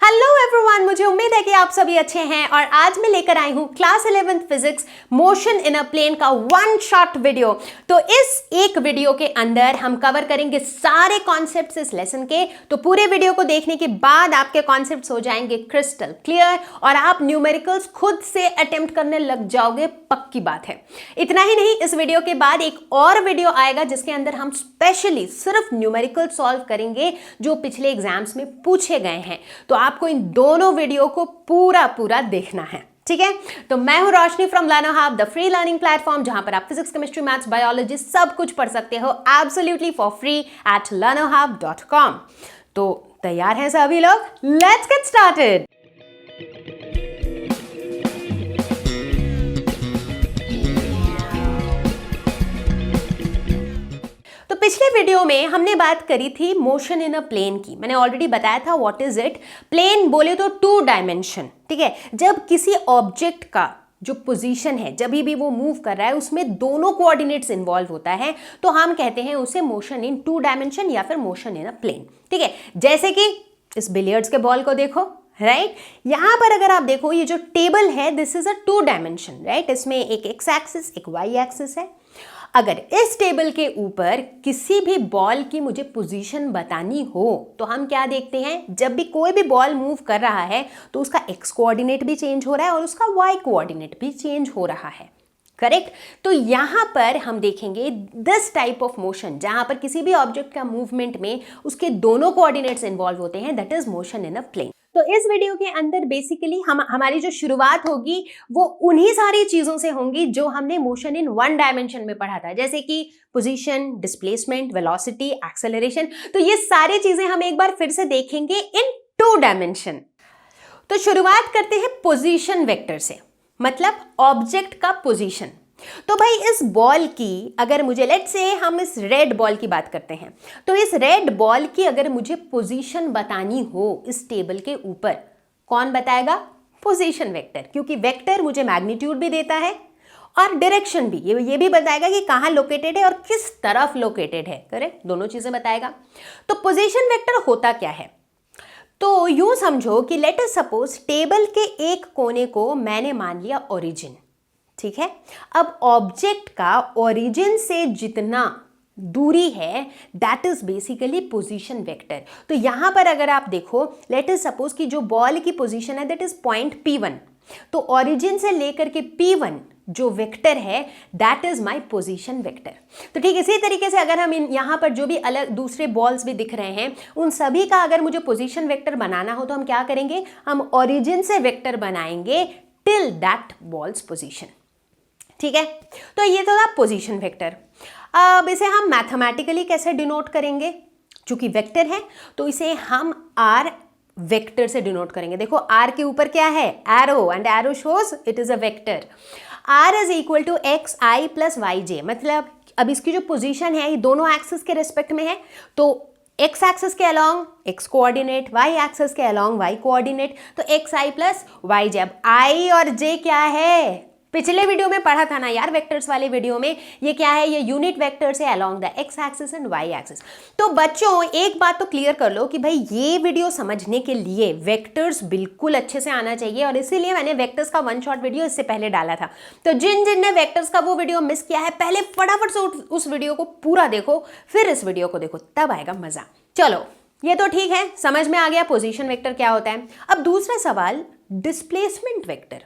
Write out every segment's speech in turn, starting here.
Hello everyone, मुझे उम्मीद है कि आप सभी अच्छे हैं और आज मैं लेकर आई हूं class 11th physics motion in a plane का वन शॉट वीडियो। तो इस एक वीडियो के अंदर हम कवर करेंगे सारे कॉन्सेप्ट्स इस लेसन के। तो पूरे वीडियो को देखने के बाद आपके कॉन्सेप्ट्स हो जाएंगे क्रिस्टल क्लियर और आप न्यूमेरिकल्स खुद से अटेम्प्ट करने लग जाओगे, पक्की बात है। इतना ही नहीं, इस वीडियो के बाद एक और वीडियो आएगा जिसके अंदर हम स्पेशली सिर्फ न्यूमेरिकल सॉल्व करेंगे जो पिछले एग्जाम्स में पूछे गए हैं। तो आपको इन दोनों वीडियो को पूरा देखना है, ठीक है। तो मैं हूं Roshni from Learno hub, the free learning platform, जहां पर आप फिजिक्स, केमिस्ट्री, मैथ्स, बायोलॉजी सब कुछ पढ़ सकते हो absolutely for free at learnohub.com। तो तैयार हैं सभी लोग? Let's get started. तो पिछले वीडियो में हमने बात करी थी मोशन इन अ प्लेन की। मैंने ऑलरेडी बताया था व्हाट इज इट। प्लेन बोले तो टू डायमेंशन, ठीक है। जब किसी ऑब्जेक्ट का जो पोजीशन है, जब भी वो मूव कर रहा है, उसमें दोनों कोऑर्डिनेट्स इन्वॉल्व होता है, तो हम कहते हैं उसे मोशन इन टू डायमेंशन या फिर मोशन इन अ प्लेन, ठीक है। जैसे कि इस बिलियर्ड्स के बॉल को देखो, राइट। यहां पर अगर आप देखो, ये जो टेबल है this is a two dimension, right. इसमें एक एक्स एक्सिस एक वाई एक्सिस है। अगर इस टेबल के ऊपर किसी भी बॉल की मुझे पोजीशन बतानी हो तो हम क्या देखते हैं, जब भी कोई भी बॉल मूव कर रहा है तो उसका एक्स कोऑर्डिनेट भी चेंज हो रहा है और उसका वाई कोऑर्डिनेट भी चेंज हो रहा है, करेक्ट। तो यहां पर हम देखेंगे दिस टाइप ऑफ मोशन, जहां पर किसी भी ऑब्जेक्ट का मूवमेंट में उसके दोनों कोऑर्डिनेट्स इन्वॉल्व होते हैं, that is motion in a plane. तो इस वीडियो के अंदर बेसिकली हमारी जो शुरुआत होगी वो उन्हीं सारी चीजों से होंगी जो हमने मोशन इन वन डायमेंशन में पढ़ा था, जैसे कि पोजीशन, डिस्प्लेसमेंट, वेलोसिटी, एक्सेलरेशन। तो ये सारी चीजें हम एक बार फिर से देखेंगे इन टू डायमेंशन। तो शुरुआत करते हैं पोजीशन वेक्टर से, मतलब ऑब्जेक्ट का पोजीशन। तो भाई इस बॉल की, अगर मुझे लेट्स से हम इस रेड बॉल की बात करते हैं, तो इस रेड बॉल की अगर मुझे पोजीशन बतानी हो इस टेबल के ऊपर, कौन बताएगा? पोजीशन वेक्टर, क्योंकि वेक्टर मुझे मैग्नीट्यूड भी देता है और डायरेक्शन भी, ये भी बताएगा कि कहाँ लोकेटेड है और किस तरफ लोकेटेड है, करेक्ट। दोनों चीजें बताएगा। तो पोजीशन वेक्टर होता क्या है? तो यूं समझो कि लेट अस सपोज टेबल के एक कोने को मैंने मान लिया ओरिजिन, ठीक है। अब ऑब्जेक्ट का ओरिजिन से जितना दूरी है that is basically position vector. तो यहां पर अगर आप देखो, लेट अस सपोज कि जो बॉल की पोजीशन है दैट इज पॉइंट P1, तो ओरिजिन से लेकर के P1 जो वेक्टर है that is my position vector. तो ठीक इसी तरीके से अगर हम यहां पर जो भी अलग दूसरे बॉल्स भी दिख रहे हैं, उन सभी का अगर मुझे पोजीशन वेक्टर बनाना हो तो हम क्या करेंगे, हम ओरिजिन से वेक्टर बनाएंगे टिल दैट बॉल्स पोजीशन, ठीक है। तो ये तो था पोजीशन वेक्टर। अब इसे हम मैथमेटिकली कैसे डिनोट करेंगे? चूंकि वेक्टर है तो इसे हम आर वेक्टर से डिनोट करेंगे। देखो आर के ऊपर क्या है? Arrow, and arrow shows it is a vector. R is equal to x i plus y j, मतलब अब इसकी जो पोजीशन है ये दोनों एक्सिस के रेस्पेक्ट में है, तो एक्स एक्सिस के along x coordinate, y axis के अलोंग वाई कोऑर्डिनेट, तो x i plus y j. अब आई और जे क्या है? पिछले वीडियो में पढ़ा था ना यार, वेक्टर्स वाले वीडियो में, ये क्या है? ये यूनिट वेक्टर्स है along the x axis and y axis. तो बच्चों एक बात तो क्लियर कर लो कि भाई ये वीडियो समझने के लिए वेक्टर्स बिल्कुल अच्छे से आना चाहिए, और इसीलिए मैंने वेक्टर्स का वन शॉट वीडियो इससे पहले डाला था। तो जिन ने वेक्टर्स का वो वीडियो मिस किया है, पहले फटाफट से उस वीडियो को पूरा देखो, फिर इस वीडियो को देखो, तब आएगा मजा। चलो ये तो ठीक है, समझ में आ गया पोजीशन वेक्टर क्या होता है। अब दूसरा सवाल, डिस्प्लेसमेंट वेक्टर।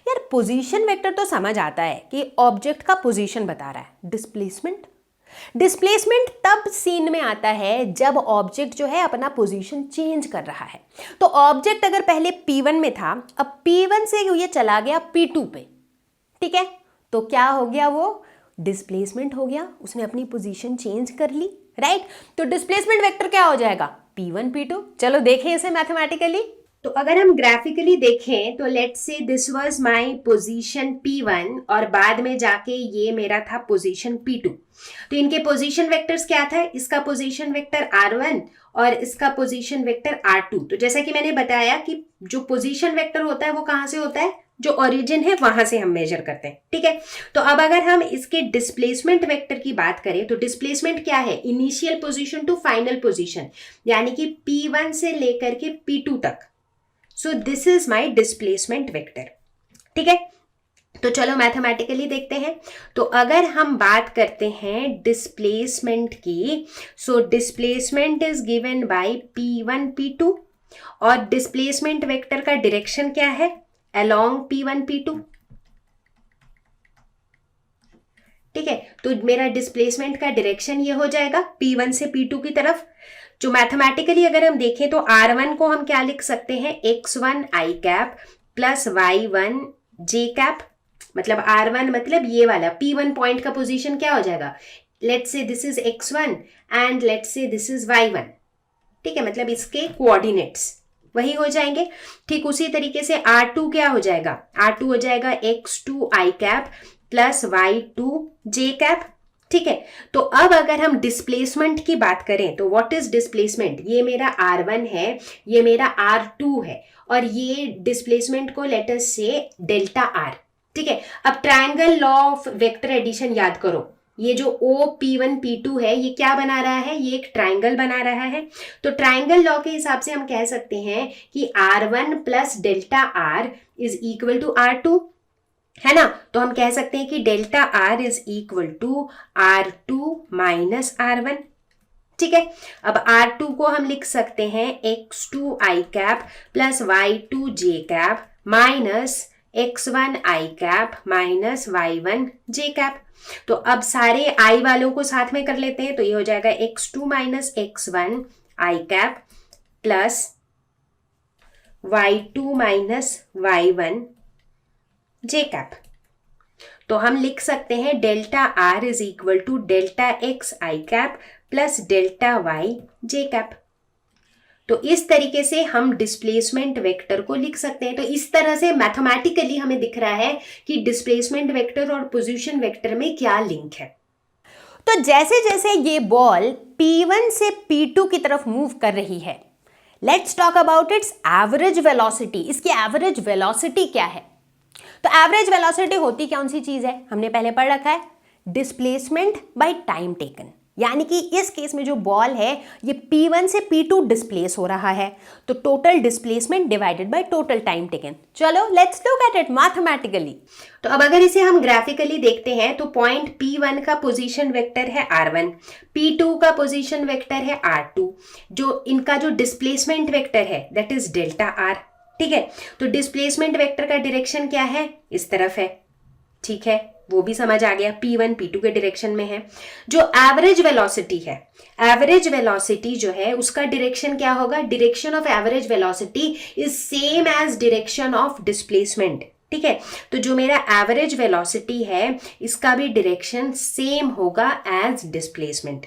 यार पोजीशन वेक्टर तो समझ आता है कि ऑब्जेक्ट का पोजीशन बता रहा है, डिस्प्लेसमेंट तब सीन में आता है जब ऑब्जेक्ट जो है अपना पोजीशन चेंज कर रहा है। तो ऑब्जेक्ट अगर पहले P1 में था, अब P1 से ये चला गया P2 पे, ठीक है, तो क्या हो गया? वो डिस्प्लेसमेंट हो गया, उसने अपनी पोजीशन चेंज कर ली, राइट। तो डिस्प्लेसमेंट वेक्टर क्या हो जाएगा? P1 P2। चलो देखें इसे मैथमेटिकली। तो अगर हम ग्राफिकली देखें तो let's say this was my position P1 और बाद में जाके ये मेरा था पोजीशन P2। तो इनके पोजीशन वेक्टर्स क्या था? इसका पोजीशन वेक्टर R1 और इसका पोजीशन वेक्टर R2। तो जैसा कि मैंने बताया कि जो पोजीशन वेक्टर होता है वो कहाँ से होता है? जो ओरिजिन है वहां से हम मेजर करते हैं, ठीक है। तो अब अगर हम इसके डिस्प्लेसमेंट वेक्टर की बात करें तो डिस्प्लेसमेंट क्या है? Initial position to final position, यानी कि P1 से लेकर के P2 तक, so this is my displacement vector. ठीक है, तो चलो मैथमेटिकली देखते हैं। तो अगर हम बात करते हैं डिस्प्लेसमेंट की, so displacement is given bye P1 P2 और डिस्प्लेसमेंट वेक्टर का डायरेक्शन क्या है, अलोंग P1 P2। ठीक है, तो मेरा डिस्प्लेसमेंट का डायरेक्शन ये हो जाएगा P1 से P2 की तरफ। जो मैथमेटिकली अगर हम देखें तो R1 को हम क्या लिख सकते हैं, x1 i cap plus y1 j cap, मतलब R1 मतलब ये वाला P1 पॉइंट का पोजीशन क्या हो जाएगा, let's say this is x1 and let's say this is y1। ठीक है, मतलब इसके कोऑर्डिनेट्स वही हो जाएंगे। ठीक उसी तरीके से R2 क्या हो जाएगा, R2 हो जाएगा x2 i cap plus y2 j cap. ठीक है, तो अब अगर हम डिस्प्लेसमेंट की बात करें तो व्हाट इज डिस्प्लेसमेंट, ये मेरा R1 है, ये मेरा R2 है और ये डिस्प्लेसमेंट को लेट अस से डेल्टा R। ठीक है, अब triangle law of vector addition याद करो, ये जो OP1 P2 है ये क्या बना रहा है, ये एक ट्रायंगल बना रहा है। तो ट्रायंगल लॉ के हिसाब से हम कह सकते हैं कि R1 plus delta R is equal to R2, है ना। तो हम कह सकते हैं कि delta R is equal to R2 minus R1। ठीक है, अब R2 को हम लिख सकते हैं x2 i cap plus y2 j cap minus x1 i cap minus y1 j cap. तो अब सारे i वालों को साथ में कर लेते हैं, तो ये हो जाएगा x2 minus x1 i cap plus y2 minus y1 j cap. तो हम लिख सकते हैं delta R is equal to delta x i cap plus delta y j cap. तो इस तरीके से हम डिस्प्लेसमेंट वेक्टर को लिख सकते हैं। तो इस तरह से मैथमेटिकली हमें दिख रहा है कि डिस्प्लेसमेंट वेक्टर और पोजीशन वेक्टर में क्या लिंक है। तो जैसे जैसे ये बॉल P1 से P2 की तरफ मूव कर रही है, let's talk about it's average velocity. इसकी एवरेज वेलोसिटी क्या है? तो एवरेज वेलोसिटी होती कौन सी चीज है, हमने पहले पढ़ रखा है, डिस्प्लेसमेंट बाय टाइम टेकन। यानी कि इस केस में जो बॉल है ये P1 से P2 डिस्प्लेस हो रहा है, तो total displacement divided by total time taken. चलो let's look at it mathematically. तो अब अगर इसे हम ग्राफिकली देखते हैं तो पॉइंट P1 का पोजीशन वेक्टर है R1, P2 का पोजीशन वेक्टर है R2, जो इनका जो डिस्प्लेसमेंट वेक्टर है दैट इज डेल्टा R। ठीक है, तो डिस्प्लेसमेंट वेक्टर का डायरेक्शन क्या है, इस तरफ है। ठीक है, वो भी समझ आ गया, P1 P2 के डायरेक्शन में है। जो एवरेज वेलोसिटी है, एवरेज वेलोसिटी जो है उसका डायरेक्शन क्या होगा, direction of average velocity is same as direction of displacement. ठीक है, तो जो मेरा एवरेज वेलोसिटी है इसका भी डायरेक्शन सेम होगा एज डिस्प्लेसमेंट।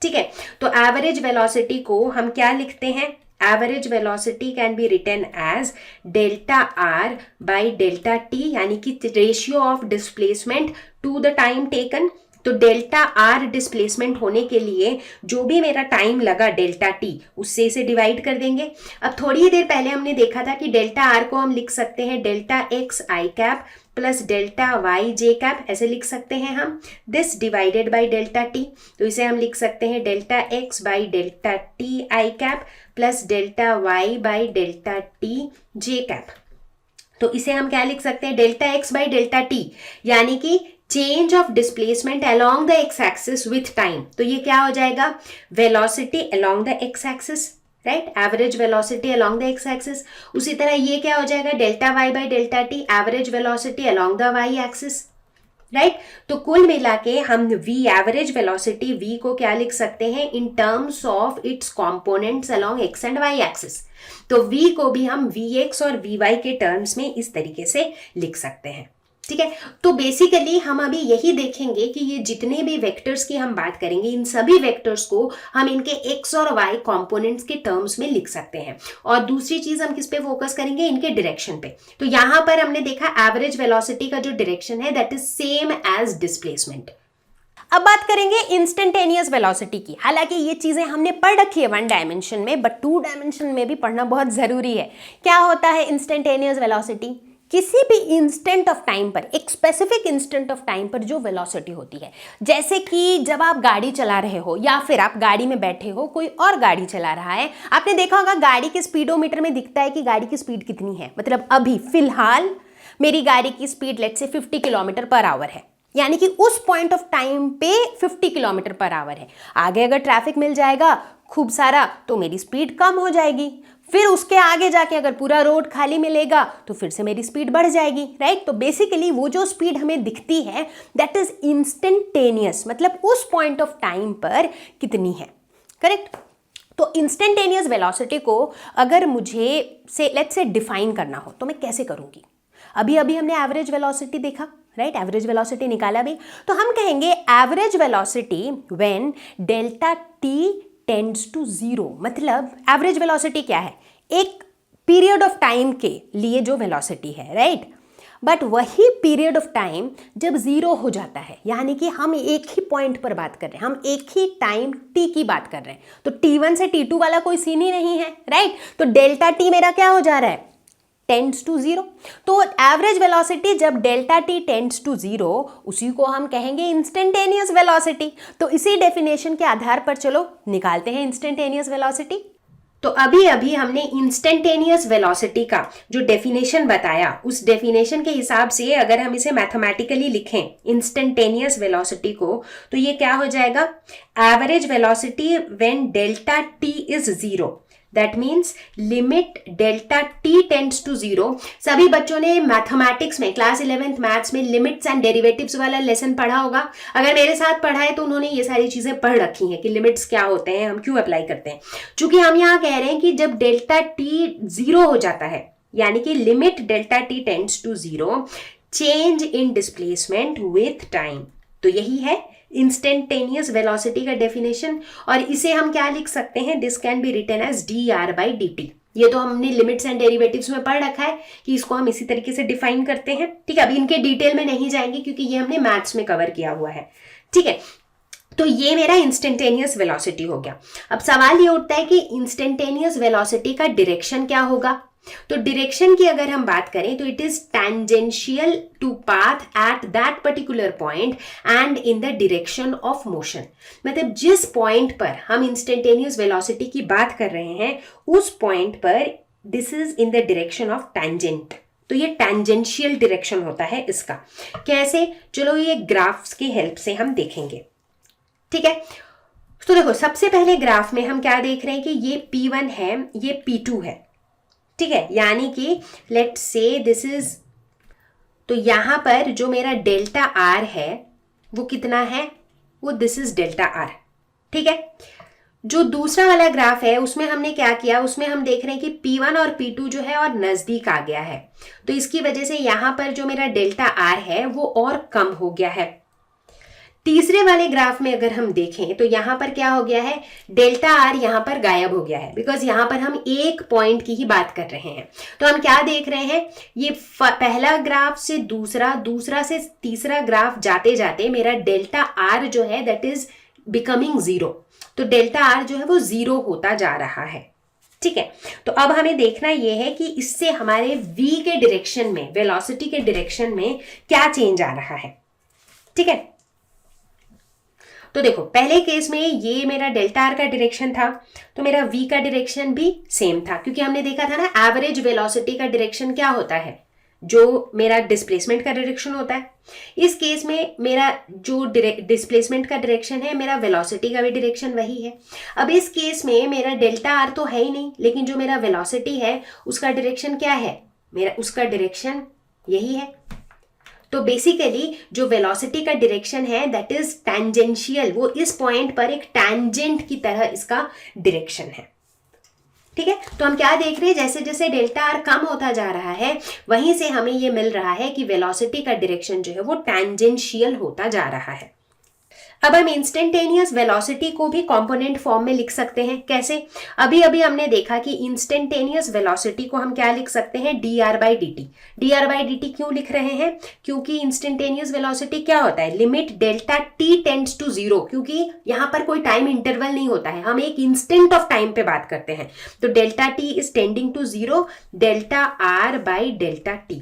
ठीक है, तो एवरेज वेलोसिटी को हम क्या लिखते हैं, average velocity can be written as delta R by delta T, यानी कि ratio of displacement to the time taken. तो डेल्टा R डिस्प्लेसमेंट होने के लिए जो भी मेरा टाइम लगा डेल्टा T उससे इसे डिवाइड कर देंगे। अब थोड़ी ही देर पहले हमने देखा था कि डेल्टा R को हम लिख सकते हैं delta x i cap plus delta y j cap, ऐसे लिख सकते हैं हम, this divided by delta T। तो इसे हम लिख सकते हैं delta x by delta T i cap plus delta y by delta T j cap. तो इसे हम क्या लिख सकते हैं, delta x by delta T, यानी कि change of displacement along the x axis with time. तो ये क्या हो जाएगा, velocity along the x axis, right, average velocity along the x axis. उसी तरह ये क्या हो जाएगा, delta y by delta T, average velocity along the y axis, right. तो कुल मिला के हम v एवरेज वेलोसिटी v को क्या लिख सकते हैं, in terms of its components along x and y axis. तो v को भी हम vx और vy के टर्म्स में इस तरीके से लिख सकते हैं। ठीक है, तो बेसिकली हम अभी यही देखेंगे कि ये जितने भी वेक्टर्स की हम बात करेंगे इन सभी वेक्टर्स को हम इनके x और y कंपोनेंट्स के टर्म्स में लिख सकते हैं। और दूसरी चीज हम किस पे फोकस करेंगे, इनके डायरेक्शन पे। तो यहां पर हमने देखा एवरेज वेलोसिटी का जो डायरेक्शन है that is same as displacement. अब बात करेंगे इंस्टेंटेनियस वेलोसिटी की। हालांकि ये चीजें हमने पढ़ रखी है 1 डायमेंशन में, बट 2 डायमेंशन में भी पढ़ना बहुत जरूरी है। क्या होता है इंस्टेंटेनियस वेलोसिटी, किसी भी इंस्टेंट ऑफ टाइम पर, एक स्पेसिफिक इंस्टेंट ऑफ टाइम पर जो वेलोसिटी होती है, जैसे कि जब आप गाड़ी चला रहे हो या फिर आप गाड़ी में बैठे हो, कोई और गाड़ी चला रहा है, आपने देखा होगा गाड़ी के स्पीडोमीटर में दिखता है कि गाड़ी की स्पीड कितनी है। मतलब अभी फिलहाल मेरी गाड़ी की speed let's say 50 kilometre per hour है, यानी कि उस पॉइंट ऑफ टाइम पे 50 किलोमीटर पर आवर है। आगे अगर ट्रैफिक मिल जाएगा खूब सारा तो मेरी स्पीड कम हो जाएगी, फिर उसके आगे जाके अगर पूरा रोड खाली मिलेगा तो फिर से मेरी स्पीड बढ़ जाएगी, राइट। तो बेसिकली वो जो स्पीड हमें दिखती है दैट इज इंस्टेंटेनियस, मतलब उस पॉइंट ऑफ टाइम पर कितनी है, करेक्ट। तो इंस्टेंटेनियस वेलोसिटी को अगर मुझे लेट्स से डिफाइन करना हो तो मैं कैसे करूंगी। अभी अभी हमने एवरेज वेलोसिटी देखा, राइट, एवरेज वेलोसिटी निकाला भी, तो हम कहेंगे average velocity when delta t tends to zero. मतलब एवरेज वेलोसिटी क्या है, एक पीरियड ऑफ टाइम के लिए जो वेलोसिटी है, राइट। बट वही पीरियड ऑफ टाइम जब जीरो हो जाता है, यानी कि हम एक ही पॉइंट पर बात कर रहे हैं, हम एक ही टाइम टी की बात कर रहे हैं, तो T1 से T2 वाला कोई सीन ही नहीं है, राइट। तो डेल्टा टी मेरा क्या हो जा रहा है, टेंड्स टू जीरो। तो एवरेज वेलोसिटी जब delta t tends to zero, उसी को हम कहेंगे इंस्टेंटेनियस वेलोसिटी। तो इसी डेफिनेशन के आधार पर चलो निकालते हैं इंस्टेंटेनियस वेलोसिटी। तो अभी अभी हमने इंस्टेंटेनियस वेलोसिटी का जो डेफिनेशन बताया, उस डेफिनेशन के हिसाब से अगर हम इसे मैथमेटिकली लिखें इंस्टेंटेनियस वेलोसिटी को, तो ये क्या हो जाएगा, average velocity when delta t is zero, that means limit delta t tends to zero. सभी बच्चों ने मैथमेटिक्स में क्लास 11th मैथ्स में लिमिट्स एंड डेरिवेटिव्स वाला लेसन पढ़ा होगा। अगर मेरे साथ पढ़ा है तो उन्होंने ये सारी चीजें पढ़ रखी हैं कि लिमिट्स क्या होते हैं, हम क्यों अप्लाई करते हैं। चूंकि हम यहाँ कह रहे हैं कि जब डेल्टा टी जीरो हो जाता है, यानी कि limit delta t tends to zero, change in displacement with time, तो यही है इंस्टेंटेनियस वेलोसिटी का डेफिनेशन। और इसे हम क्या लिख सकते हैं, this can be written as dr/dt। ये तो हमने लिमिट्स एंड डेरिवेटिव्स में पढ़ रखा है कि इसको हम इसी तरीके से डिफाइन करते हैं, ठीक है। अभी इनके डिटेल में नहीं जाएंगे क्योंकि ये हमने मैथ्स में कवर किया हुआ है, ठीक है। तो ये मेरा इंस्टेंटेनियस वेलोसिटी हो गया। अब सवाल ये उठता है कि इंस्टेंटेनियस वेलोसिटी का डायरेक्शन क्या होगा। तो डायरेक्शन की अगर हम बात करें तो it is tangential to path at that particular point and in the direction of motion. मतलब जिस पॉइंट पर हम इंस्टेंटेनियस वेलोसिटी की बात कर रहे हैं, उस पॉइंट पर this is in the direction of tangent. तो ये टैंजेंशियल डायरेक्शन होता है इसका। कैसे, चलो ये ग्राफ्स की हेल्प से हम देखेंगे, ठीक है। तो देखो सबसे पहले ग्राफ में हम क्या देख रहे हैं कि ये P1 है, ये P2 है, ठीक है। यानी कि लेट्स से दिस इज, तो यहां पर जो मेरा डेल्टा आर है वो कितना है, वो दिस इज डेल्टा आर, ठीक है। जो दूसरा वाला ग्राफ है उसमें हमने क्या किया, उसमें हम देख रहे हैं कि P1 और P2 जो है और नजदीक आ गया है, तो इसकी वजह से यहां पर जो मेरा डेल्टा आर है वो और कम हो गया है। तीसरे वाले ग्राफ में अगर हम देखें तो यहां पर क्या हो गया है, डेल्टा आर यहां पर गायब हो गया है, बिकॉज यहां पर हम एक पॉइंट की ही बात कर रहे हैं। तो हम क्या देख रहे हैं, ये पहला ग्राफ से दूसरा, दूसरा से तीसरा ग्राफ जाते जाते मेरा डेल्टा आर जो है दैट इज बिकमिंग जीरो। तो डेल्टा आर जो है वो जीरो होता जा रहा है, ठीक है। तो अब हमें देखना यह है कि इससे हमारे v के डायरेक्शन में, वेलोसिटी के डायरेक्शन में क्या चेंज आ रहा है, ठीक है। तो देखो पहले केस में ये मेरा डेल्टा आर का डायरेक्शन था, तो मेरा v का डायरेक्शन भी सेम था, क्योंकि हमने देखा था ना एवरेज वेलोसिटी का डायरेक्शन क्या होता है, जो मेरा डिस्प्लेसमेंट का डायरेक्शन होता है। इस केस में मेरा जो डिस्प्लेसमेंट का डायरेक्शन है, मेरा वेलोसिटी का भी डायरेक्शन वही है। अब इस केस में मेरा डेल्टा आर तो है ही नहीं, लेकिन जो मेरा वेलोसिटी है उसका डायरेक्शन क्या है, मेरा उसका डायरेक्शन यही है। तो बेसिकली जो वेलोसिटी का डायरेक्शन है दैट इज टैंजेंशियल, वो इस पॉइंट पर एक टैंजेंट की तरह इसका डायरेक्शन है, ठीक है। तो हम क्या देख रहे हैं, जैसे जैसे डेल्टा आर कम होता जा रहा है वहीं से हमें ये मिल रहा है कि वेलोसिटी का डायरेक्शन जो है वो टैंजेंशियल होता जा रहा है। अब हम इंस्टेंटेनियस वेलोसिटी को भी कंपोनेंट फॉर्म में लिख सकते हैं। कैसे, अभी अभी हमने देखा कि इंस्टेंटेनियस वेलोसिटी को हम क्या लिख सकते हैं, dr/dt। dr/dt क्यों लिख रहे हैं, क्योंकि इंस्टेंटेनियस वेलोसिटी क्या होता है, limit delta t tends to zero, क्योंकि यहाँ पर कोई टाइम इंटरवल नहीं होता है, हम एक इंस्टेंट ऑफ टाइम पे बात करते हैं। तो delta t is tending to zero, delta r/डेल्टा t,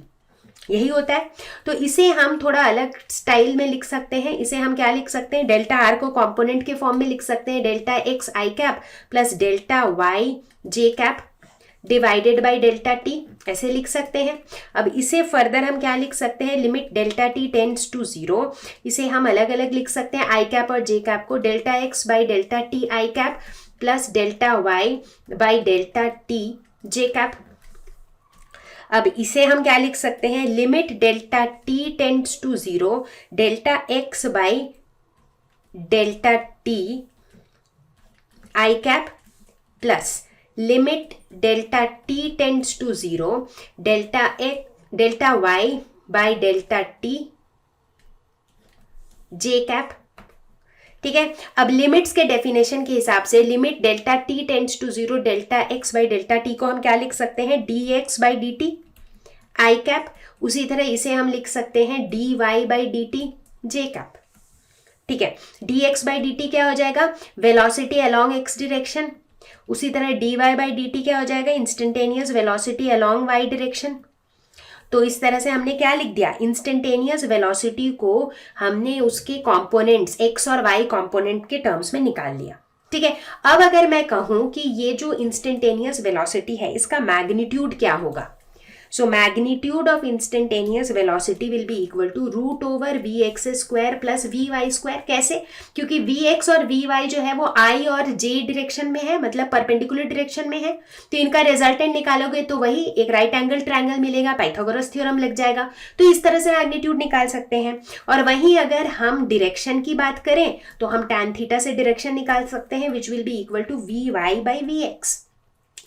यही होता है। तो इसे हम थोड़ा अलग स्टाइल में लिख सकते हैं। इसे हम क्या लिख सकते हैं, डेल्टा आर को कंपोनेंट के फॉर्म में लिख सकते हैं, delta x i cap plus delta y j cap divided by delta t, ऐसे लिख सकते हैं। अब इसे फर्दर हम क्या लिख सकते हैं, limit delta t tends to 0, इसे हम अलग अलग लिख सकते हैं, आई कैप और जे कैप को, delta x by delta t i cap plus delta y by delta t j cap. अब इसे हम क्या लिख सकते हैं, limit delta t tends to 0, delta x by delta t i cap plus limit delta t tends to 0, delta y by delta t j cap. ठीक है, अब लिमिट्स के डेफिनेशन के हिसाब से limit delta t tends to 0, delta x by delta t को हम क्या लिख सकते हैं, d x by d t i cap. उसी तरह इसे हम लिख सकते हैं d y by d t j cap. ठीक है, d x by d t क्या हो जाएगा, वेलोसिटी अलोंग एक्स डायरेक्शन। उसी तरह d y by d t क्या हो जाएगा, instantaneous velocity along y direction. तो इस तरह से हमने क्या लिख दिया, इंस्टेंटेनियस वेलोसिटी को हमने उसके कंपोनेंट्स एक्स और वाई कंपोनेंट के टर्म्स में निकाल लिया। ठीक है, अब अगर मैं कहूं कि ये जो इंस्टेंटेनियस वेलोसिटी है इसका मैग्नीट्यूड क्या होगा, so magnitude of instantaneous velocity will be equal to root over v x square plus v y square. कैसे, क्योंकि वी एक्स और वी वाई जो है वो आई और जे डायरेक्शन में है, मतलब परपेंडिकुलर डायरेक्शन में है, तो इनका रिजल्टेंट निकालोगे तो वही एक राइट एंगल ट्रायंगल मिलेगा, पाइथागोरस थ्योरम लग जाएगा। तो इस तरह से मैग्नीट्यूड निकाल सकते हैं। और वहीं अगर हम डायरेक्शन की बात करें तो हम tan थीटा से डायरेक्शन निकाल सकते हैं, which will be equal to v y by v x.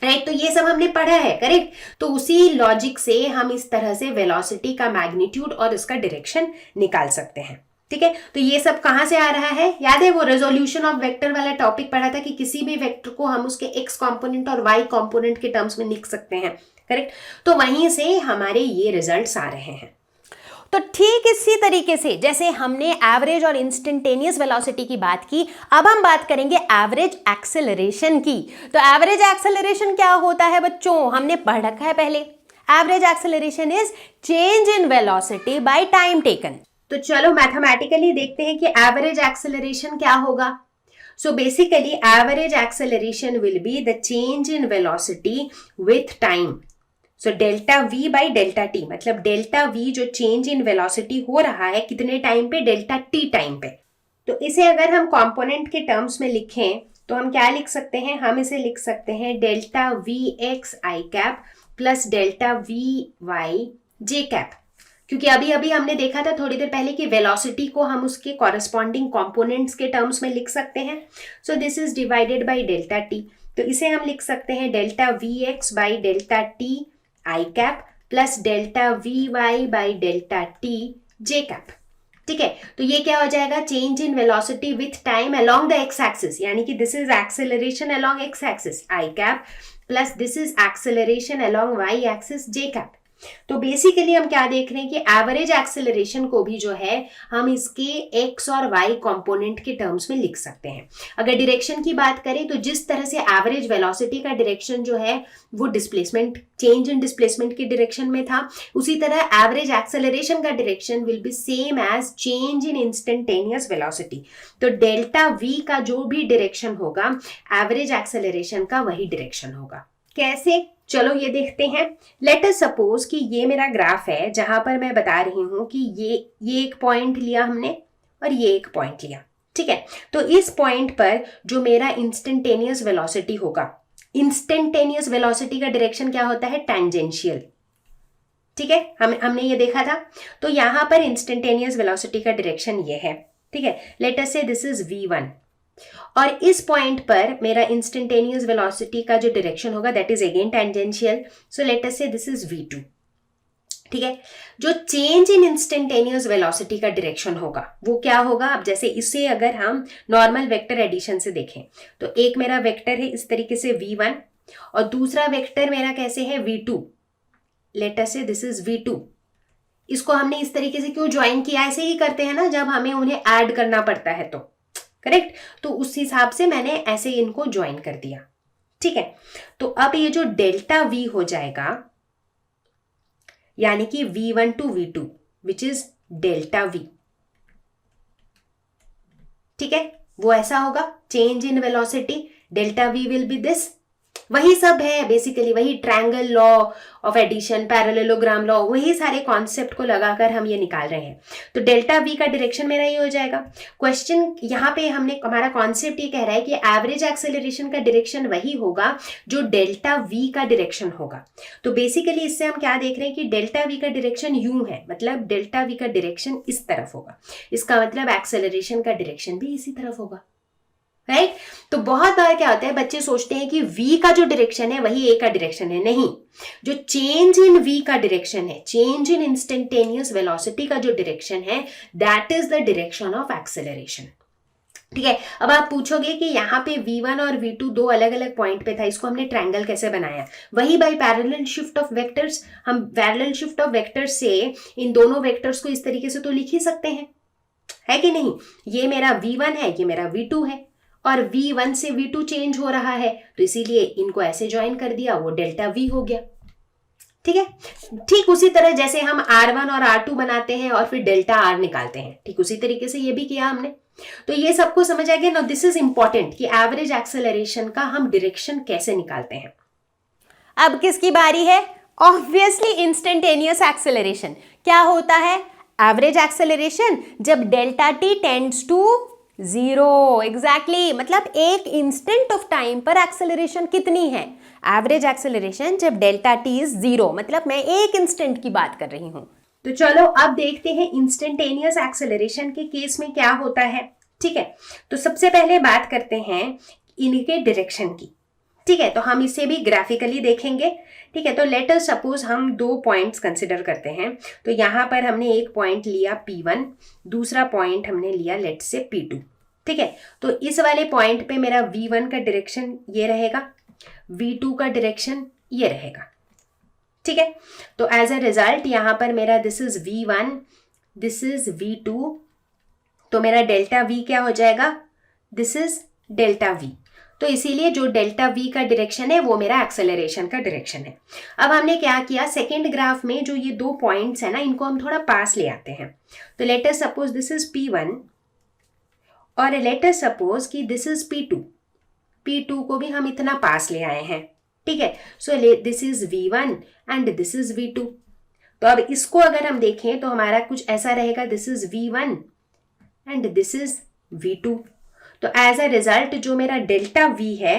Right, तो ये सब हमने पढ़ा है, करेक्ट। तो उसी लॉजिक से हम इस तरह से वेलोसिटी का मैग्नीट्यूड और इसका डायरेक्शन निकाल सकते हैं। ठीक है, तो ये सब कहां से आ रहा है, याद है वो रेजोल्यूशन ऑफ वेक्टर वाला टॉपिक पढ़ा था कि किसी भी वेक्टर को हम उसके एक्स कंपोनेंट और वाई कंपोनेंट के टर्म्स में लिख सकते हैं, करेक्ट। तो वहीं से हमारे ये रिजल्ट्स आ रहे हैं। तो ठीक इसी तरीके से जैसे हमने एवरेज और इंस्टेंटेनियस वेलोसिटी की बात की, अब हम बात करेंगे एवरेज एक्सेलरेशन की। तो एवरेज एक्सेलरेशन क्या होता है बच्चों, हमने पढ़ रखा है पहले। Average acceleration is change in velocity by time taken. तो चलो मैथमेटिकली देखते हैं कि एवरेज एक्सेलरेशन क्या होगा। So basically average acceleration will be the change in velocity with time. So delta we by delta T, मतलब डेल्टा वी जो change in velocity हो रहा है कितने टाइम पे, डेल्टा टी टाइम पे। तो इसे अगर हम कंपोनेंट के टर्म्स में लिखें तो हम क्या लिख सकते हैं, हम इसे लिख सकते हैं delta v x i cap plus delta v y j cap. क्योंकि अभी अभी हमने देखा था थोड़ी देर पहले कि वेलोसिटी को हम उसके कॉरेस्पॉन्डिंग कंपोनेंट्स के टर्म्स में लिख सकते हैं। So this is divided by delta t, तो इसे हम लिख सकते हैं delta v x by delta t i cap plus delta v y by delta t j cap. ठीक है, तो ये क्या हो जाएगा, change in velocity with time along the x axis, यानी कि this is acceleration along x axis i cap plus this is acceleration along y axis j cap. तो बेसिकली हम क्या देख रहे हैं कि एवरेज एक्सेलरेशन को भी जो है हम इसके एक्स और वाई कंपोनेंट के टर्म्स में लिख सकते हैं। अगर डायरेक्शन की बात करें तो जिस तरह से एवरेज वेलोसिटी का डायरेक्शन जो है वो डिस्प्लेसमेंट, चेंज इन डिस्प्लेसमेंट की डायरेक्शन में था, उसी तरह एवरेज एक्सेलरेशन का direction will be same as change in instantaneous velocity. तो डेल्टा वी का जो भी डायरेक्शन होगा एवरेज एक्सेलरेशन का वही डायरेक्शन होगा। कैसे, चलो ये देखते हैं। लेट अस सपोज कि ये मेरा ग्राफ है जहां पर मैं बता रही हूं कि ये एक पॉइंट लिया हमने और ये एक पॉइंट लिया। ठीक है, तो इस पॉइंट पर जो मेरा इंस्टेंटेनियस वेलोसिटी होगा, इंस्टेंटेनियस वेलोसिटी का डायरेक्शन क्या होता है, टेंजेंशियल। ठीक है, हमने ये देखा था। तो यहां पर इंस्टेंटेनियस वेलोसिटी का डायरेक्शन ये है। ठीक है, लेट अस से दिस इज v1 और इस पॉइंट पर मेरा इंस्टेंटेनियस वेलोसिटी का जो डायरेक्शन होगा that is again tangential. So let us से दिस इज v2। ठीक है, जो चेंज इन इंस्टेंटेनियस वेलोसिटी का डायरेक्शन होगा वो क्या होगा। अब जैसे इसे अगर हम नॉर्मल वेक्टर एडिशन से देखें तो एक मेरा वेक्टर है इस तरीके से v1 और दूसरा वेक्टर मेरा कैसे है v2। लेट अस से दिस इज v2। इसको हमने इस तरीके से क्यों ज्वाइन किया, ऐसे ही करते हैं ना जब हमें उन्हें ऐड करना पड़ता है तो, करेक्ट। तो उस हिसाब से मैंने ऐसे इनको ज्वाइन कर दिया। ठीक है, तो अब ये जो डेल्टा वी हो जाएगा यानी कि v1 to v2 which is delta v। ठीक है, वो ऐसा होगा, change in velocity, delta v will be this. वही सब है बेसिकली, वही triangle law of addition, parallelogram law, वही सारे कॉन्सेप्ट को लगाकर हम ये निकाल रहे हैं। तो डेल्टा v का डायरेक्शन मेरा ये हो जाएगा। क्वेश्चन यहाँ पे हमारा कॉन्सेप्ट ये कह रहा है कि एवरेज एक्सेलरेशन का डायरेक्शन वही होगा जो डेल्टा v का डायरेक्शन होगा। तो बेसिकली इससे हम क्या देख रहे हैं कि डेल्टा v का डायरेक्शन यूं है, मतलब डेल्टा v का डायरेक्शन इस तरफ होगा, इसका मतलब एक्सेलरेशन का डायरेक्शन भी इसी तरफ होगा, राइट तो बहुत बार क्या होता है, बच्चे सोचते हैं कि v का जो डायरेक्शन है वही a का डायरेक्शन है। नहीं, जो चेंज इन v का डायरेक्शन है, चेंज इन इंस्टेंटेनियस वेलोसिटी का जो डायरेक्शन है, that is the direction of acceleration. ठीक है, अब आप पूछोगे कि यहाँ पे v1 और v2 दो अलग अलग पॉइंट पे था, इसको हमने ट्रायंगल कैसे बनाया? वही by parallel shift of vectors. हम पैरेलल शिफ्ट ऑफ वेक्टर्स से इन दोनों वेक्टर्स को इस तरीके से तो लिख ही सकते हैं, है कि नहीं? ये मेरा v1 है, ये मेरा v2 है, और v1 से v2 चेंज हो रहा है, तो इसीलिए इनको ऐसे ज्वाइन कर दिया, वो डेल्टा v हो गया। ठीक है, ठीक उसी तरह जैसे हम r1 और r2 बनाते हैं और फिर डेल्टा r निकालते हैं, ठीक उसी तरीके से ये भी किया हमने। तो ये सबको समझ आ गया ना। दिस इज इंपॉर्टेंट कि एवरेज एक्सेलरेशन का हम डायरेक्शन कैसे निकालते हैं। अब किसकी बारी है? Obviously instantaneous acceleration. क्या होता है एवरेज एक्सेलरेशन? जब delta t tends to zero. Exactly, मतलब एक इंस्टेंट ऑफ टाइम पर एक्सेलरेशन कितनी है? एवरेज एक्सेलरेशन जब डेल्टा t इज जीरो, मतलब मैं एक इंस्टेंट की बात कर रही हूं। तो चलो अब देखते हैं इंस्टेंटेनियस एक्सेलरेशन के केस में क्या होता है। ठीक है, तो सबसे पहले बात करते हैं इनके डायरेक्शन की। ठीक है, तो हम इसे भी ग्राफिकली देखेंगे। ठीक है, तो लेट अस सपोज हम दो पॉइंट्स कंसिडर करते हैं। तो यहाँ पर हमने एक पॉइंट लिया P1, दूसरा पॉइंट हमने लिया लेट्स से P2। ठीक है, तो इस वाले पॉइंट पे मेरा V1 का डायरेक्शन ये रहेगा, V2 का डायरेक्शन ये रहेगा। ठीक है, तो एज अ रिजल्ट यहाँ पर मेरा this is V1, this is V2, तो मेरा डेल्टा V क्या हो जाएगा? This is delta V। तो इसीलिए जो डेल्टा v का डायरेक्शन है वो मेरा एक्सेलरेशन का डायरेक्शन है। अब हमने क्या किया, सेकेंड ग्राफ में जो ये दो पॉइंट्स है ना, इनको हम थोड़ा पास ले आते हैं। तो late us suppose this is P1 और लेट अस सपोज कि दिस इज P2। P2 को भी हम इतना पास ले आए हैं। ठीक है, सो this is V1 and this is V2। तो अब इसको अगर हम देखें तो हमारा कुछ ऐसा रहेगा, this is V1 and this is V2। तो एज अ रिजल्ट जो मेरा डेल्टा v है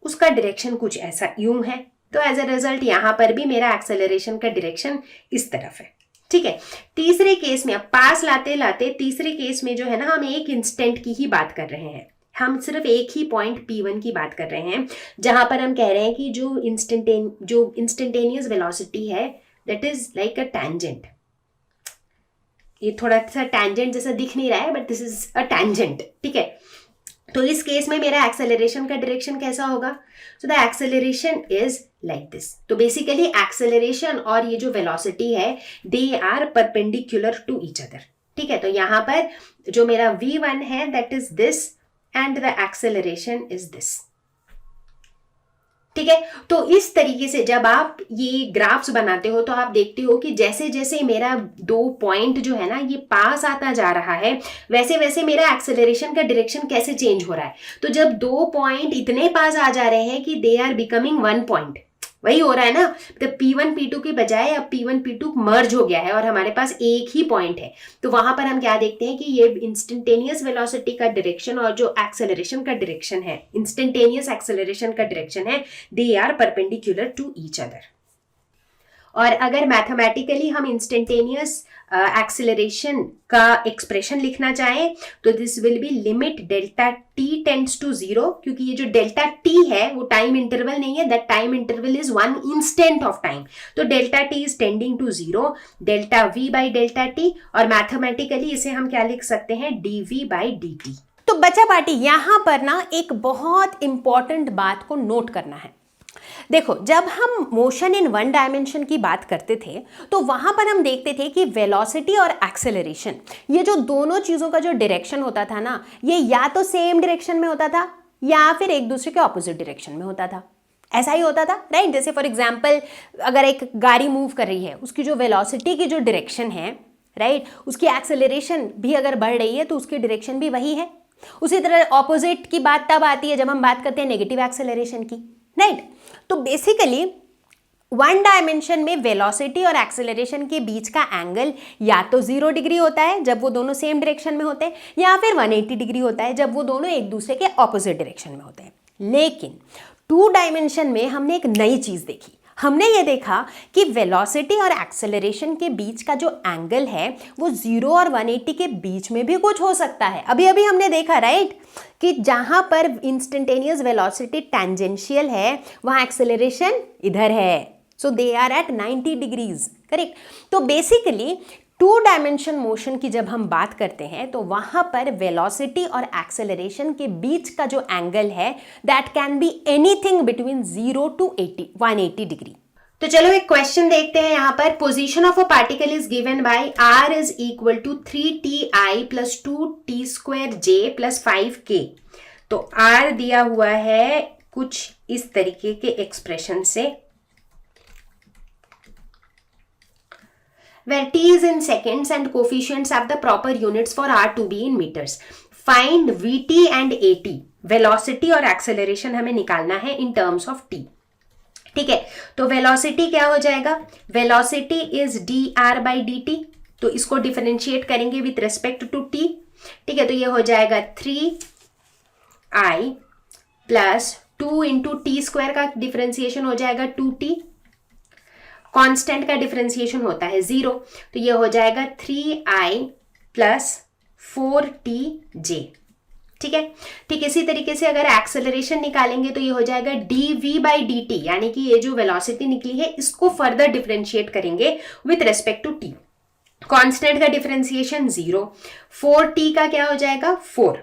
उसका डायरेक्शन कुछ ऐसा यूं है। तो एज अ रिजल्ट यहां पर भी मेरा एक्सेलरेशन का डायरेक्शन इस तरफ है। ठीक है, तीसरे केस में अब पास लाते लाते तीसरे केस में जो है ना, हम एक इंस्टेंट की ही बात कर रहे हैं। हम सिर्फ एक ही पॉइंट P1 की बात कर रहे हैं, जहां पर हम कह रहे हैं कि जो इंस्टेंटेनियस वेलोसिटी है that is like a tangent. ये थोड़ा सा टैंजेंट जैसा दिख नहीं रहा है, but this is a tangent. ठीक है, तो इस केस में मेरा एक्सेलरेशन का डायरेक्शन कैसा होगा? So the acceleration is like this. तो बेसिकली एक्सेलरेशन और ये जो वेलोसिटी है they are perpendicular to each other. ठीक है, तो यहाँ पर जो मेरा V1 है that is this and the acceleration is this. ठीक है, तो इस तरीके से जब आप ये ग्राफ्स बनाते हो तो आप देखते हो कि जैसे जैसे मेरा दो पॉइंट जो है ना ये पास आता जा रहा है, वैसे वैसे मेरा एक्सेलरेशन का डायरेक्शन कैसे चेंज हो रहा है। तो जब दो पॉइंट इतने पास आ जा रहे हैं कि they are becoming one point, वही हो रहा है ना, तो P1 P2 के बजाय अब P1 P2 मर्ज हो गया है और हमारे पास एक ही पॉइंट है। तो वहां पर हम क्या देखते हैं कि ये इंस्टेंटेनियस वेलोसिटी का डायरेक्शन और जो एक्सेलरेशन का डायरेक्शन है, इंस्टेंटेनियस एक्सेलरेशन का डायरेक्शन है, they are perpendicular to each other. और अगर मैथमेटिकली हम इंस्टेंटेनियस एक्सेलरेशन का एक्सप्रेशन लिखना चाहें तो this will be limit delta t tends to zero, क्योंकि ये जो डेल्टा t है वो टाइम इंटरवल नहीं है, that time interval is one instant of time. तो delta t is tending to zero, delta v by delta t, और mathematically इसे हम क्या लिख सकते हैं, dv बाई dt। तो बच्चा पार्टी यहां पर ना एक बहुत इंपॉर्टेंट बात को नोट करना है। देखो, जब हम मोशन इन वन डायमेंशन की बात करते थे तो वहां पर हम देखते थे कि वेलोसिटी और एक्सेलरेशन, ये जो दोनों चीज़ों का जो डायरेक्शन होता था ना, ये या तो सेम डायरेक्शन में होता था या फिर एक दूसरे के ऑपोजिट डायरेक्शन में होता था। ऐसा ही होता था, राइट। जैसे फॉर एग्जाम्पल अगर एक गाड़ी मूव कर रही है, उसकी जो वेलोसिटी की जो डायरेक्शन है, राइट, उसकी एक्सेलरेशन भी अगर बढ़ रही है तो उसकी डायरेक्शन भी वही है। उसी तरह ऑपोजिट की बात तब आती है जब हम बात करते हैं नेगेटिव एक्सेलरेशन की, राइट। तो बेसिकली वन डायमेंशन में वेलोसिटी और एक्सेलरेशन के बीच का एंगल या तो 0 डिग्री होता है जब वो दोनों सेम डायरेक्शन में होते हैं, या फिर 180 डिग्री होता है जब वो दोनों एक दूसरे के ऑपोजिट डायरेक्शन में होते हैं। लेकिन 2 डायमेंशन में हमने एक नई चीज देखी। हमने ये देखा कि वेलोसिटी और एक्सेलरेशन के बीच का जो एंगल है वो 0 और 180 के बीच में भी कुछ हो सकता है। अभी अभी हमने देखा, राइट, कि जहां पर इंस्टेंटेनियस वेलोसिटी टेंजेंशियल है वहां एक्सेलरेशन इधर है, so they are at 90 degrees, correct. तो बेसिकली 2 डायमेंशन मोशन की जब हम बात करते हैं तो वहां पर वेलोसिटी और एक्सेलरेशन के बीच का जो एंगल है that can be anything between 0 to 180 degree. तो चलो एक क्वेश्चन देखते हैं यहाँ पर। Position of a particle is given by r is equal to 3ti plus 2t square j plus 5k। तो r दिया हुआ है कुछ इस तरीके के एक्सप्रेशन से, where t is in seconds and coefficients have the proper units for r to be in meters. Find vt and at. Velocity और acceleration हमें निकालना है in terms of t. ठीक है, तो velocity क्या हो जाएगा? Velocity is dr by dt. तो इसको डिफरेंशिएट करेंगे विथ रेस्पेक्ट टू t. ठीक है, तो ये हो जाएगा 3i plus 2 into T square का डिफरेंशिएशन हो जाएगा 2t. कांस्टेंट का डिफरेंशिएशन होता है 0, तो ये हो जाएगा 3i प्लस 4tj। ठीक है, ठीक इसी तरीके से अगर एक्सेलरेशन निकालेंगे तो ये हो जाएगा dv बाई dt, यानी कि ये जो वेलोसिटी निकली है इसको फर्दर डिफरेंशिएट करेंगे with respect to t। Constant का डिफरेंशिएशन 0, 4t का क्या हो जाएगा 4,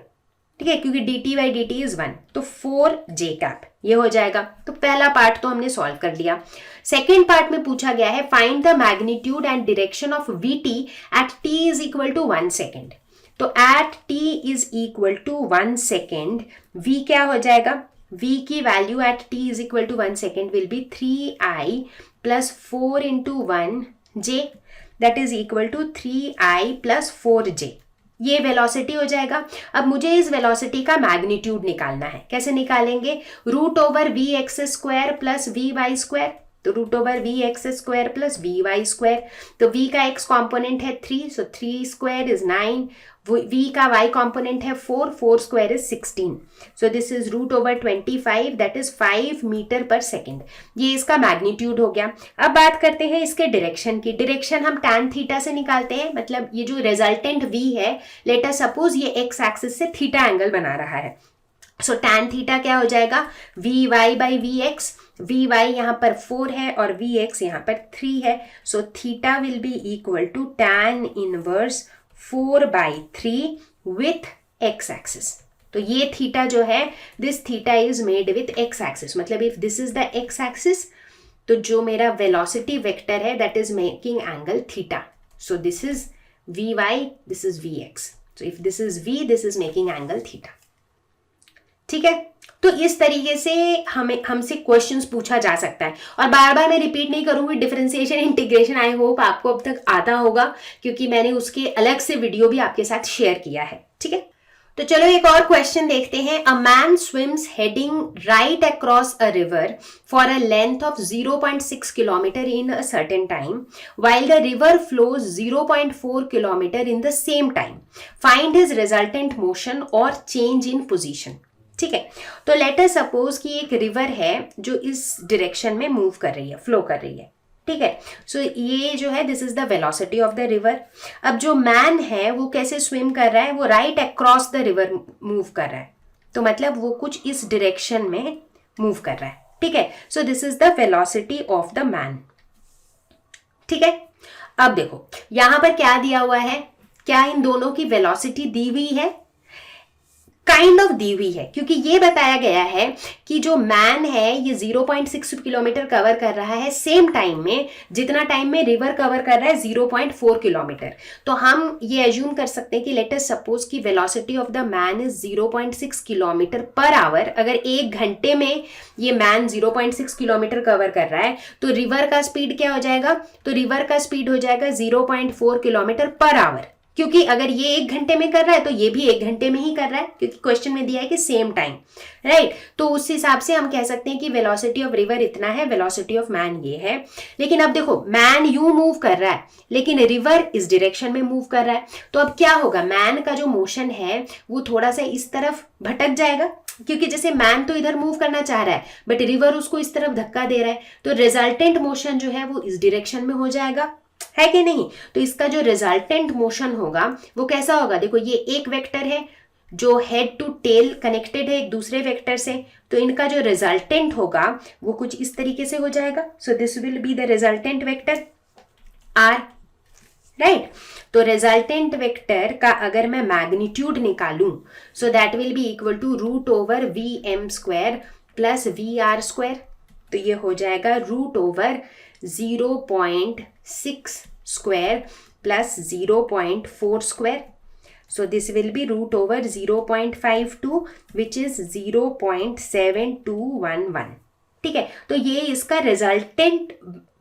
ठीक है, क्योंकि dt बाई dt इज 1, तो 4j कैप ये हो जाएगा। तो पहला पार्ट तो हमने सॉल्व कर लिया। सेकेंड पार्ट में पूछा गया है find the magnitude and direction of vt at t is equal to 1 second. तो at t is equal to 1 second v क्या हो जाएगा? v की value at t is equal to 1 second will be 3i plus 4 into 1j that is equal to 3i plus 4j। ये velocity हो जाएगा। अब मुझे इस वेलोसिटी का मैग्नीट्यूड निकालना है। कैसे निकालेंगे? Root over v x square plus v y square. तो root over v x square plus v y square, तो v का x कॉम्पोनेंट है 3, सो 3 स्क्वायर इज 9, v का y कॉम्पोनेंट है 4, 4 square is 16, so this is root over 25 that is 5 meter per second. ये इसका magnitude हो गया। अब बात करते हैं इसके डायरेक्शन की। डायरेक्शन हम tan थीटा से निकालते हैं, मतलब ये जो रिजल्टेंट v है, लेट अस सपोज ये x एक्सिस से थीटा एंगल बना रहा है, सो tan थीटा क्या हो जाएगा? V y by v x. V y यहाँ पर 4 है और वी एक्स यहाँ पर 3 है, so theta will be equal to tan inverse 4/3 with x axis. तो ये थीटा जो है, this theta is made with x axis, मतलब if this is the x axis तो जो मेरा वेलोसिटी वेक्टर है that is making angle theta, so this is v y, this is v x, so if this is v, this is making angle theta. ठीक है, तो इस तरीके से हमसे क्वेश्चंस पूछा जा सकता है। और बार बार मैं रिपीट नहीं करूंगी, डिफरेंशिएशन इंटीग्रेशन आई होप आपको अब तक आता होगा, क्योंकि मैंने उसके अलग से वीडियो भी आपके साथ शेयर किया है। ठीक है, तो चलो एक और क्वेश्चन देखते हैं। A man swims heading right across a river for a length of 0.6 kilometre in a certain time while the river flows 0.4 kilometre in the same time. Find his resultant motion और change in position. ठीक है, तो late us suppose कि एक river है जो इस direction में मूव कर रही है, फ्लो कर रही है। ठीक है, सो ये जो है this is the velocity of the river. अब जो मैन है वो कैसे स्विम कर रहा है? वो right across the river move कर रहा है, तो मतलब वो कुछ इस डायरेक्शन में मूव कर रहा है। ठीक है, सो this is the velocity of the man. ठीक है, अब देखो यहां पर क्या दिया हुआ है, क्या इन दोनों की वेलोसिटी दी हुई है? काइंड ऑफ दी हुई है, क्योंकि ये बताया गया है कि जो मैन है ये 0.6 किलोमीटर कवर कर रहा है सेम टाइम में जितना टाइम में रिवर कवर कर रहा है 0.4 किलोमीटर। तो हम ये एज्यूम कर सकते हैं कि लेट अस सपोज कि velocity of the man is 0.6 kilometre per hour. अगर एक घंटे में ये मैन 0.6 किलोमीटर कवर कर रहा है तो रिवर का स्पीड क्या हो जाएगा, तो रिवर का स्पीड हो जाएगा 0.4 किलोमीटर पर आवर, क्योंकि अगर ये एक घंटे में कर रहा है तो ये भी एक घंटे में ही कर रहा है, क्योंकि क्वेश्चन में दिया है कि सेम टाइम, राइट। तो उस हिसाब से हम कह सकते हैं कि वेलोसिटी ऑफ रिवर इतना है, वेलोसिटी ऑफ मैन ये है। लेकिन अब देखो मैन यूं मूव कर रहा है लेकिन रिवर इस डायरेक्शन में मूव कर रहा है, तो अब क्या होगा, मैन का जो मोशन है वो थोड़ा सा इस तरफ भटक जाएगा, क्योंकि जैसे मैन तो इधर मूव करना चाह रहा है बट रिवर उसको इस तरफ धक्का दे रहा है, तो रिजल्टेंट मोशन जो है वो इस डायरेक्शन में हो जाएगा, है कि नहीं। तो इसका जो रिजल्टेंट मोशन होगा वो कैसा होगा, देखो ये एक वेक्टर है जो हेड टू टेल कनेक्टेड है एक दूसरे वेक्टर से, तो इनका जो रिजल्टेंट होगा वो कुछ इस तरीके से हो जाएगा। So this will be the resultant vector r, right. तो रिजल्टेंट वेक्टर का अगर मैं मैग्नीट्यूड निकालूं so that will be equal to root over v m square plus v r square. तो ये हो जाएगा root over 0.6 square plus 0.4 square. So this will be root over 0.52 which is 0.7211. ठीक है, तो ये इसका रिजल्टेंट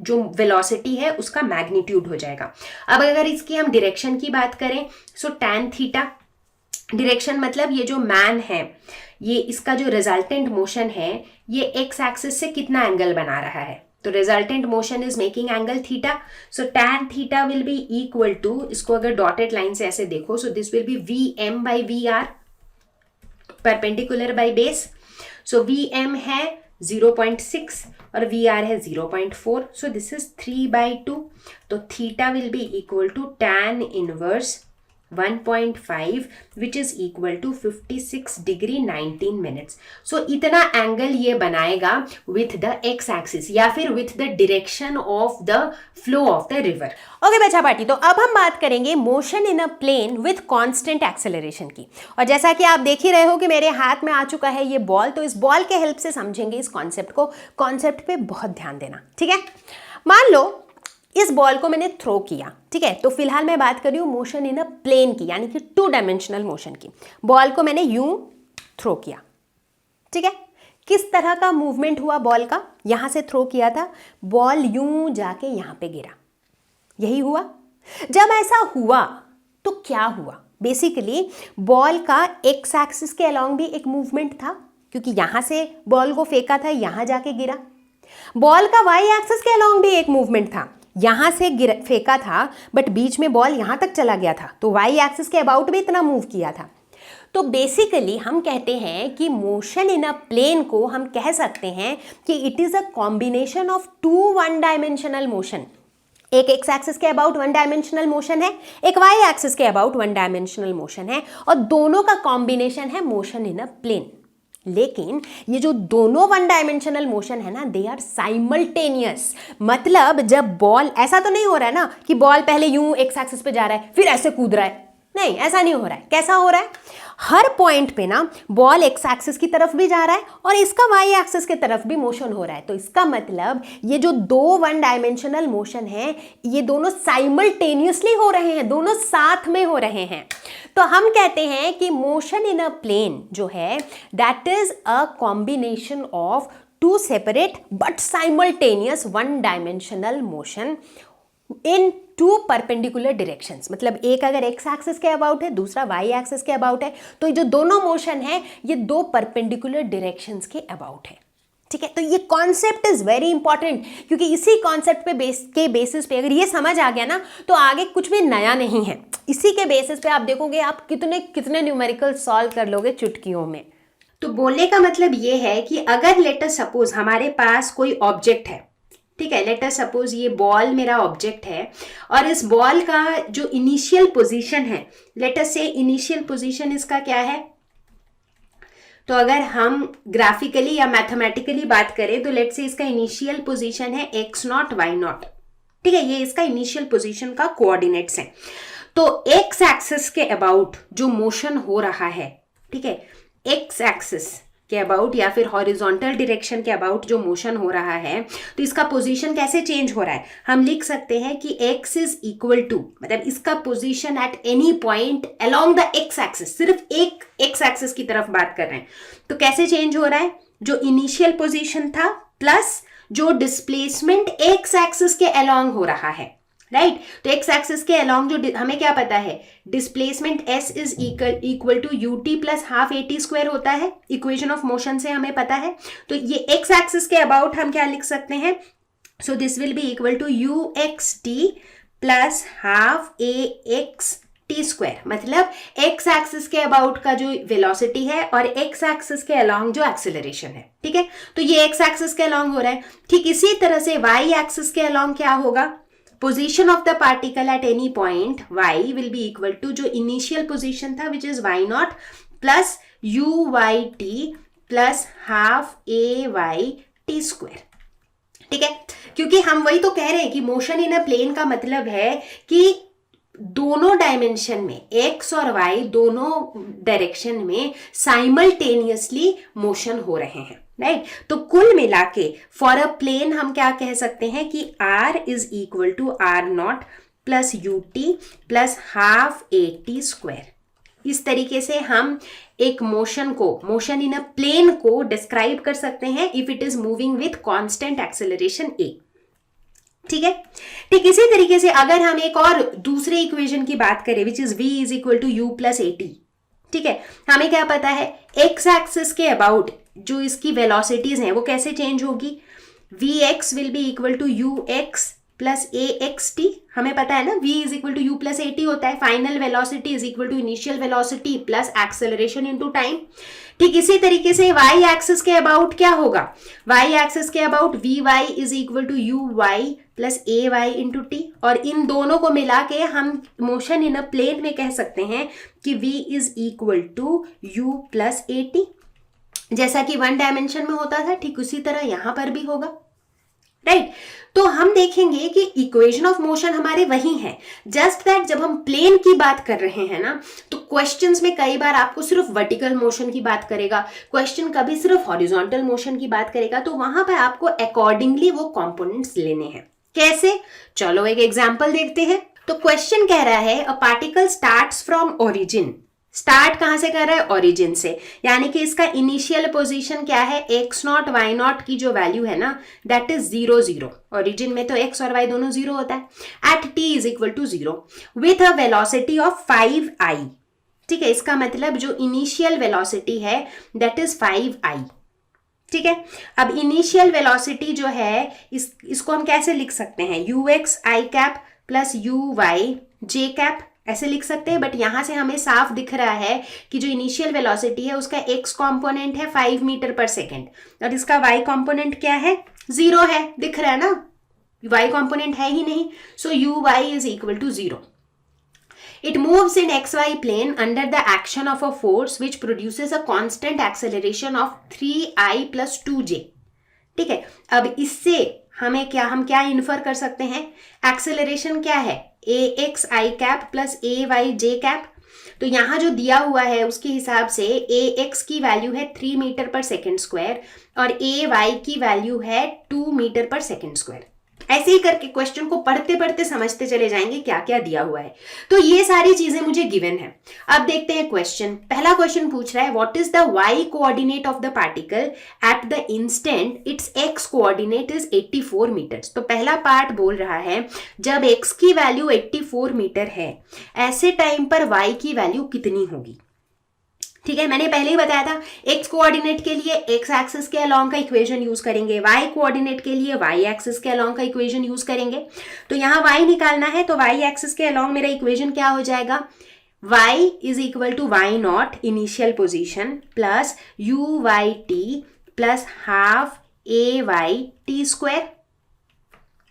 जो वेलोसिटी है उसका मैग्नीट्यूड हो जाएगा। अब अगर इसकी हम डायरेक्शन की बात करें सो tan थीटा, डायरेक्शन मतलब ये जो मैन है ये इसका जो रिजल्टेंट मोशन है ये एक्स एक्सिस से कितना एंगल बना रहा है, तो resultant motion is making angle theta. So tan theta will be equal to, इसको अगर डॉटेड लाइन से ऐसे देखो so this will be v m by v r perpendicular by base. So v m है 0.6 और वी आर है 0.4, सो this is 3/2। तो theta will be equal to tan inverse 1.5 which is equal to 56 degree 19 minutes. So इतना angle ये बनाएगा with the x axis या फिर with the direction of the flow of the river. Okay बच्चा party, तो अब हम बात करेंगे motion in a plane with constant acceleration की। और जैसा कि आप देख ही रहे हो कि मेरे हाथ में आ चुका है ये बॉल, तो इस बॉल के हेल्प से समझेंगे इस कॉन्सेप्ट को। कॉन्सेप्ट पे बहुत ध्यान देना, ठीक है। मान लो इस बॉल को मैंने थ्रो किया, ठीक है, तो फिलहाल मैं बात कर रही हूँ मोशन इन अ प्लेन की, यानी कि 2 डायमेंशनल मोशन की। बॉल को मैंने यूं थ्रो किया, ठीक है। किस तरह का मूवमेंट हुआ बॉल का, यहां से थ्रो किया था, बॉल यूं जाके यहां पे गिरा, यही हुआ। जब ऐसा हुआ तो क्या हुआ, बेसिकली बॉल का एक्स एक्सिस के अलोंग भी एक मूवमेंट था, क्योंकि यहां से बॉल को फेंका था, यहां जाके गिरा। बॉल का वाई एक्सिस के अलोंग भी एक मूवमेंट था, यहां से फेंका था बट बीच में बॉल यहां तक चला गया था, तो वाई एक्सिस के अबाउट भी इतना मूव किया था। तो बेसिकली हम कहते हैं कि मोशन इन अ प्लेन को हम कह सकते हैं कि it is a combination of 2 one dimensional motion. एक एक्स एक्सिस के अबाउट 1 डायमेंशनल मोशन है, एक वाई एक्सिस के अबाउट 1 डायमेंशनल मोशन है, और दोनों का कॉम्बिनेशन है मोशन इन अ प्लेन। लेकिन ये जो दोनों 1 डायमेंशनल मोशन है ना, दे आर साइमल्टेनियस। मतलब जब बॉल, ऐसा तो नहीं हो रहा है ना कि बॉल पहले यूं एक्स एक्सिस पे जा रहा है फिर ऐसे कूद रहा है, नहीं, ऐसा नहीं हो रहा है। कैसा हो रहा है, हर पॉइंट पे ना बॉल एक्स एक्सिस की तरफ भी जा रहा है और इसका वाई एक्सिस की तरफ भी मोशन हो रहा है। तो इसका मतलब ये जो 2 1 डायमेंशनल मोशन है ये दोनों साइमल्टेनियसली हो रहे हैं, दोनों साथ में हो रहे हैं। तो हम कहते हैं कि मोशन इन अ प्लेन जो है that is a combination of 2 separate but simultaneous 1 dimensional motion in 2 perpendicular directions. मतलब एक अगर एक्स एक्सिस के अबाउट है, दूसरा वाई एक्सिस के अबाउट है, तो ये जो दोनों मोशन है ये 2 परपेंडिकुलर डायरेक्शंस के अबाउट है, ठीक है। तो ये कॉन्सेप्ट इज वेरी इंपॉर्टेंट, क्योंकि इसी कॉन्सेप्ट पे बेसिस पे अगर ये समझ आ गया ना तो आगे कुछ भी नया नहीं है। इसी के बेसिस पे आप देखोगे आप कितने न्यूमेरिकल सॉल्व कर लोगे चुटकियों में। तो बोलने का मतलब ये है कि अगर लेट अस सपोज हमारे पास कोई ऑब्जेक्ट है, ठीक है, लेट अस सपोज ये बॉल मेरा ऑब्जेक्ट है और इस बॉल का जो इनिशियल पोजीशन है, लेट अस से इनिशियल पोजीशन इसका क्या है, तो अगर हम ग्राफिकली या मैथमेटिकली बात करें तो लेट से इसका इनिशियल पोजीशन है x0 y0, ठीक है, ये इसका इनिशियल पोजीशन का कोऑर्डिनेट्स है। तो एक्स एक्सिस के अबाउट जो मोशन हो रहा है ठीक है, एक्स एक्सिस के अबाउट या फिर हॉरिजॉन्टल डायरेक्शन के अबाउट जो मोशन हो रहा है, तो इसका पोजीशन कैसे चेंज हो रहा है, हम लिख सकते हैं कि x इज इक्वल टू, मतलब इसका position at any point along the x axis, सिर्फ एक एक्स एक्सिस की तरफ बात कर रहे हैं, तो कैसे चेंज हो रहा है, जो इनिशियल पोजीशन था प्लस जो डिस्प्लेसमेंट एक्स एक्सिस के अलोंग हो रहा है, राइट। तो एक्स एक्सिस के अलोंग जो हमें क्या पता है, displacement s is equal to u t plus half a t square होता है, इक्वेशन ऑफ मोशन से हमें पता है। तो ये एक्स एक्सिस के अबाउट हम क्या लिख सकते हैं, so this will be equal to u x t plus half a x t square, मतलब एक्स एक्सिस के अबाउट का जो वेलोसिटी है और एक्स एक्सिस के अलोंग जो एक्सेलरेशन है, ठीक है। तो ये एक्स एक्सिस के अलोंग हो रहा है। ठीक इसी तरह से वाई एक्सिस के अलोंग क्या होगा, position of the particle at any point y will be equal to जो initial position था which is y naught plus u y t plus half a y t square, ठीक है। क्योंकि हम वही तो कह रहे हैं कि मोशन इन अ प्लेन का मतलब है कि दोनों डायमेंशन में x और y दोनों डायरेक्शन में साइमल्टेनियसली मोशन हो रहे हैं, राइट। तो कुल मिला के फॉर अ प्लेन हम क्या कह सकते हैं कि r is equal to r naught plus u t plus half a t square. इस तरीके से हम एक मोशन इन अ प्लेन को डिस्क्राइब कर सकते हैं if it is moving with constant acceleration a, ठीक है। ठीक इसी तरीके से अगर हम एक और दूसरे इक्वेशन की बात करें which is v is equal to u plus a t, ठीक है, हमें क्या पता है एक्स एक्सिस के अबाउट जो इसकी वेलोसिटीज हैं वो कैसे चेंज होगी, v x will be equal to u x plus a x t, हमें पता है ना v is equal to u plus a t होता है, final velocity is equal to initial velocity plus acceleration into time. ठीक इसी तरीके से y एक्सिस के अबाउट क्या होगा, y एक्सिस के about v y is equal to u y plus a y into t, और इन दोनों को मिला के हम मोशन इन अ प्लेन में कह सकते हैं कि v is equal to u plus a t. जैसा कि वन डायमेंशन में होता था ठीक उसी तरह यहां पर भी होगा, राइट। तो हम देखेंगे कि इक्वेशन ऑफ मोशन हमारे वही हैं, जस्ट दैट जब हम प्लेन की बात कर रहे हैं ना तो क्वेश्चंस में कई बार आपको सिर्फ वर्टिकल मोशन की बात करेगा, क्वेश्चन कभी सिर्फ हॉरिजॉन्टल मोशन की बात करेगा, तो वहां पर आपको अकॉर्डिंगली वो कंपोनेंट्स लेने हैं। कैसे, चलो एक एग्जांपल देखते हैं। तो क्वेश्चन कह रहा है a particle starts from origin, start कहां से कर रहा है, ओरिजिन से, यानी कि इसका इनिशियल पोजीशन क्या है, एक्स नॉट वाई नॉट की जो वैल्यू है ना दैट इज 0 0, ओरिजिन में तो एक्स और वाई दोनों 0 होता है, at t is equal to 0 with a velocity of 5i, ठीक है। इसका मतलब जो इनिशियल वेलोसिटी है दैट इज 5i, ठीक है। अब इनिशियल वेलोसिटी जो है इसको हम कैसे लिख सकते हैं, u x i cap plus u y j cap, ऐसे लिख सकते हैं, बट यहां से हमें साफ दिख रहा है कि जो इनिशियल वेलोसिटी है उसका x कंपोनेंट है 5 मीटर पर सेकेंड और इसका y कंपोनेंट क्या है, 0 है, दिख रहा है ना, y कंपोनेंट है ही नहीं, so u y is equal to 0। It moves in xy plane under the action of a force which produces a constant acceleration of 3i plus 2j, ठीक है। अब इससे हम क्या इन्फर कर सकते हैं, एक्सेलरेशन क्या है, ए x i cap plus a Y j cap. तो यहाँ जो दिया हुआ है उसके हिसाब से ए एक्स की वैल्यू है 3 मीटर पर सेकेंड स्क्वायर और ए वाई की वैल्यू है 2 मीटर पर सेकेंड स्क्वायर। ऐसे ही करके क्वेश्चन को पढ़ते पढ़ते समझते चले जाएंगे क्या क्या दिया हुआ है। तो ये सारी चीजें मुझे गिवन है। अब देखते हैं क्वेश्चन। पहला क्वेश्चन पूछ रहा है what is the y coordinate of the particle at the instant its x coordinate is 84 metres. तो पहला पार्ट बोल रहा है जब एक्स की वैल्यू 84 मीटर है ऐसे टाइम पर वाई की वैल्यू कितनी होगी। ठीक है, मैंने पहले ही बताया था एक्स कोऑर्डिनेट के लिए एक्स एक्सिस के अलोंग का इक्वेशन यूज करेंगे, वाई कोऑर्डिनेट के लिए वाई एक्सिस के अलोंग का इक्वेशन यूज करेंगे। तो यहाँ वाई निकालना है तो वाई एक्सिस के अलोंग मेरा इक्वेशन क्या हो जाएगा, y is equal to y naught initial position plus u y t plus half a y t square.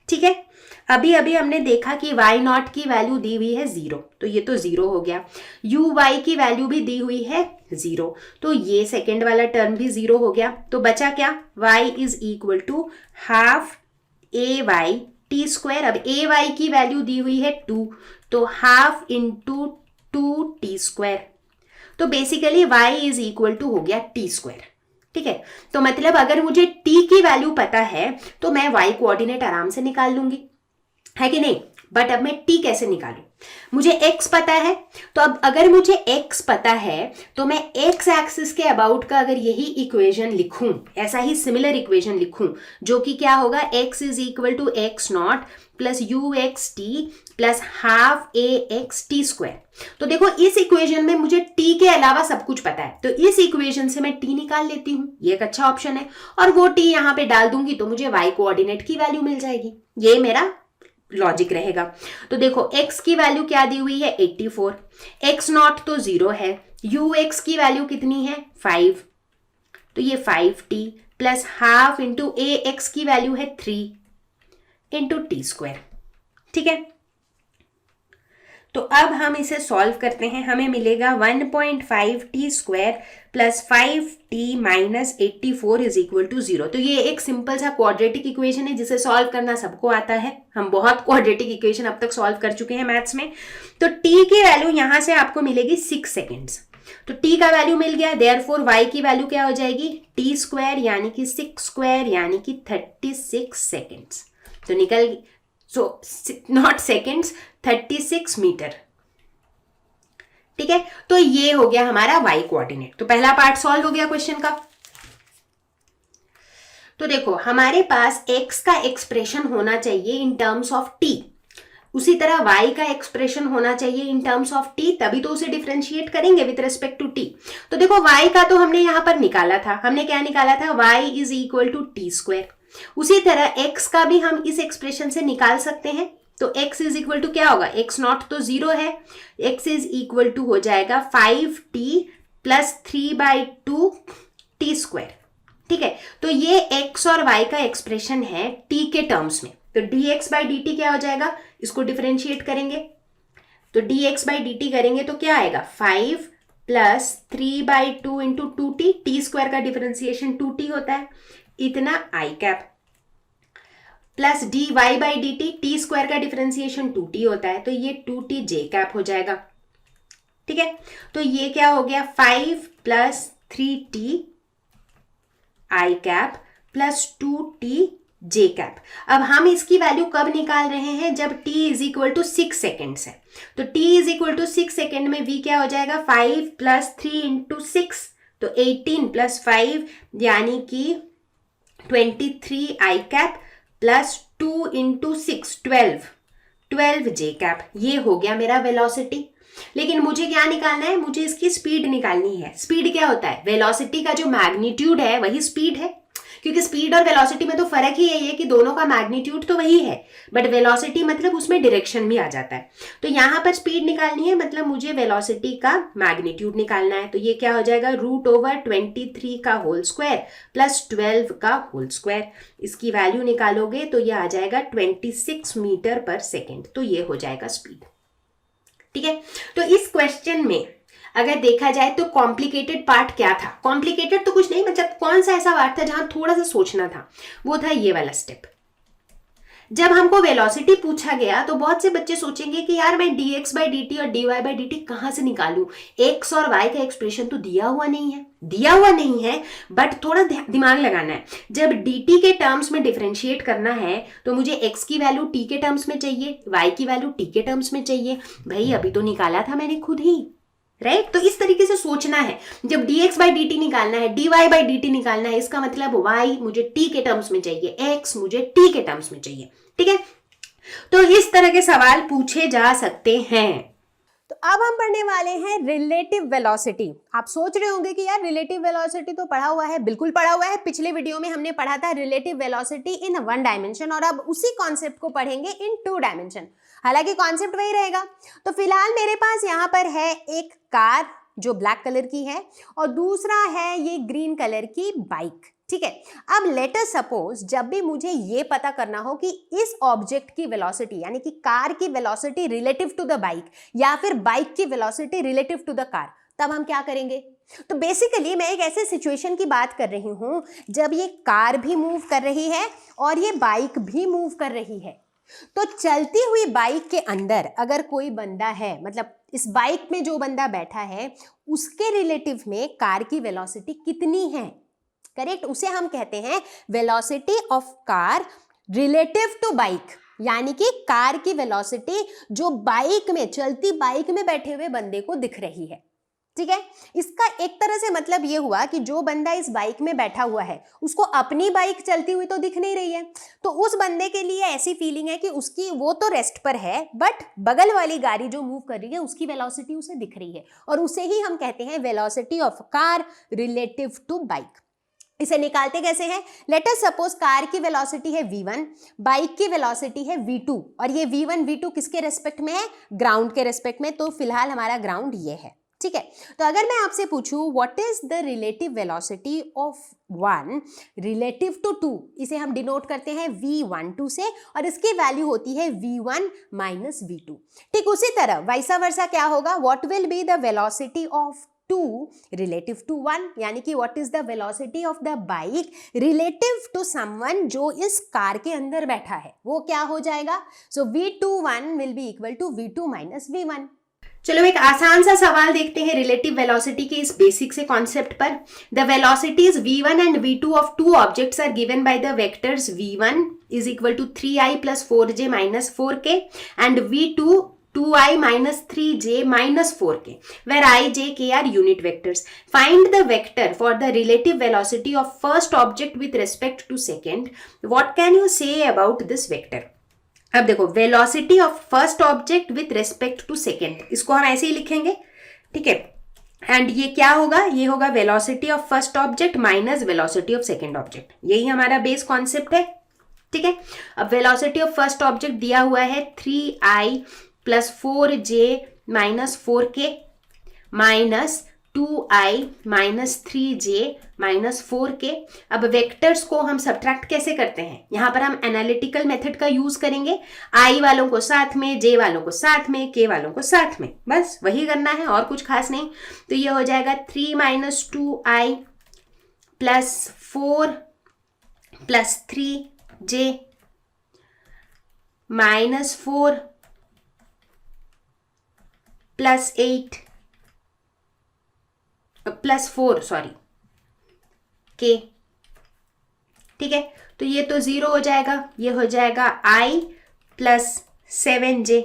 ठीक है, अभी हमने देखा कि y नॉट की वैल्यू दी हुई है 0, तो ये तो 0 हो गया। यू वाई की वैल्यू भी दी हुई है 0, तो ये सेकेंड वाला टर्म भी 0 हो गया। तो बचा क्या, y is equal to half a y t square. अब ए वाई की वैल्यू दी हुई है 2, तो हाफ इंटू 2 टी स्क्वायर। तो basically y is equal to हो गया टी स्क्वायर, ठीक है। तो मतलब अगर मुझे t की वैल्यू पता है तो मैं y कोऑर्डिनेट आराम से निकाल लूंगी, है कि नहीं। बट अब मैं t कैसे निकालूं, मुझे x पता है, तो अब अगर मुझे x पता है तो मैं x एक्सिस के अबाउट का अगर यही इक्वेशन लिखूं, ऐसा ही सिमिलर इक्वेशन लिखूं, जो कि क्या होगा, x is equal to x naught plus u x t plus half a x t square. तो देखो इस इक्वेशन में मुझे t के अलावा सब कुछ पता है, तो इस इक्वेशन से मैं t निकाल लेती हूं, ये एक अच्छा ऑप्शन है। और वो t यहां पे डाल दूंगी तो मुझे y कोऑर्डिनेट की वैल्यू मिल जाएगी, ये मेरा लॉजिक रहेगा। तो देखो x की वैल्यू क्या दी हुई है 84, x नॉट तो 0 है, ux की वैल्यू कितनी है 5, तो ये 5t प्लस हाफ इंटू ए एक्स की वैल्यू है 3 इंटू टी स्क्वायर, ठीक है। तो अब हम इसे सॉल्व करते हैं, हमें मिलेगा 1.5 t square plus 5t minus 84 is equal to 0। तो ये एक सिंपल सा क्वाड्रेटिक इक्वेशन है जिसे सॉल्व करना सबको आता है, हम बहुत क्वाड्रेटिक इक्वेशन अब तक सॉल्व कर चुके हैं मैथ्स में। तो t की वैल्यू यहां से आपको मिलेगी 6 सेकेंड्स, तो t का वैल्यू मिल गया, देयरफॉर y की वैल्यू क्या हो जाएगी t स्क्वायर यानी कि 6 स्क्वायर यानी कि 36 सेकेंड्स। तो निकल, सो नॉट सेकेंड्स, 36 मीटर, ठीक है। तो ये हो गया हमारा y कोऑर्डिनेट। तो पहला पार्ट सॉल्व हो गया क्वेश्चन का। तो देखो हमारे पास x का एक्सप्रेशन होना चाहिए इन टर्म्स ऑफ t, उसी तरह y का एक्सप्रेशन होना चाहिए इन टर्म्स ऑफ t, तभी तो उसे डिफरेंशिएट करेंगे विद रिस्पेक्ट टू t। तो देखो y का तो हमने यहां पर निकाला था, हमने क्या निकाला था, y is equal to t square. उसी तरह x का भी हम इस एक्सप्रेशन से निकाल सकते हैं, तो x इज इक्वल टू क्या होगा, x नॉट तो 0 है, x इज इक्वल टू हो जाएगा 5t प्लस 3/2 टी स्क्वायर, ठीक है। तो ये x और y का एक्सप्रेशन है t के टर्म्स में, तो dx बाई dt क्या हो जाएगा, इसको डिफरेंशिएट करेंगे, तो dx बाई dt करेंगे तो क्या आएगा 5 plus 3/2 into 2t, T square का डिफरेंशिएशन 2t होता है, इतना i cap plus dy by dt, T square का डिफरेंशिएशन 2t होता है, तो ये 2t j कैप हो जाएगा, ठीक है। तो ये क्या हो गया 5 plus 3t i cap plus 2t j cap. अब हम इसकी वैल्यू कब निकाल रहे हैं, जब t is equal to 6 seconds है, तो t is equal to 6 second में v क्या हो जाएगा 5 प्लस 3 इंटू 6, तो 18 प्लस 5 यानी कि 23 i cap plus 2 into 6 12 j cap. ये हो गया मेरा वेलोसिटी। लेकिन मुझे क्या निकालना है, मुझे इसकी स्पीड निकालनी है। स्पीड क्या होता है, वेलोसिटी का जो मैग्नीट्यूड है वही स्पीड है, क्योंकि स्पीड और वेलोसिटी में तो फर्क ही यही है कि दोनों का मैग्नीट्यूड तो वही है, बट वेलोसिटी मतलब उसमें डायरेक्शन भी आ जाता है। तो यहाँ पर स्पीड निकालनी है, मतलब मुझे वेलोसिटी का मैग्नीट्यूड निकालना है, तो ये क्या हो जाएगा √23 का होल स्क्वायर प्लस 12 का होल स्क्वायर। इसकी वैल्यू निकालोगे तो ये आ जाएगा 26 मीटर पर सेकेंड, तो ये हो जाएगा स्पीड, ठीक है। तो इस क्वेश्चन में अगर देखा जाए तो कॉम्प्लिकेटेड पार्ट क्या था, कॉम्प्लिकेटेड तो कुछ नहीं, मतलब कौन सा ऐसा पार्ट था जहां थोड़ा सा सोचना था, वो था ये वाला स्टेप। जब हमको वेलोसिटी पूछा गया तो बहुत से बच्चे सोचेंगे कि यार मैं dx बाई dt और dy बाई dt कहाँ से निकालूं, x और y का एक्सप्रेशन तो दिया हुआ नहीं है, बट थोड़ा दिमाग लगाना है। जब dt के टर्म्स में डिफरेंशिएट करना है तो मुझे x की वैल्यू t के टर्म्स में चाहिए, y की वैल्यू t के टर्म्स में चाहिए। भाई अभी तो निकाला था मैंने खुद ही, राइट। तो इस तरीके से सोचना है, जब dx बाई dt निकालना है, dy बाई dt निकालना है, इसका मतलब y मुझे t के टर्म्स में चाहिए, x मुझे t के टर्म्स में चाहिए, ठीक है। तो इस तरह के सवाल पूछे जा सकते हैं। तो अब हम पढ़ने वाले हैं रिलेटिव वेलोसिटी। आप सोच रहे होंगे कि यार रिलेटिव वेलोसिटी तो पढ़ा हुआ है, बिल्कुल पढ़ा हुआ है। पिछले वीडियो में हमने पढ़ा था रिलेटिव वेलोसिटी इन 1 डायमेंशन, और अब उसी कॉन्सेप्ट को पढ़ेंगे इन 2 डायमेंशन। हालांकि कॉन्सेप्ट वही रहेगा। तो फिलहाल मेरे पास यहाँ पर है एक कार जो ब्लैक कलर की है, और दूसरा है ये ग्रीन कलर की बाइक, ठीक है। अब लेट अस सपोज जब भी मुझे ये पता करना हो कि इस ऑब्जेक्ट की वेलोसिटी यानी कि कार की velocity relative to the bike, या फिर बाइक की velocity relative to the car, तब हम क्या करेंगे। तो बेसिकली मैं एक ऐसे सिचुएशन की बात कर रही हूं जब ये कार भी मूव कर रही है और ये बाइक भी मूव कर रही है, तो चलती हुई बाइक के अंदर अगर कोई बंदा है, मतलब इस बाइक में जो बंदा बैठा है उसके रिलेटिव में कार की वेलोसिटी कितनी है, करेक्ट, उसे हम कहते हैं velocity of car relative to bike, यानी कि कार की वेलोसिटी जो बाइक में, चलती बाइक में बैठे हुए बंदे को दिख रही है। ठीक है, इसका एक तरह से मतलब ये हुआ कि जो बंदा इस बाइक में बैठा हुआ है उसको अपनी बाइक चलती हुई तो दिख नहीं रही है, तो उस बंदे के लिए ऐसी फीलिंग है कि उसकी, वो तो रेस्ट पर है बट बगल वाली गाड़ी जो मूव कर रही है उसकी वेलोसिटी उसे दिख रही है, और उसे ही हम कहते हैं velocity of car relative to bike. इसे निकालते कैसे हैं? लेट अस सपोज कार की वेलोसिटी है v1, बाइक की वेलोसिटी है v2, और ये v1 v2 किसके रेस्पेक्ट में है? ग्राउंड के रेस्पेक्ट में, तो फिलहाल हमारा ग्राउंड ये है। ठीक है, तो अगर मैं आपसे पूछूं what is the relative velocity of 1 relative to 2, इसे हम डिनोट करते हैं v12 से, और इसकी वैल्यू होती है v1 माइनस v2। ठीक उसी तरह वैसा वर्सा क्या होगा? What will be the velocity of 2 relative to 1, यानी कि what is the velocity of the bike relative to someone जो इस कार के अंदर बैठा है, वो क्या हो जाएगा? So v21 will be equal to v2 minus v1। चलो एक आसान सा सवाल देखते हैं रिलेटिव वेलोसिटी के इस बेसिक से कॉन्सेप्ट पर। The velocities v1 and v2 of two objects are given by the vectors v1 is equal to 3i plus 4j minus 4k and v2 2i minus 3j minus 4k, where I, j, k are unit vectors. Find the vector for the relative velocity of first object with respect to second. What can you say about this vector? अब देखो, velocity of first object with respect to second, इसको हम ऐसे ही लिखेंगे, ठीक है, and ये क्या होगा? ये होगा velocity of first object minus velocity of second object, यही हमारा बेस कॉन्सेप्ट है। ठीक है, अब velocity of first object दिया हुआ है 3i plus 4j minus 4k minus 2i minus 3j minus 4k। अब वेक्टर्स को हम सब्ट्रैक्ट कैसे करते हैं? यहाँ पर हम एनालिटिकल मेथड का यूज करेंगे, i वालों को साथ में, j वालों को साथ में, k वालों को साथ में, बस वही करना है और कुछ खास नहीं। तो ये हो जाएगा 3 minus 2i plus 4 plus 3j minus 4 plus 8 plus 4 sorry k। ठीक है, तो ये तो 0 हो जाएगा, ये हो जाएगा i प्लस 7j।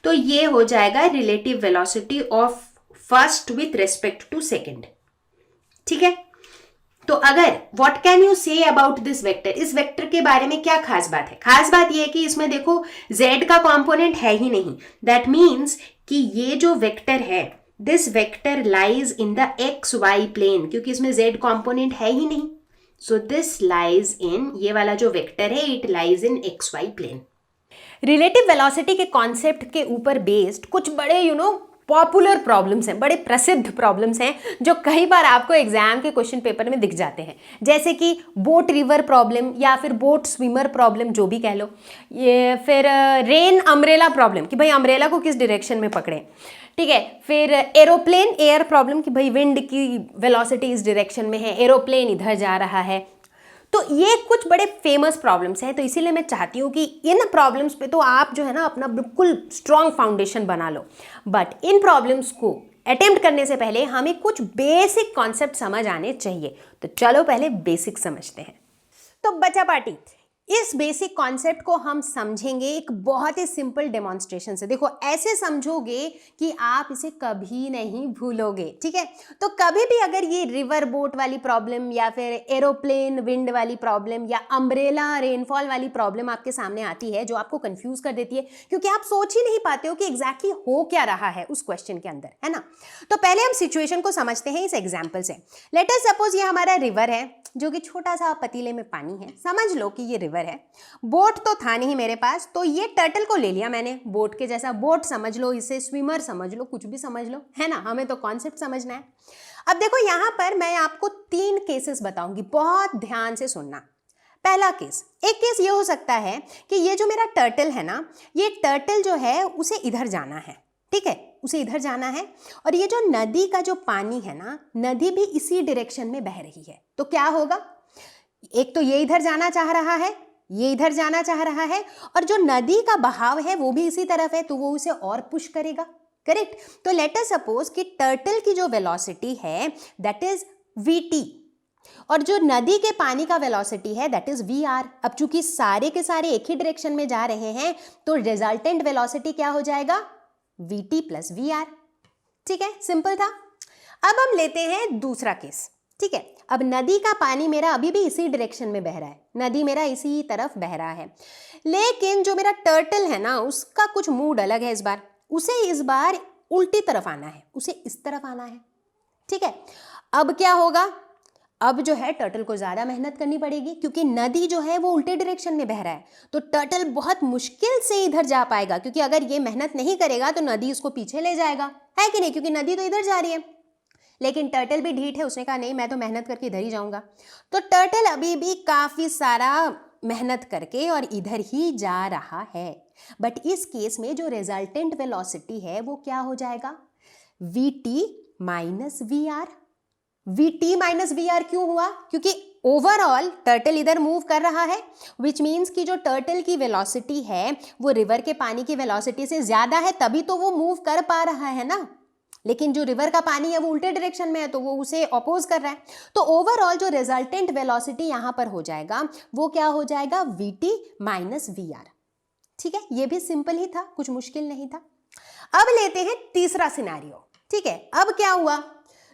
तो ये हो जाएगा relative velocity of first with respect to second. ठीक है, तो अगर what can you say about this vector, इस वेक्टर के बारे में क्या खास बात है? खास बात यह है कि इसमें देखो z का कंपोनेंट है ही नहीं, दैट मीन्स कि ये जो वेक्टर है this vector lies in the x y plane, क्योंकि इसमें z कंपोनेंट है ही नहीं, सो दिस लाइज इन, ये वाला जो वेक्टर है it lies in x y plane. Relative velocity के कॉन्सेप्ट के ऊपर बेस्ड कुछ बड़े पॉपुलर प्रॉब्लम्स हैं, बड़े प्रसिद्ध प्रॉब्लम्स हैं जो कई बार आपको एग्जाम के क्वेश्चन पेपर में दिख जाते हैं, जैसे कि बोट रिवर प्रॉब्लम या फिर बोट स्विमर प्रॉब्लम, जो भी कह लो, ये फिर रेन अम्ब्रेला प्रॉब्लम कि भाई अम्ब्रेला को किस डायरेक्शन में पकड़ें, ठीक है, फिर एरोप्लेन एयर प्रॉब्लम कि भाई विंड की वेलोसिटी इस डायरेक्शन में है, एरोप्लेन इधर जा रहा है। तो ये कुछ बड़े फेमस प्रॉब्लम्स हैं, तो इसीलिए मैं चाहती हूँ कि इन प्रॉब्लम्स पे तो आप जो है ना अपना बिल्कुल स्ट्रॉन्ग फाउंडेशन बना लो, बट इन प्रॉब्लम्स को अटेम्प्ट करने से पहले हमें कुछ बेसिक कॉन्सेप्ट समझ आने चाहिए। तो चलो पहले बेसिक समझते हैं। तो बच्चा पार्टी, इस बेसिक कॉन्सेप्ट को हम समझेंगे एक बहुत ही सिंपल डेमोन्स्ट्रेशन से। देखो ऐसे समझोगे कि आप इसे कभी नहीं भूलोगे, ठीक है। तो कभी भी अगर ये रिवर बोट वाली प्रॉब्लम या फिर एरोप्लेन विंड वाली प्रॉब्लम या अम्ब्रेला रेनफॉल वाली प्रॉब्लम आपके सामने आती है जो आपको कंफ्यूज कर देती है, क्योंकि आप सोच ही नहीं पाते हो कि एग्जैक्टली हो क्या रहा है उस क्वेश्चन के अंदर, है ना। तो पहले हम सिचुएशन को समझते हैं इस एग्जाम्पल से। लेट अस सपोज ये हमारा रिवर है जो कि छोटा सा पतीले में पानी है, समझ लो कि ये रिवर है। बोट तो था नहीं मेरे पास, तो ये टर्टल को ले लिया मैंने, बोट के जैसा, बोट समझ लो, इसे स्विमर समझ लो, कुछ भी समझ लो, है ना, हमें तो कॉन्सेप्ट समझना है। अब देखो यहाँ पर मैं आपको 3 केसेस बताऊंगी, बहुत ध्यान से सुनना। पहला केस, एक केस ये हो सकता है कि ये जो मेरा टर्टल है ना, ये टर्टल जो है उसे इधर जाना है, ठीक है, उसे इधर जाना है, और ये जो नदी का जो पानी है ना, नदी भी इसी डायरेक्शन में बह रही है। तो क्या होगा, एक तो ये इधर जाना चाह रहा है, ये इधर जाना चाह रहा है और जो नदी का बहाव है वो भी इसी तरफ है, तो वो उसे और पुश करेगा। करेक्ट। तो लेट अस सपोज कि टर्टल की जो वेलोसिटी है दैट इज vt और जो नदी के पानी का वेलोसिटी है दैट इज vr। अब चूंकि सारे के सारे एक ही डायरेक्शन में जा रहे हैं तो रिजल्टेंट वेलोसिटी क्या हो जाएगा, vt प्लस vr। ठीक है, सिंपल था। अब हम लेते हैं दूसरा केस। ठीक है, अब नदी का पानी मेरा अभी भी इसी डायरेक्शन में बह रहा है, नदी मेरा इसी तरफ बह रहा है, लेकिन जो मेरा टर्टल है ना उसका कुछ मूड अलग है। उसे इस बार उल्टी तरफ आना है, उसे इस तरफ आना है। ठीक है, अब क्या होगा, अब जो है टर्टल को ज्यादा मेहनत करनी पड़ेगी क्योंकि नदी जो है वो उल्टे डायरेक्शन में बह रहा है, तो टर्टल बहुत मुश्किल से इधर जा पाएगा क्योंकि अगर ये मेहनत नहीं करेगा तो नदी उसको पीछे ले जाएगा, है कि नहीं, क्योंकि नदी तो इधर जा रही है। लेकिन टर्टल भी ढीठ है, उसने कहा नहीं मैं तो मेहनत करके इधर ही जाऊंगा। तो टर्टल अभी भी काफी सारा मेहनत करके और इधर ही जा रहा है, बट इस केस में जो रिजल्टेंट वेलोसिटी है वो क्या हो जाएगा, vt minus vr। vt minus vr क्यों हुआ, क्योंकि ओवरऑल टर्टल इधर मूव कर रहा है, विच मीन्स कि जो टर्टल की वेलोसिटी है वो रिवर के पानी की वेलोसिटी से ज्यादा है, तभी तो वो मूव कर पा रहा है ना। लेकिन जो रिवर का पानी है वो उल्टे डायरेक्शन में है तो वो उसे अपोज कर रहा है। तो ओवरऑल जो रिजल्टेंट वेलोसिटी यहां पर हो जाएगा वो क्या हो जाएगा, vt माइनस vr। ठीक है, ये भी सिंपल ही था, कुछ मुश्किल नहीं था। अब लेते हैं तीसरा सिनेरियो। ठीक है, अब क्या हुआ,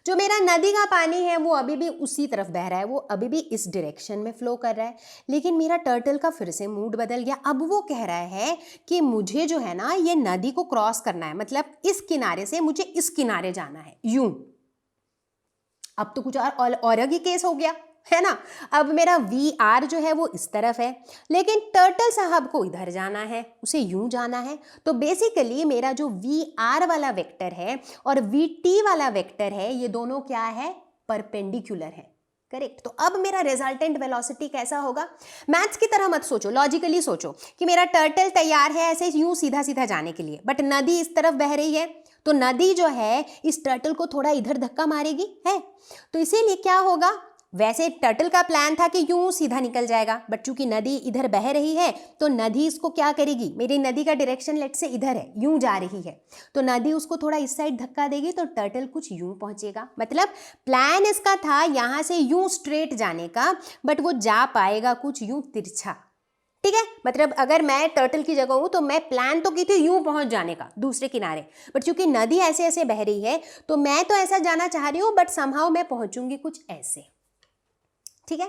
जो मेरा नदी का पानी है वो अभी भी उसी तरफ बह रहा है, वो अभी भी इस डायरेक्शन में फ्लो कर रहा है, लेकिन मेरा टर्टल का फिर से मूड बदल गया। अब वो कह रहा है कि मुझे जो है ना ये नदी को क्रॉस करना है, मतलब इस किनारे से मुझे इस किनारे जाना है, यूं। अब तो कुछ और अलग ही केस हो गया है ना। अब मेरा vr जो है वो इस तरफ है, लेकिन टर्टल साहब को इधर जाना है, उसे यूं जाना है। तो बेसिकली मेरा जो vr वाला वेक्टर है और vt वाला वेक्टर है ये दोनों क्या है, परपेंडिकुलर है। करेक्ट। तो अब मेरा रिजल्टेंट वेलोसिटी कैसा होगा, मैथ्स की तरह मत सोचो, लॉजिकली सोचो कि मेरा टर्टल तैयार है ऐसे यूं सीधा सीधा जाने के लिए, बट नदी इस तरफ बह रही है, तो नदी जो है इस टर्टल को थोड़ा इधर धक्का मारेगी, है। तो इसीलिए क्या होगा, वैसे टर्टल का प्लान था कि यूं सीधा निकल जाएगा, बट चूंकि नदी इधर बह रही है तो नदी इसको क्या करेगी, मेरी नदी का डायरेक्शन लेट से इधर है, यूं जा रही है, तो नदी उसको थोड़ा इस साइड धक्का देगी तो टर्टल कुछ यूं पहुंचेगा। मतलब प्लान इसका था यहां से यूं स्ट्रेट जाने का, बट वो जा पाएगा कुछ यूं तिरछा। ठीक है, मतलब अगर मैं टर्टल की जगह हूं तो मैं प्लान तो की थी यूं पहुंच जाने का दूसरे किनारे, बट चूंकि नदी ऐसे ऐसे बह रही है तो मैं तो ऐसा जाना चाह रही हूं, बट समहाउ मैं पहुंचूंगी कुछ ऐसे। ठीक है,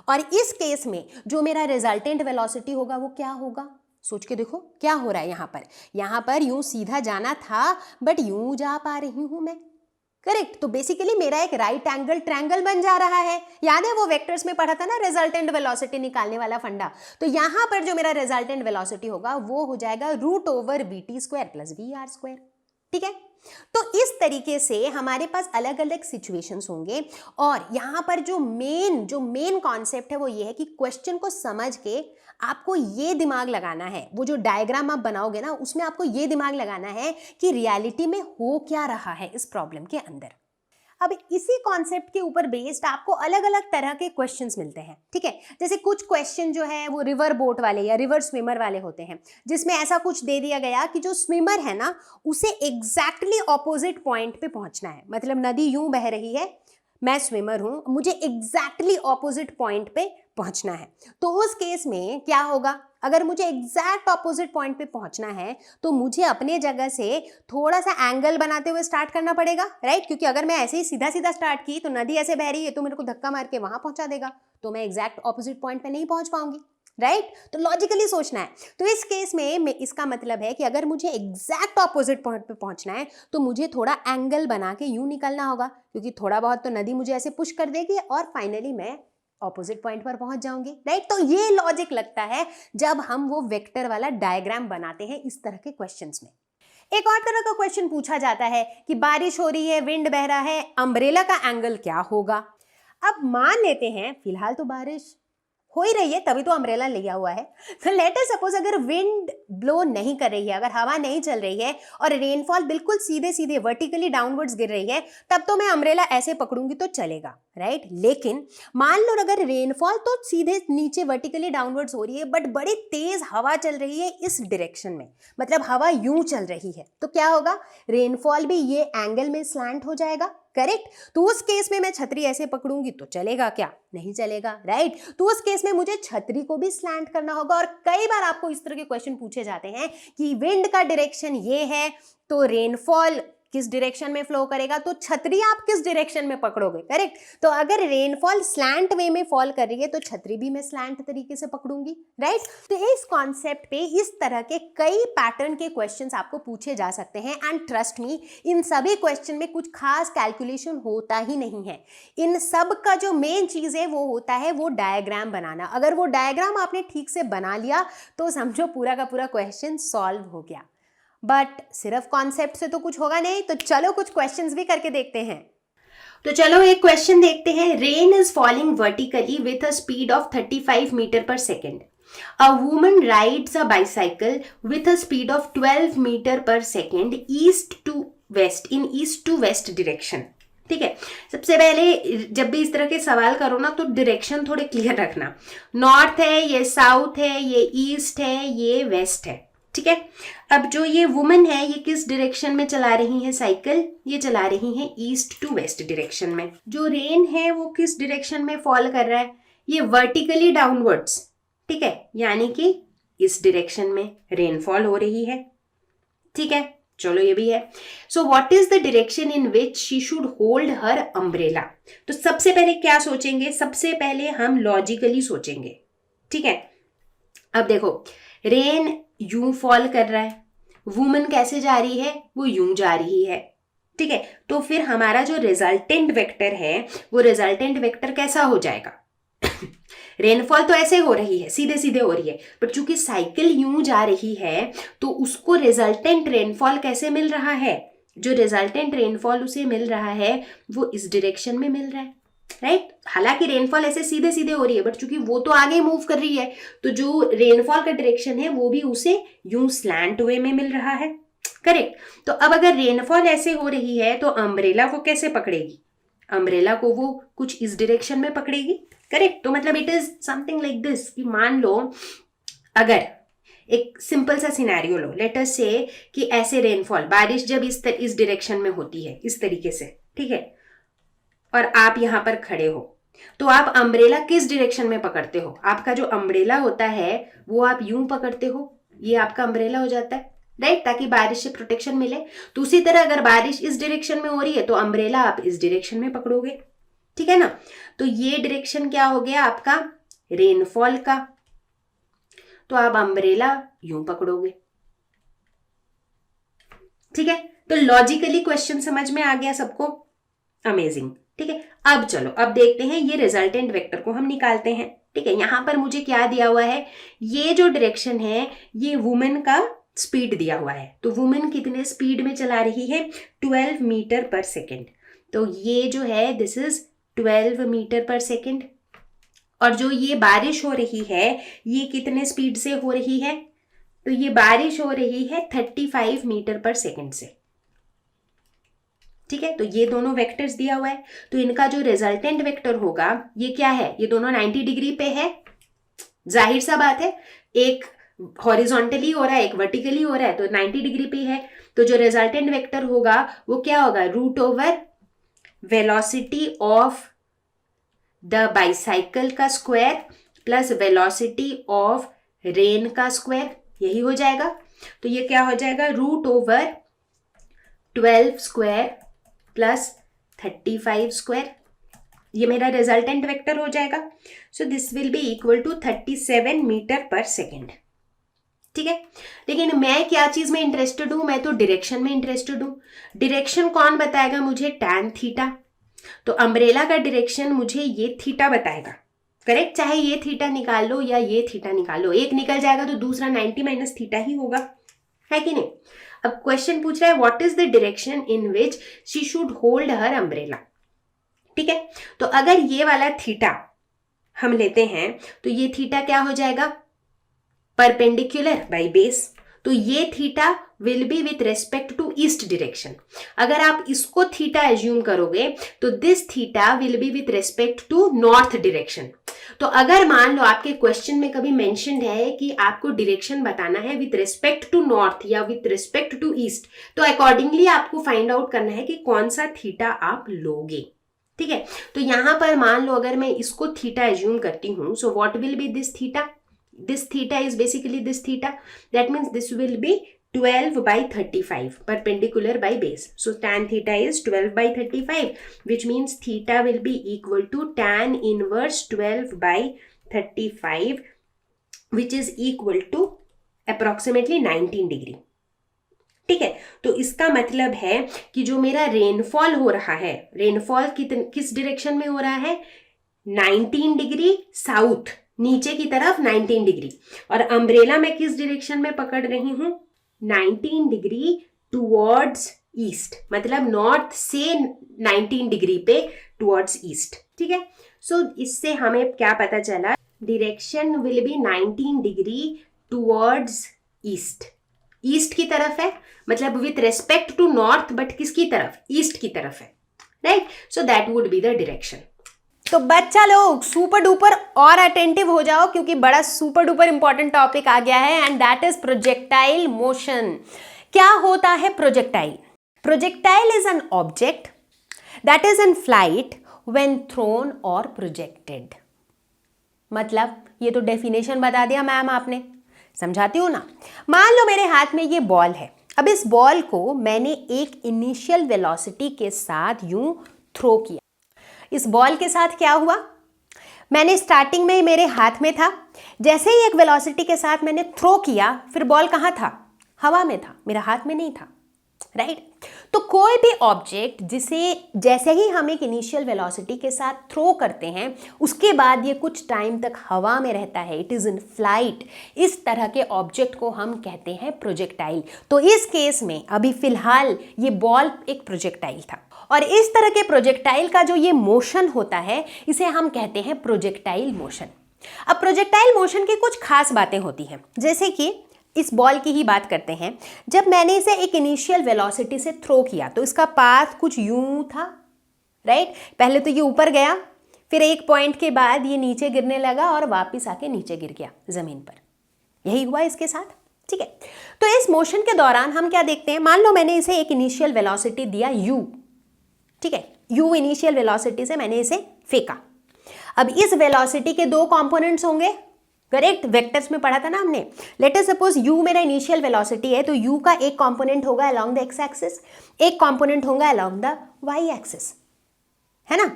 और इस केस में जो मेरा रिजल्टेंट वेलोसिटी होगा वो क्या होगा, सोच के देखो क्या हो रहा है। यहां पर यूं सीधा जाना था बट यूं जा पा रही हूं मैं। करेक्ट। तो बेसिकली मेरा एक राइट एंगल ट्रायंगल बन जा रहा है। याद है वो वेक्टर्स में पढ़ा था ना रिजल्टेंट वेलोसिटी निकालने वाला फंडा। तो यहां पर जो मेरा रिजल्टेंट वेलोसिटी होगा वो हो जाएगा √/vt² प्लस vr²। ठीक है, तो इस तरीके से हमारे पास अलग अलग सिचुएशंस होंगे, और यहां पर जो मेन कॉन्सेप्ट है वो ये है कि क्वेश्चन को समझ के आपको ये दिमाग लगाना है, वो जो डायग्राम आप बनाओगे ना उसमें आपको ये दिमाग लगाना है कि रियलिटी में हो क्या रहा है इस प्रॉब्लम के अंदर। अब इसी कॉन्सेप्ट के ऊपर बेस्ड आपको अलग अलग तरह के क्वेश्चंस मिलते हैं। ठीक है, जैसे कुछ क्वेश्चन जो है वो रिवर बोट वाले या रिवर स्विमर वाले होते हैं, जिसमें ऐसा कुछ दे दिया गया कि जो स्विमर है ना उसे एग्जैक्टली ऑपोजिट पॉइंट पे पहुंचना है। मतलब नदी यूं बह रही है, मैं स्विमर हूं, मुझे एग्जैक्टली ऑपोजिट पॉइंट पे पहुंचना है। तो उस केस में क्या होगा, अगर मुझे एग्जैक्ट ऑपोजिट पॉइंट पे पहुंचना है तो मुझे अपने जगह से थोड़ा सा एंगल बनाते हुए स्टार्ट करना पड़ेगा, राइट। क्योंकि अगर मैं ऐसे ही सीधा सीधा स्टार्ट की तो नदी ऐसे बह रही है तो मेरे को धक्का मार के वहां पहुंचा देगा, तो मैं एग्जैक्ट ऑपोजिट पॉइंट पे नहीं पहुंच पाऊंगी, राइट। तो लॉजिकली सोचना है। तो इस केस में इसका मतलब है कि अगर मुझे एग्जैक्ट ऑपोजिट पॉइंट पे पहुंचना है तो मुझे थोड़ा एंगल बना के यूं निकलना होगा, क्योंकि थोड़ा बहुत तो नदी मुझे ऐसे पुश कर देगी और फाइनली मैं ऑपोजिट पॉइंट पर पहुंच जाऊंगी, राइट। तो ये लॉजिक लगता है जब हम वो वेक्टर वाला डायग्राम बनाते हैं इस तरह के क्वेश्चंस में। एक और तरह का क्वेश्चन पूछा जाता है कि बारिश हो रही है, विंड बह रहा है, अम्ब्रेला का एंगल क्या होगा। अब मान लेते हैं फिलहाल तो बारिश हो ही रही है, तभी तो अम्ब्रेला लिया हुआ है। तो लेट अस सपोज अगर विंड ब्लो नहीं कर रही है, अगर हवा नहीं चल रही है और रेनफॉल बिल्कुल सीधे सीधे वर्टिकली डाउनवर्ड्स गिर रही है, तब तो मैं अम्ब्रेला ऐसे पकड़ूंगी तो चलेगा, राइट। लेकिन मान लो अगर रेनफॉल तो सीधे नीचे वर्टिकली डाउनवर्ड्स हो रही है, बट बड़ी तेज हवा चल रही है इस डायरेक्शन में, मतलब हवा यूं चल रही है, तो क्या होगा, रेनफॉल भी ये एंगल में स्लैंट हो जाएगा, करेक्ट। तो उस केस में मैं छतरी ऐसे पकड़ूंगी तो चलेगा क्या, नहीं चलेगा, राइट। तो उस केस में मुझे छतरी को भी स्लैंट करना होगा। और कई बार आपको इस तरह के क्वेश्चन पूछे जाते हैं कि विंड का डायरेक्शन ये है तो रेनफॉल किस डायरेक्शन में फ्लो करेगा, तो छतरी आप किस डायरेक्शन में पकड़ोगे, करेक्ट। तो अगर रेनफॉल स्लैंट वे में फॉल कर रही है तो छतरी भी मैं स्लैंट तरीके से पकड़ूंगी, राइट। तो इस कॉन्सेप्ट पे इस तरह के कई पैटर्न के क्वेश्चंस आपको पूछे जा सकते हैं। एंड ट्रस्ट मी, इन सभी क्वेश्चन में कुछ खास कैलकुलेशन होता ही नहीं है। इन सब का जो मेन चीज है वो होता है वो डायग्राम बनाना। अगर वो डायग्राम आपने ठीक से बना लिया तो समझो पूरा का पूरा क्वेश्चन सॉल्व हो गया। बट सिर्फ कॉन्सेप्ट से तो कुछ होगा नहीं, तो चलो कुछ क्वेश्चंस भी करके देखते हैं। तो चलो एक क्वेश्चन देखते हैं। Rain is falling vertically with a speed of 35 meter per second. A woman rides a bicycle with a speed of 12 meter per second east to west direction. ठीक है, सबसे पहले जब भी इस तरह के सवाल करो ना तो डायरेक्शन थोड़े क्लियर रखना। नॉर्थ है, ये साउथ है, ये ईस्ट है, ये वेस्ट है, ठीक है। अब जो ये वुमन है ये किस डायरेक्शन में चला रही है साइकिल, ये चला रही है ईस्ट टू वेस्ट डायरेक्शन में। जो रेन है वो किस डायरेक्शन में फॉल कर रहा है, ये वर्टिकली डाउनवर्ड्स, ठीक है, यानी कि इस डायरेक्शन में रेनफॉल हो रही है, ठीक है। चलो ये भी है। So what is the direction in which she should hold her umbrella. तो सबसे पहले क्या सोचेंगे, सबसे पहले हम लॉजिकली सोचेंगे, ठीक है। अब देखो, रेन यूं फॉल कर रहा है, वुमन कैसे जा रही है, वो यूं जा रही है, ठीक है। तो फिर हमारा जो रिजल्टेंट वेक्टर है वो रिजल्टेंट वेक्टर कैसा हो जाएगा रेनफॉल तो ऐसे हो रही है, सीधे सीधे हो रही है, बट चूंकि साइकिल यूं जा रही है तो उसको रिजल्टेंट रेनफॉल कैसे मिल रहा है, जो रिजल्टेंट रेनफॉल उसे मिल रहा है वो इस डायरेक्शन में मिल रहा है, राइट। हालांकि रेनफॉल ऐसे सीधे सीधे हो रही है, बट चूंकि वो तो आगे मूव कर रही है तो जो रेनफॉल का डायरेक्शन है वो भी उसे यूं स्लैंट वे में मिल रहा है, करेक्ट। तो अब अगर रेनफॉल ऐसे हो रही है तो अम्ब्रेला को कैसे पकड़ेगी, अम्ब्रेला को वो कुछ इस डायरेक्शन में पकड़ेगी, करेक्ट। तो मतलब it is something like this कि मान लो अगर एक सिंपल सा सिनेरियो लो, लेट अस से कि ऐसे रेनफॉल, बारिश जब इस डायरेक्शन में होती है इस तरीके से, ठीक है, और आप यहां पर खड़े हो, तो आप अम्ब्रेला किस डायरेक्शन में पकड़ते हो, आपका जो अम्ब्रेला होता है वो आप यूं पकड़ते हो, ये आपका अम्ब्रेला हो जाता है, राइट, ताकि बारिश से प्रोटेक्शन मिले। तो उसी तरह अगर बारिश इस डायरेक्शन में हो रही है तो अम्ब्रेला आप इस डायरेक्शन में पकड़ोगे, ठीक है ना। तो ये डायरेक्शन क्या हो गया आपका रेनफॉल का, तो आप अम्ब्रेला यूं पकड़ोगे, ठीक है। तो लॉजिकली क्वेश्चन समझ में आ गया सबको, अमेजिंग, ठीक है। अब चलो अब देखते हैं ये रिजल्टेंट वेक्टर को हम निकालते हैं, ठीक है। यहां पर मुझे क्या दिया हुआ है, ये जो डायरेक्शन है ये वुमेन का स्पीड दिया हुआ है, तो वुमेन कितने स्पीड में चला रही है 12 मीटर पर सेकेंड, तो ये जो है this is 12 meter per second. और जो ये बारिश हो रही है ये कितने स्पीड से हो रही है, तो ये बारिश हो रही है 35 मीटर पर सेकेंड से, ठीक है। तो ये दोनों वेक्टर्स दिया हुआ है, तो इनका जो रिजल्टेंट वेक्टर होगा ये क्या है, ये दोनों 90 डिग्री पे है, जाहिर सा बात है, एक हॉरिजॉन्टली हो रहा है एक वर्टिकली हो रहा है, तो 90 डिग्री पे है। तो जो रिजल्टेंट वेक्टर होगा वो क्या होगा, root over velocity of the bicycle का square plus velocity of rain का स्क्वायर, यही हो जाएगा। तो ये क्या हो जाएगा, root over 12 square plus 35 square, ये मेरा रिजल्टेंट वेक्टर हो जाएगा। So this will be equal to 37 meter per second, ठीक है। लेकिन मैं क्या चीज में इंटरेस्टेड हूं, मैं तो डायरेक्शन में इंटरेस्टेड हूं। डायरेक्शन कौन बताएगा मुझे, टैन थीटा। तो अम्ब्रेला का डायरेक्शन मुझे ये थीटा बताएगा, करेक्ट। चाहे ये थीटा निकाल लो या ये थीटा निकाल लो, एक निकल जाएगा तो दूसरा 90 माइनस थीटा ही होगा, है कि नहीं। अब क्वेश्चन पूछ रहा है what is the direction in which she should hold her umbrella, ठीक है। तो अगर ये वाला थीटा हम लेते हैं तो ये थीटा क्या हो जाएगा, परपेंडिकुलर बाय बेस, तो ये theta will be with respect to east direction. अगर आप इसको थीटा एज्यूम करोगे तो this theta will be with respect to north direction. तो अगर मान लो आपके क्वेश्चन में कभी मेंशन्ड है कि आपको डायरेक्शन बताना है विथ रेस्पेक्ट टू नॉर्थ या विथ रेस्पेक्ट टू ईस्ट, तो अकॉर्डिंगली आपको फाइंड आउट करना है कि कौन सा थीटा आप लोगे। ठीक है, तो यहां पर मान लो अगर मैं इसको थीटा एज्यूम करती हूं, सो what will be this theta, this theta is basically this theta, that means this will be 12 by 35 perpendicular by base, so tan theta is 12 by 35, which means theta will be equal to tan inverse 12 by 35, which is equal to approximately 19 degree. ठीक है, तो इसका मतलब है कि जो मेरा rainfall हो रहा है, रेनफॉल किस डायरेक्शन में हो रहा है, 19 डिग्री साउथ, नीचे की तरफ 19 डिग्री, और अम्ब्रेला मैं किस डायरेक्शन में पकड़ रही हूं, 19 डिग्री टुवर्ड्स ईस्ट, मतलब नॉर्थ से 19 डिग्री पे टुवर्ड्स ईस्ट। ठीक है, सो इससे हमें क्या पता चला, direction will be 19 degree towards east, east की तरफ है, मतलब with respect to north, but किसकी तरफ, ईस्ट की तरफ है, right, so that would be the direction. तो बच्चा लोग सुपर डुपर और अटेंटिव हो जाओ, क्योंकि बड़ा सुपर डुपर इंपॉर्टेंट टॉपिक आ गया है, and that is projectile motion. क्या होता है projectile? Projectile is an object that is in flight when thrown और प्रोजेक्टेड। मतलब ये तो डेफिनेशन बता दिया मैम आपने, समझाती हूँ ना। मान लो मेरे हाथ में ये बॉल है, अब इस बॉल को मैंने एक इनिशियल वेलोसिटी के साथ यूं थ्रो किया। इस बॉल के साथ क्या हुआ, मैंने स्टार्टिंग में मेरे हाथ में था, जैसे ही एक वेलोसिटी के साथ मैंने थ्रो किया, फिर बॉल कहाँ था, हवा में था, मेरा हाथ में नहीं था, राइट। तो कोई भी ऑब्जेक्ट जिसे जैसे ही हम एक इनिशियल वेलोसिटी के साथ थ्रो करते हैं, उसके बाद ये कुछ टाइम तक हवा में रहता है, इट इज़ इन फ्लाइट, इस तरह के ऑब्जेक्ट को हम कहते हैं प्रोजेक्टाइल। तो इस केस में अभी फिलहाल ये बॉल एक प्रोजेक्टाइल था, और इस तरह के प्रोजेक्टाइल का जो ये मोशन होता है, इसे हम कहते हैं प्रोजेक्टाइल मोशन। अब प्रोजेक्टाइल मोशन की कुछ खास बातें होती हैं, जैसे कि इस बॉल की ही बात करते हैं। जब मैंने इसे एक इनिशियल वेलोसिटी से थ्रो किया तो इसका पाथ कुछ यूं था, राइट। पहले तो ये ऊपर गया, फिर एक पॉइंट के बाद ये नीचे गिरने लगा और वापस आके नीचे गिर गया ज़मीन पर। यही हुआ इसके साथ, ठीक है। तो इस मोशन के दौरान हम क्या देखते हैं, मान लो मैंने इसे एक इनिशियल वेलोसिटी दिया u, ठीक है, u इनिशियल वेलोसिटी से मैंने इसे फेंका। अब इस वेलोसिटी के दो कंपोनेंट्स होंगे, करेक्ट, वेक्टर्स में पढ़ा था ना हमने। लेट अस सपोज u मेरा इनिशियल वेलोसिटी है, तो u का एक कंपोनेंट होगा अलोंग द एक्स एक्सिस, एक कंपोनेंट होगा अलोंग द वाई एक्सिस, है ना।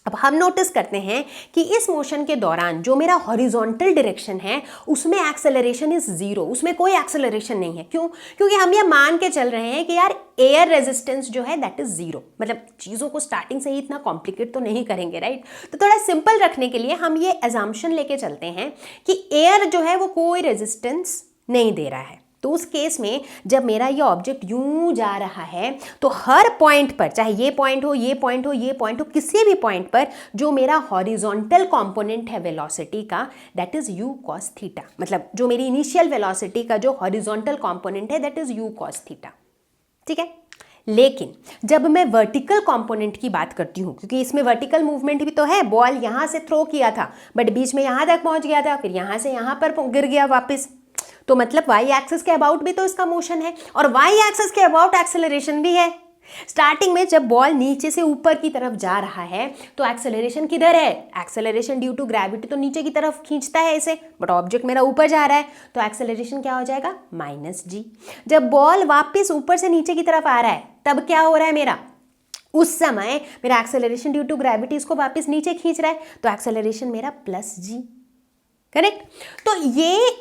अब हम नोटिस करते हैं कि इस मोशन के दौरान जो मेरा हॉरिजॉन्टल डायरेक्शन है उसमें एक्सेलरेशन इज जीरो, उसमें कोई एक्सेलरेशन नहीं है। क्यों? क्योंकि हम ये मान के चल रहे हैं कि यार एयर रेजिस्टेंस जो है दैट इज जीरो। मतलब चीज़ों को स्टार्टिंग से ही इतना कॉम्प्लिकेट तो नहीं करेंगे, राइट। तो थोड़ा सिंपल रखने के लिए हम ये एजम्पशन लेके चलते हैं कि एयर जो है वो कोई रेजिस्टेंस नहीं दे रहा है। तो उस केस में जब मेरा ये ऑब्जेक्ट यूं जा रहा है तो हर पॉइंट पर, चाहे ये पॉइंट हो, ये पॉइंट हो, ये पॉइंट हो, किसी भी पॉइंट पर जो मेरा हॉरिजॉन्टल कंपोनेंट है वेलोसिटी का that is u cos theta. मतलब जो मेरी इनिशियल वेलोसिटी का जो हॉरिजॉन्टल कंपोनेंट है that is u cos theta, ठीक है। लेकिन जब मैं वर्टिकल कंपोनेंट की बात करती हूँ, क्योंकि इसमें वर्टिकल मूवमेंट भी तो है, बॉल यहाँ से थ्रो किया था बट बीच में यहाँ तक पहुँच गया था, फिर यहाँ से यहाँ पर गिर गया वापस, तो मतलब वाई एक्सिस के अबाउट भी तो इसका मोशन है और वाई एक्सिस के अबाउट एक्सेलरेशन भी है। स्टार्टिंग में जब बॉल नीचे से ऊपर की तरफ जा रहा है तो एक्सेलरेशन किधर है, एक्सेलरेशन ड्यू टू ग्रेविटी तो नीचे की तरफ खींचता है इसे, बट ऑब्जेक्ट मेरा ऊपर जा रहा है तो एक्सेलरेशन क्या हो जाएगा, -g। जब बॉल वापस ऊपर से नीचे की तरफ आ रहा है तब क्या हो रहा है मेरा, उस समय मेरा एक्सेलरेशन ड्यू टू ग्रेविटी इसको वापस नीचे खींच रहा है तो एक्सेलरेशन मेरा +g, करेक्ट। तो ये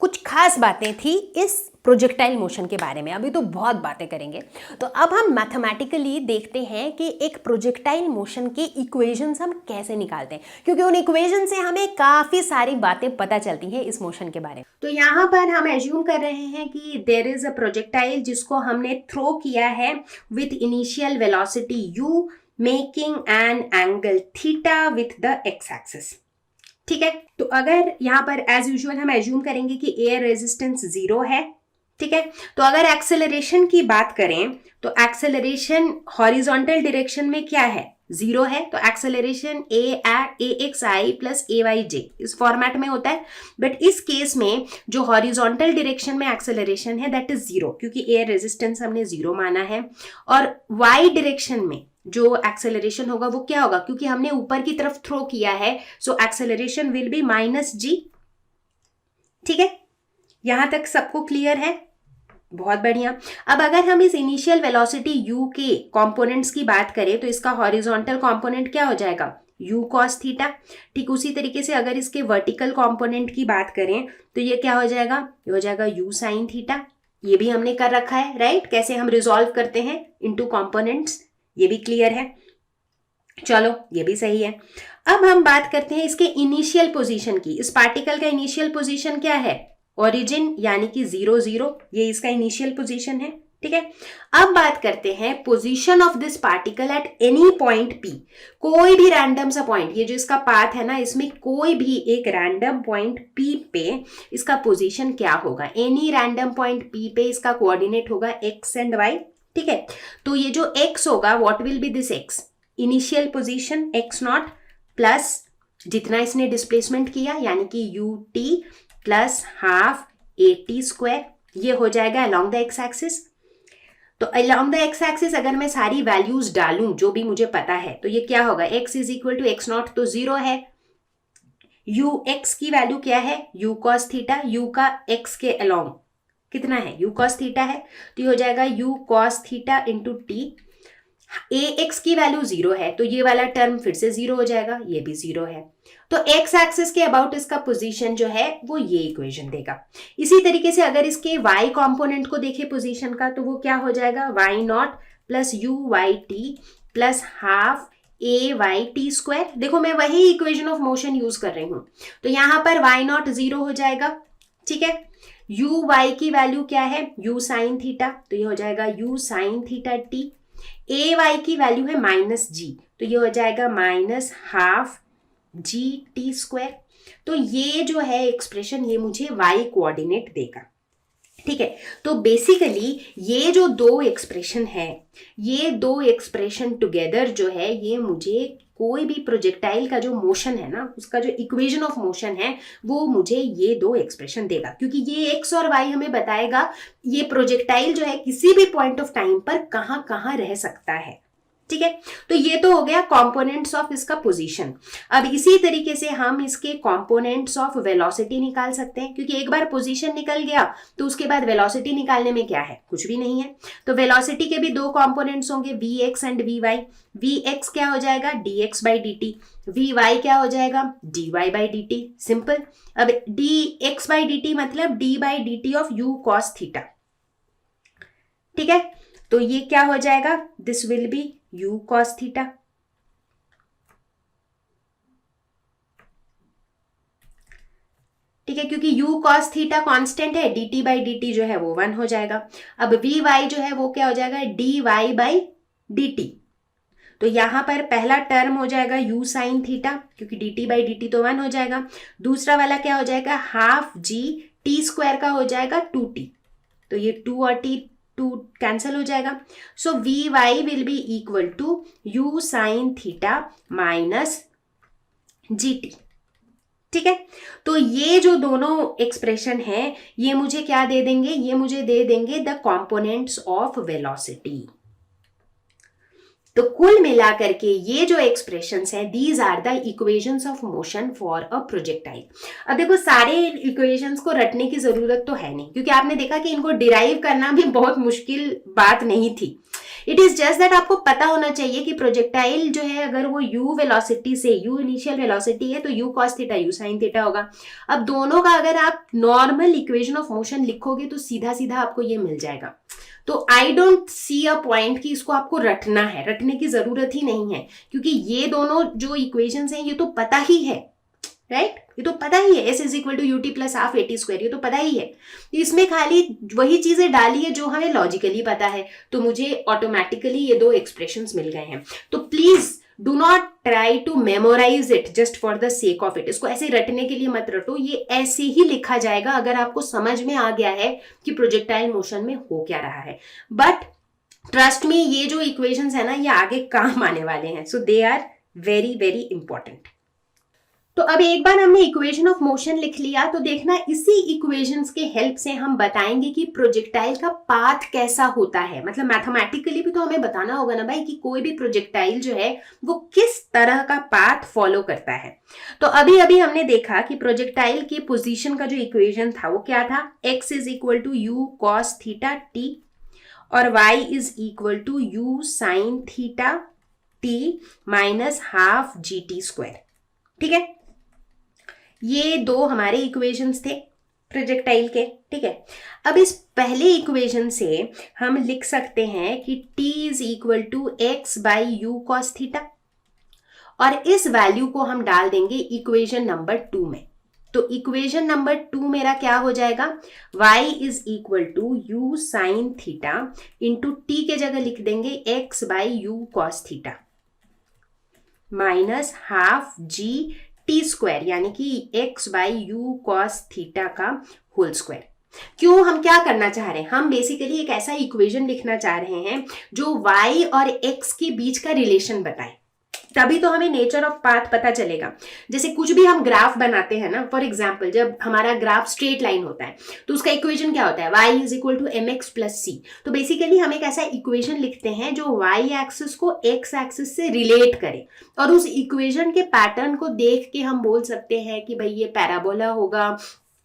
कुछ खास बातें थी इस प्रोजेक्टाइल मोशन के बारे में। अभी तो बहुत बातें करेंगे। तो अब हम मैथमेटिकली देखते हैं कि एक प्रोजेक्टाइल मोशन के इक्वेशंस हम कैसे निकालते हैं, क्योंकि उन इक्वेशन से हमें काफ़ी सारी बातें पता चलती हैं इस मोशन के बारे में। तो यहाँ पर हम एज्यूम कर रहे हैं कि देयर इज अ प्रोजेक्टाइल जिसको हमने थ्रो किया है with initial velocity u, making an angle theta with the x axis, ठीक है, तो अगर यहाँ पर एज यूजुअल हम एज्यूम करेंगे कि एयर रेजिस्टेंस 0 है, ठीक है, तो अगर एक्सेलरेशन की बात करें तो एक्सेलरेशन हॉरिजॉन्टल डायरेक्शन में क्या है, 0 है, तो acceleration A x i plus a Y जे इस फॉर्मेट में होता है। बट इस केस में जो हॉरिजॉन्टल डायरेक्शन में एक्सेलरेशन है दैट इज 0, क्योंकि एयर रेजिस्टेंस हमने 0 माना है। और वाई डायरेक्शन में जो एक्सेलरेशन होगा वो क्या होगा, क्योंकि हमने ऊपर की तरफ थ्रो किया है, so acceleration will be -g। ठीक है, यहां तक सबको क्लियर है? बहुत बढ़िया। अब अगर हम इस इनिशियल वेलोसिटी u के कंपोनेंट्स की बात करें तो इसका हॉरिजॉन्टल कंपोनेंट क्या हो जाएगा, u cos थीटा। ठीक उसी तरीके से अगर इसके वर्टिकल कंपोनेंट की बात करें तो ये क्या हो जाएगा, ये हो जाएगा u sin थीटा। ये भी हमने कर रखा है, राइट, कैसे हम रिजॉल्व करते हैं इनटू कंपोनेंट्स, ये भी क्लियर है। चलो ये भी सही है। अब हम बात करते हैं इसके इनिशियल पोजीशन की। इस पार्टिकल का इनिशियल पोजीशन क्या है, ओरिजिन यानी कि 0 0, ये इसका इनिशियल पोजीशन है। ठीक है, अब बात करते हैं position of this particle at any point P। कोई भी रैंडम सा पॉइंट, ये जो इसका पाथ है ना, इसमें कोई भी एक रैंडम पॉइंट P पे इसका पोजीशन क्या होगा, एनी रैंडम पॉइंट P पे इसका कोऑर्डिनेट होगा x एंड y। ठीक है, तो ये जो x होगा what will be this x, initial position x0 plus जितना इसने डिस्प्लेसमेंट किया यानी कि ut plus half at square, ये हो जाएगा अलोंग द एक्स एक्सिस। तो अलोंग द एक्स एक्सिस अगर मैं सारी वैल्यूज डालूं जो भी मुझे पता है तो ये क्या होगा, x is equal to x0 तो 0 है, ux की वैल्यू क्या है, u cos थीटा, u का x के अलोंग कितना है, u cos थीटा है, तो ये हो जाएगा u cos theta into t। ax की वैल्यू 0 है तो ये वाला टर्म फिर से 0 हो जाएगा, ये भी 0 है। तो x एक्सिस के अबाउट इसका पोजीशन जो है वो ये इक्वेशन देगा। इसी तरीके से अगर इसके y कंपोनेंट को देखें पोजीशन का तो वो क्या हो जाएगा, y0 plus u y t plus half a y t square. देखो मैं वही इक्वेशन ऑफ मोशन यूज कर रही हूं, तो यहां पर y0 0 हो जाएगा। ठीक है, u y की वैल्यू क्या है, u sin थीटा, तो ये हो जाएगा u sin theta t। a y की वैल्यू है -g, तो ये हो जाएगा minus half g t square. तो ये जो है एक्सप्रेशन ये मुझे y कोऑर्डिनेट देगा। ठीक है, तो बेसिकली ये जो दो एक्सप्रेशन है, ये दो एक्सप्रेशन टुगेदर जो है ये मुझे कोई भी प्रोजेक्टाइल का जो मोशन है ना, उसका जो इक्वेशन ऑफ मोशन है वो मुझे ये दो एक्सप्रेशन देगा, क्योंकि ये एक्स और वाई हमें बताएगा ये प्रोजेक्टाइल जो है किसी भी पॉइंट ऑफ टाइम पर कहाँ कहाँ रह सकता है। ठीक है, तो ये तो हो गया कंपोनेंट्स ऑफ इसका पोजीशन। अब इसी तरीके से हम इसके कंपोनेंट्स ऑफ वेलोसिटी निकाल सकते हैं, क्योंकि एक बार पोजीशन निकल गया तो उसके बाद वेलोसिटी निकालने में क्या है, कुछ भी नहीं है। तो वेलोसिटी के भी दो कंपोनेंट्स होंगे, vx एंड vy। vx क्या हो जाएगा, dx by dt, vy क्या हो जाएगा, dy by dt। सिंपल। अब dx by dt मतलब d by dt of u cos theta. ठीक है, तो ये क्या हो जाएगा, this will B u cos theta. ठीक है, क्योंकि u cos थीटा कांस्टेंट है, dt by dt जो है वो 1 हो जाएगा। अब vy जो है वो क्या हो जाएगा, dy by dt। तो यहां पर पहला टर्म हो जाएगा u sin थीटा, क्योंकि dt by dt तो 1 हो जाएगा। दूसरा वाला क्या हो जाएगा, हाफ g t स्क्वायर का हो जाएगा 2t, तो ये 2 और t 2 कैंसिल हो जाएगा। So vy will be equal to u sin theta minus gt। ठीक है, तो ये जो दोनों एक्सप्रेशन है ये मुझे क्या दे देंगे, ये मुझे दे देंगे द कंपोनेंट्स ऑफ वेलोसिटी। तो कुल मिलाकर के ये जो एक्सप्रेशंस हैं these are the equations of motion for a projectile. अब देखो सारे इक्वेशंस को रटने की जरूरत तो है नहीं, क्योंकि आपने देखा कि इनको डिराइव करना भी बहुत मुश्किल बात नहीं थी। इट इज जस्ट दैट आपको पता होना चाहिए कि प्रोजेक्टाइल जो है अगर वो u वेलोसिटी से, u इनिशियल वेलोसिटी है तो u cos theta u sin theta होगा। अब दोनों का अगर आप नॉर्मल इक्वेशन ऑफ मोशन लिखोगे तो सीधा सीधा आपको ये मिल जाएगा। तो I don't see a point कि इसको आपको रटना है, रटने की जरूरत ही नहीं है, क्योंकि ये दोनों जो इक्वेशंस हैं ये तो पता ही है, राइट, ये तो पता ही है, s is equal to ut plus half at square, ये तो पता ही है। इसमें खाली वही चीजें डाली है जो हमें लॉजिकली पता है, तो मुझे ऑटोमेटिकली ये दो एक्सप्रेशंस मिल गए हैं। तो please do not try to memorise it just for the sake of it. इसको ऐसे रटने के लिए मत रटो, ये ऐसे ही लिखा जाएगा अगर आपको समझ में आ गया है कि प्रोजेक्टाइल मोशन में हो क्या रहा है। बट ट्रस्ट मी, ये जो इक्वेशंस है ना, ये आगे काम आने वाले हैं, so they are very very important. तो अब एक बार हमने इक्वेशन ऑफ मोशन लिख लिया, तो देखना इसी इक्वेशंस के हेल्प से हम बताएंगे कि प्रोजेक्टाइल का पाथ कैसा होता है। मतलब मैथमेटिकली भी तो हमें बताना होगा ना भाई कि कोई भी प्रोजेक्टाइल जो है वो किस तरह का पाथ फॉलो करता है। तो अभी अभी हमने देखा कि प्रोजेक्टाइल की पोजीशन का जो इक्वेशन था वो क्या था, x is equal to u cos theta t और y is equal to u sine theta t minus half g t square. ठीक है, ये दो हमारे इक्वेशंस थे प्रोजेक्टाइल के। ठीक है, अब इस पहले इक्वेशन से हम लिख सकते हैं कि t is equal to x by u cos theta और इस वैल्यू को हम डाल देंगे इक्वेशन नंबर 2 में। तो इक्वेशन नंबर 2 मेरा क्या हो जाएगा, y is equal to u sine theta into t के जगह लिख देंगे x by u cos theta minus half g t square, यानी कि x by u cos theta का होल स्क्वायर। क्यों, हम क्या करना चाह रहे हैं, हम बेसिकली एक ऐसा इक्वेशन लिखना चाह रहे हैं जो y और x के बीच का रिलेशन बताए, तभी तो हमें नेचर ऑफ पाथ पता चलेगा। जैसे कुछ भी हम ग्राफ बनाते हैं ना, फॉर एग्जाम्पल जब हमारा ग्राफ स्ट्रेट लाइन होता है तो उसका इक्वेशन क्या होता है, y is equal to m x plus c. तो बेसिकली हम एक ऐसा इक्वेशन लिखते हैं जो y एक्सिस को x एक्सिस से रिलेट करे और उस इक्वेशन के पैटर्न को देख के हम बोल सकते हैं कि भाई ये पैराबोला होगा,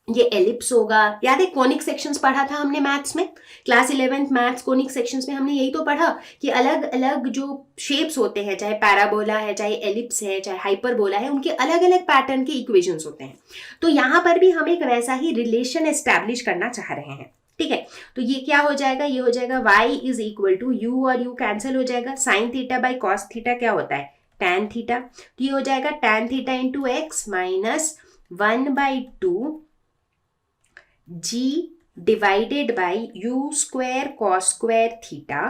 ये एलिप्स होगा। याद है कॉनिक सेक्शंस पढ़ा था हमने मैथ्स में, class 11th maths conic sections में हमने यही तो पढ़ा कि अलग अलग जो शेप्स होते हैं, चाहे पैराबोला है, चाहे एलिप्स है, चाहे हाइपरबोला है, उनके अलग अलग पैटर्न के इक्वेशंस होते हैं। तो यहाँ पर भी हम एक वैसा ही रिलेशन एस्टैब्लिश करना चाह रहे हैं। ठीक है, तो ये क्या हो जाएगा, ये हो जाएगा y is equal to u और यू कैंसिल हो जाएगा, sine theta by cos theta क्या होता है, टैन थीटा। तो ये हो जाएगा tan theta into x minus 1/2 g divided by u square cos square theta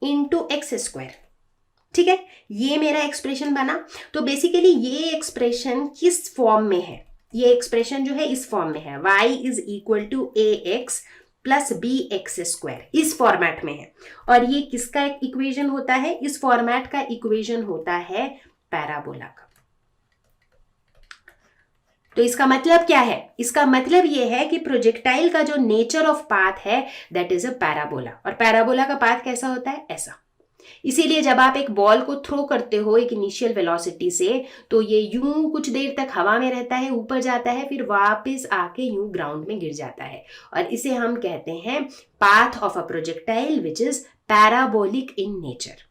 into x square. ठीक है, ये मेरा एक्सप्रेशन बना। तो बेसिकली ये एक्सप्रेशन किस फॉर्म में है, ये एक्सप्रेशन जो है इस फॉर्म में है, y is equal to a x plus b x square, इस फॉर्मेट में है। और ये किसका इक्वेशन होता है, इस फॉर्मेट का इक्वेशन होता है पैराबोला का। तो इसका मतलब क्या है, इसका मतलब ये है कि प्रोजेक्टाइल का जो नेचर ऑफ पाथ है दैट इज अ पैराबोला। और पैराबोला का पाथ कैसा होता है, ऐसा। इसीलिए जब आप एक बॉल को थ्रो करते हो एक इनिशियल वेलोसिटी से, तो ये यूं कुछ देर तक हवा में रहता है, ऊपर जाता है, फिर वापस आके यूं ग्राउंड में गिर जाता है। और इसे हम कहते हैं path of a projectile which is parabolic in nature.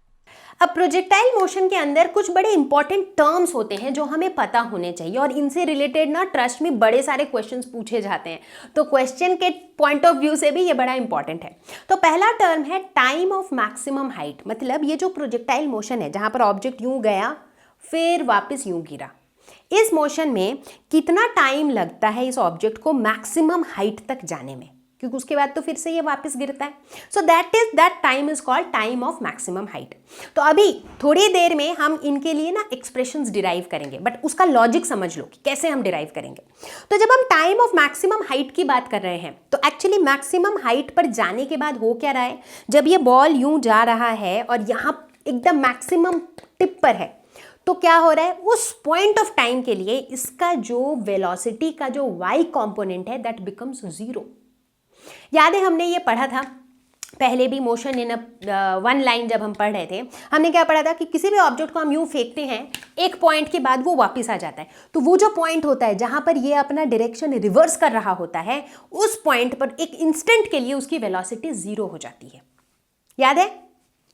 अब प्रोजेक्टाइल मोशन के अंदर कुछ बड़े इंपॉर्टेंट टर्म्स होते हैं जो हमें पता होने चाहिए और इनसे रिलेटेड ना ट्रस्ट में बड़े सारे क्वेश्चंस पूछे जाते हैं, तो क्वेश्चन के पॉइंट ऑफ व्यू से भी ये बड़ा इंपॉर्टेंट है। तो पहला टर्म है टाइम ऑफ मैक्सिमम हाइट। मतलब ये जो प्रोजेक्टाइल मोशन है जहाँ पर ऑब्जेक्ट यूँ गया फिर वापस यूँ गिरा, इस मोशन में कितना टाइम लगता है इस ऑब्जेक्ट को मैक्सिमम हाइट तक जाने में, क्योंकि उसके बाद तो फिर से ये वापस गिरता है। So that time is called time of maximum height. तो अभी थोड़ी देर में हम इनके लिए ना एक्सप्रेशंस डिराइव करेंगे, बट उसका लॉजिक समझ लो कि कैसे हम डिराइव करेंगे। तो जब हम टाइम ऑफ मैक्सिमम हाइट की बात कर रहे हैं तो एक्चुअली मैक्सिमम हाइट पर जाने के बाद हो क्या रहा है, जब ये बॉल यूं जा रहा है और यहाँ एकदम मैक्सिमम टिप पर है, तो क्या हो रहा है, उस पॉइंट ऑफ टाइम के लिए इसका जो वेलोसिटी का जो y कंपोनेंट है दैट बिकम्स 0। याद है हमने ये पढ़ा था पहले भी, मोशन इन वन लाइन जब हम पढ़ रहे थे, हमने क्या पढ़ा था कि किसी भी ऑब्जेक्ट को हम यूं फेंकते हैं, एक पॉइंट के बाद वो वापस आ जाता है। तो वो जो पॉइंट होता है जहां पर ये अपना डायरेक्शन रिवर्स कर रहा होता है, उस पॉइंट पर एक इंस्टेंट के लिए उसकी वेलोसिटी 0 हो जाती है। याद है,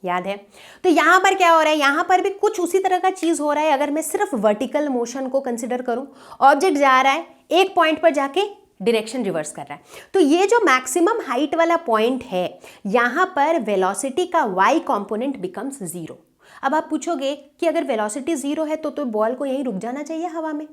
याद है। तो यहाँ पर क्या हो रहा है, यहाँ पर भी कुछ उसी तरह का चीज़ हो रहा है। अगर मैं सिर्फ वर्टिकल मोशन को कंसिडर करूँ, ऑब्जेक्ट जा रहा है, एक पॉइंट पर जाके डायरेक्शन रिवर्स कर रहा है, तो ये जो मैक्सिमम हाइट वाला पॉइंट है, यहाँ पर वेलोसिटी का y कंपोनेंट बिकम्स 0। अब आप पूछोगे कि अगर वेलोसिटी 0 है तो बॉल को यहीं रुक जाना चाहिए हवा में।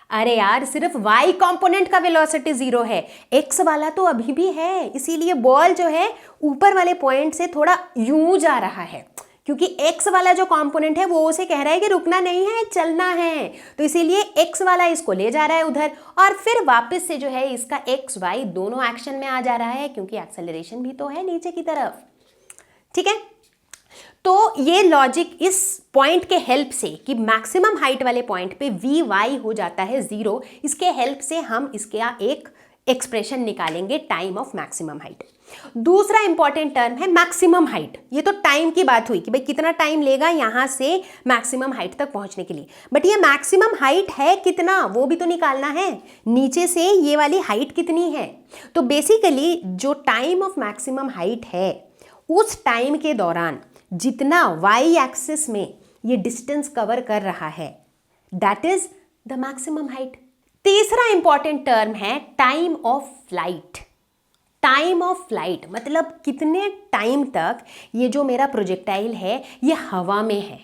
अरे यार, सिर्फ y कंपोनेंट का वेलोसिटी 0 है, x वाला तो अभी भी है, इसीलिए बॉल जो है ऊपर वाले पॉइंट से थोड़ा यूं जा रहा है, क्योंकि x वाला जो कंपोनेंट है वो उसे कह रहा है कि रुकना नहीं है, चलना है, तो इसीलिए x वाला इसको ले जा रहा है उधर, और फिर वापस से जो है इसका x y दोनों एक्शन में आ जा रहा है, क्योंकि एक्सेलरेशन भी तो है नीचे की तरफ। ठीक है, तो ये लॉजिक इस पॉइंट के हेल्प से कि मैक्सिमम हाइट वाले पॉइंट पे वी वाई हो जाता है 0, इसके हेल्प से हम इसका एक एक्सप्रेशन निकालेंगे टाइम ऑफ मैक्सिमम हाइट। दूसरा इंपॉर्टेंट टर्म है मैक्सिमम हाइट। ये तो टाइम की बात हुई कि भाई कितना टाइम लेगा यहां से मैक्सिमम हाइट तक पहुंचने के लिए, बट ये मैक्सिमम हाइट है कितना वो भी तो निकालना है, नीचे से ये वाली हाइट कितनी है। तो बेसिकली जो टाइम ऑफ मैक्सिमम हाइट है उस टाइम के दौरान जितना वाई एक्सिस में ये डिस्टेंस कवर कर रहा है that is the maximum height. तीसरा इंपॉर्टेंट टर्म है time of flight. Time of flight मतलब कितने टाइम तक ये जो मेरा प्रोजेक्टाइल है ये हवा में है,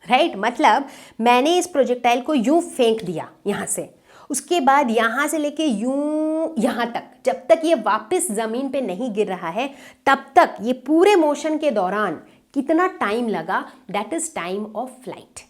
राइट। मतलब मैंने इस प्रोजेक्टाइल को यूं फेंक दिया यहाँ से, उसके बाद यहाँ से लेके यूं यहाँ तक, जब तक ये वापस जमीन पे नहीं गिर रहा है तब तक ये पूरे मोशन के दौरान कितना टाइम लगा, that is time of flight.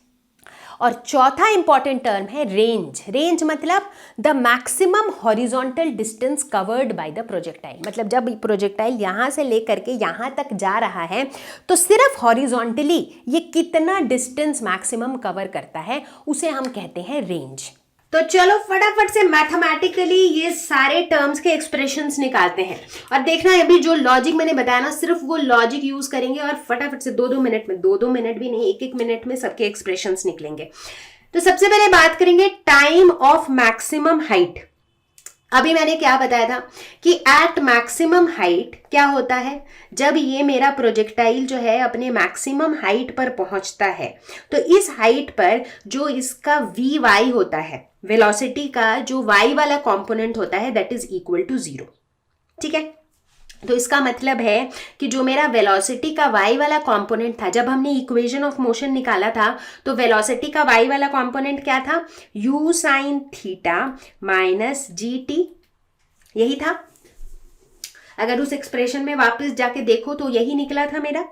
और चौथा इंपॉर्टेंट टर्म है रेंज। रेंज मतलब the maximum horizontal distance covered by the projectile. मतलब जब प्रोजेक्टाइल यहाँ से लेकर के यहाँ तक जा रहा है तो सिर्फ हॉरिजॉन्टली ये कितना डिस्टेंस मैक्सिमम कवर करता है उसे हम कहते हैं रेंज। तो चलो फटाफट से मैथमेटिकली ये सारे टर्म्स के एक्सप्रेशंस निकालते हैं, और देखना अभी जो लॉजिक मैंने बताया ना सिर्फ वो लॉजिक यूज करेंगे और फटाफट से 2-2 मिनट में, 2-2 मिनट भी नहीं, 1-1 मिनट में सबके एक्सप्रेशंस निकलेंगे। तो सबसे पहले बात करेंगे टाइम ऑफ मैक्सिमम हाइट। अभी मैंने क्या बताया था कि एट मैक्सिमम हाइट क्या होता है, जब ये मेरा प्रोजेक्टाइल जो है अपने मैक्सिमम हाइट पर पहुंचता है तो इस हाइट पर जो इसका वी वाई होता है, वेलोसिटी का जो वाई वाला कंपोनेंट होता है दैट इज इक्वल टू 0। ठीक है, तो इसका मतलब है कि जो मेरा वेलोसिटी का वाई वाला कंपोनेंट था, जब हमने इक्वेशन ऑफ मोशन निकाला था तो वेलोसिटी का वाई वाला कंपोनेंट क्या था, u sin theta minus G T, यही था। अगर उस एक्सप्रेशन में वापस जाके देखो तो यही निकला था मेरा।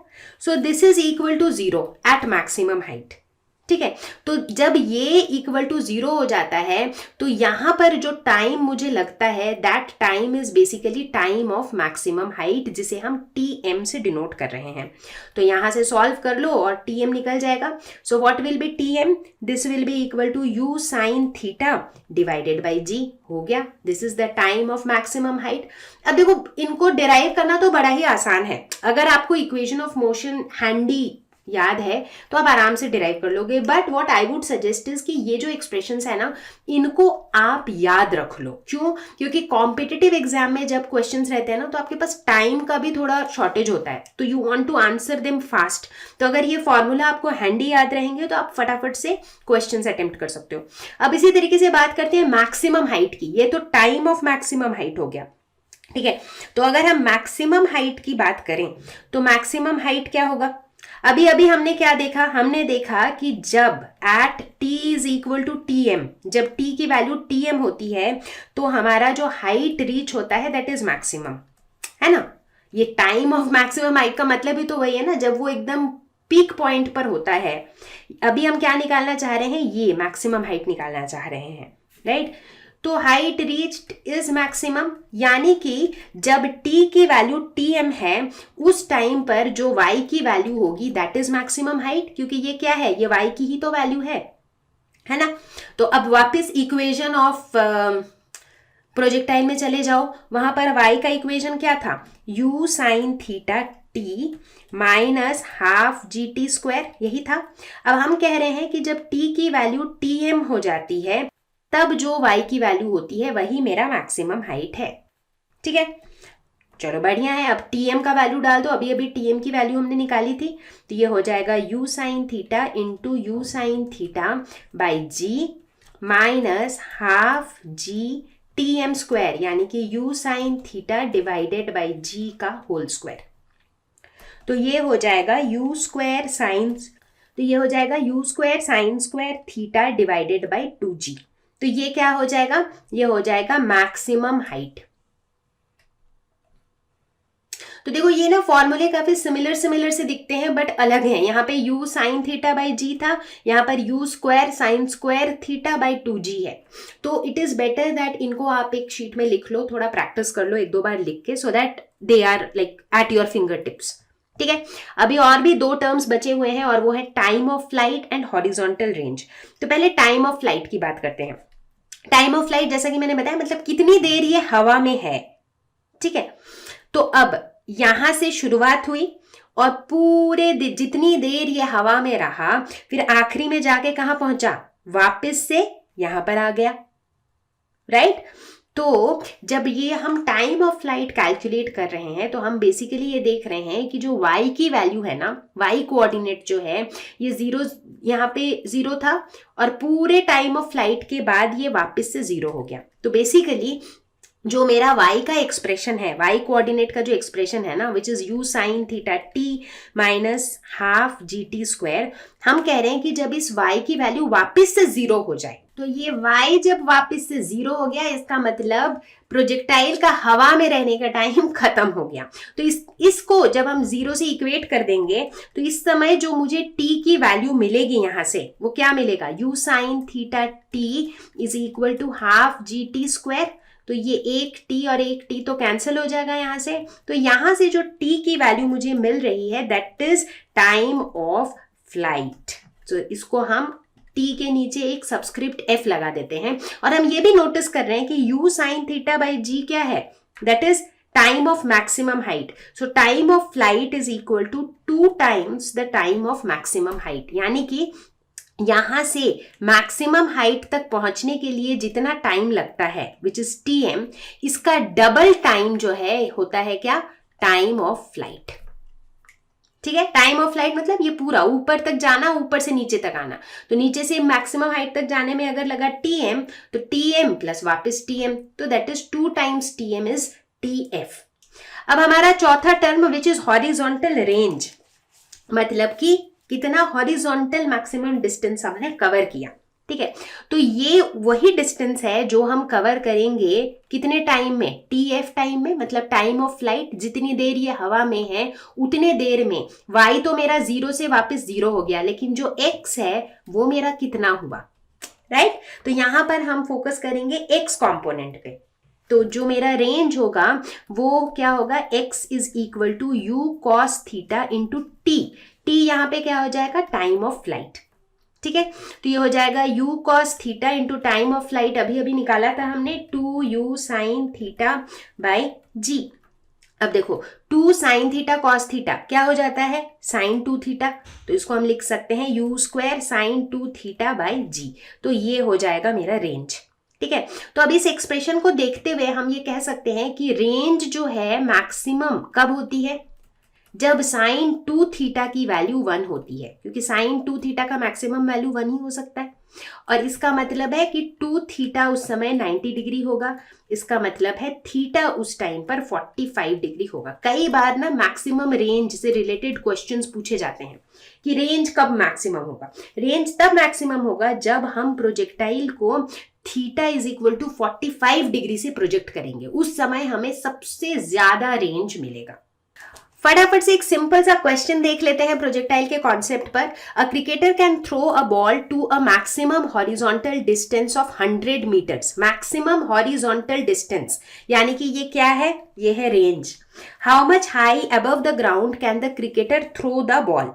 So this is equal to 0 at maximum height. ठीक है, तो जब ये इक्वल टू 0 हो जाता है तो यहां पर जो टाइम मुझे लगता है that time is basically time of maximum height, जिसे हम टीएम से डिनोट कर रहे हैं। तो यहां से सॉल्व कर लो और टीएम निकल जाएगा। So what will be t m, this will be equal to u sine theta divided by g. हो गया, this is the time of maximum height. अब देखो इनको डिराइव करना तो बड़ा ही आसान है, अगर आपको इक्वेशन ऑफ मोशन हैंडी याद है तो आप आराम से डिराइव कर लोगे, but what I would suggest is कि ये जो एक्सप्रेशंस है ना इनको आप याद रख लो। क्यों? क्योंकि कॉम्पिटिटिव एग्जाम में जब क्वेश्चंस रहते हैं ना तो आपके पास टाइम का भी थोड़ा शॉर्टेज होता है, तो you want to answer them fast. तो अगर ये फॉर्मूला आपको हैंडी याद रहेंगे तो आप फटाफट से क्वेश्चंस अटेम्प्ट कर सकते हो। अब इसी तरीके से बात करते हैं मैक्सिमम हाइट की। ये तो टाइम ऑफ मैक्सिमम हाइट हो गया, ठीक है। तो अगर हम मैक्सिमम हाइट की बात करें तो मैक्सिमम हाइट क्या होगा, अभी अभी हमने क्या देखा, हमने देखा कि जब at t is equal to TM, जब t की वैल्यू टीएम होती है तो हमारा जो हाइट रीच होता है दैट इज मैक्सिमम, है ना। ये टाइम ऑफ मैक्सिमम हाइट का मतलब ही तो वही है ना, जब वो एकदम पीक पॉइंट पर होता है। अभी हम क्या निकालना चाह रहे हैं, ये मैक्सिमम हाइट निकालना चाह रहे हैं, राइट। तो हाइट रीच्ड इज मैक्सिमम, यानी कि जब t की वैल्यू tm है उस टाइम पर जो y की वैल्यू होगी दैट इज मैक्सिमम हाइट, क्योंकि ये क्या है, ये y की ही तो वैल्यू है ना। तो अब वापस इक्वेशन ऑफ प्रोजेक्टाइल में चले जाओ, वहां पर y का इक्वेशन क्या था, u sine theta t minus half g t square, यही था। अब हम कह रहे हैं कि जब t की वैल्यू tm हो जाती है तब जो y की वैल्यू होती है वही मेरा मैक्सिमम हाइट है, ठीक है। चलो बढ़िया है, अब tm का वैल्यू डाल दो। अभी अभी tm की वैल्यू हमने निकाली थी, तो ये हो जाएगा u sine theta into u sine theta by g minus half g tm square, यानी कि u sine theta divided by g का होल स्क्वायर। तो ये हो जाएगा u स्क्वायर साइन, तो ये हो जाएगा u square sine square theta divided by 2g। तो ये क्या हो जाएगा, ये हो जाएगा मैक्सिमम हाइट। तो देखो ये ना फॉर्मूले काफी सिमिलर से दिखते हैं बट अलग हैं। यहाँ पे u साइन थीटा बाई जी था, यहाँ पर u square sine square theta by 2g है। तो इट इज बेटर दैट इनको आप एक शीट में लिख लो, थोड़ा प्रैक्टिस कर लो एक दो बार लिख के, so that they are like at your finger tips. ठीक है, अभी और भी दो टर्म्स बचे हुए हैं और वो है time of flight and horizontal range. तो पहले टाइम ऑफ फ्लाइट की बात करते हैं। टाइम ऑफ फ्लाइट जैसा कि मैंने बताया मतलब कितनी देर ये हवा में है। ठीक है, तो अब यहां से शुरुआत हुई और पूरे जितनी देर ये हवा में रहा, फिर आखिरी में जाके कहां पहुंचा, वापस से यहां पर आ गया, राइट। तो जब ये हम टाइम ऑफ फ्लाइट कैलकुलेट कर रहे हैं तो हम बेसिकली ये देख रहे हैं कि जो y की वैल्यू है ना, y कोऑर्डिनेट जो है ये जीरो, यहाँ पे जीरो था और पूरे टाइम ऑफ फ्लाइट के बाद ये वापस से जीरो हो गया। तो बेसिकली जो मेरा y का एक्सप्रेशन है, y कोऑर्डिनेट का जो एक्सप्रेशन है ना, which is u sine theta t minus half g t square, हम कह रहे हैं कि जब इस y की वैल्यू वापस से जीरो हो जाए, तो ये y जब वापस से जीरो हो गया इसका मतलब प्रोजेक्टाइल का हवा में रहने का टाइम खत्म हो गया। तो इसको जब हम जीरो से इक्वेट कर देंगे तो इस समय जो मुझे t की वैल्यू मिलेगी यहां से वो क्या मिलेगा, u sine theta t is equal to half g t square. तो ये एक t और एक t तो कैंसिल हो जाएगा यहां से। तो यहां से जो t की वैल्यू मुझे मिल रही है that is time of flight. तो इसको हम t के नीचे एक सबस्क्रिप्ट f लगा देते हैं और हम ये भी नोटिस कर रहे हैं कि u sine theta by g क्या है, that is time of maximum height. So time of flight is equal to 2 times the time of maximum height, यानी कि यहां से मैक्सिमम हाइट तक पहुंचने के लिए जितना टाइम लगता है विच इज tm, इसका डबल टाइम जो है होता है क्या, टाइम ऑफ फ्लाइट। ठीक है, टाइम ऑफ फ्लाइट मतलब ये पूरा ऊपर तक जाना, ऊपर से नीचे तक आना। तो नीचे से मैक्सिमम हाइट तक जाने में अगर लगा tm तो tm प्लस वापस tm, तो that is 2 times tm is tf। अब हमारा चौथा term which is horizontal range, मतलब कि कितना हॉरिजॉन्टल मैक्सिमम डिस्टेंस हमने कवर किया। ठीक है, तो ये वही डिस्टेंस है जो हम कवर करेंगे कितने टाइम में, tf टाइम में, मतलब टाइम ऑफ फ्लाइट, जितनी देर ये हवा में है उतने देर में। y तो मेरा जीरो से वापस जीरो हो गया, लेकिन जो x है वो मेरा कितना हुआ, राइट। तो यहां पर हम फोकस करेंगे x कॉम्पोनेंट पे। तो जो मेरा रेंज होगा वो क्या होगा, x is equal to u cos theta into t। t यहाँ पे क्या हो जाएगा, टाइम ऑफ फ्लाइट। ठीक है, तो ये हो जाएगा u cos theta into time of flight, अभी निकाला था हमने 2u sign theta by g। अब देखो 2 साइन थीटा कॉस थीटा क्या हो जाता है, साइन 2 थीटा, तो इसको हम लिख सकते हैं u square sine 2 theta by g। तो ये हो जाएगा मेरा रेंज। ठीक है, तो अब इस एक्सप्रेशन को देखते हुए हम ये कह सकते हैं कि रेंज जो है मैक्सिमम कब होती है, जब साइन 2 थीटा की वैल्यू 1 होती है, क्योंकि साइन 2 थीटा का मैक्सिमम वैल्यू 1 ही हो सकता है। और इसका मतलब है कि 2 थीटा उस समय 90 डिग्री होगा, इसका मतलब है थीटा उस टाइम पर 45 डिग्री होगा। कई बार ना मैक्सिमम रेंज से रिलेटेड क्वेश्चंस पूछे जाते हैं कि रेंज कब मैक्सिमम होगा। रेंज तब मैक्सिमम होगा जब हम प्रोजेक्टाइल को theta is equal to 45 degree से प्रोजेक्ट करेंगे, उस समय हमें सबसे ज्यादा रेंज मिलेगा। फटाफट से एक सिंपल सा क्वेश्चन देख लेते हैं प्रोजेक्टाइल के कॉन्सेप्ट पर। A cricketer can throw a ball to a maximum horizontal distance of 100 metres. Maximum horizontal distance यानी कि ये क्या है, ये है range. How much high above the ground can the cricketer throw the ball,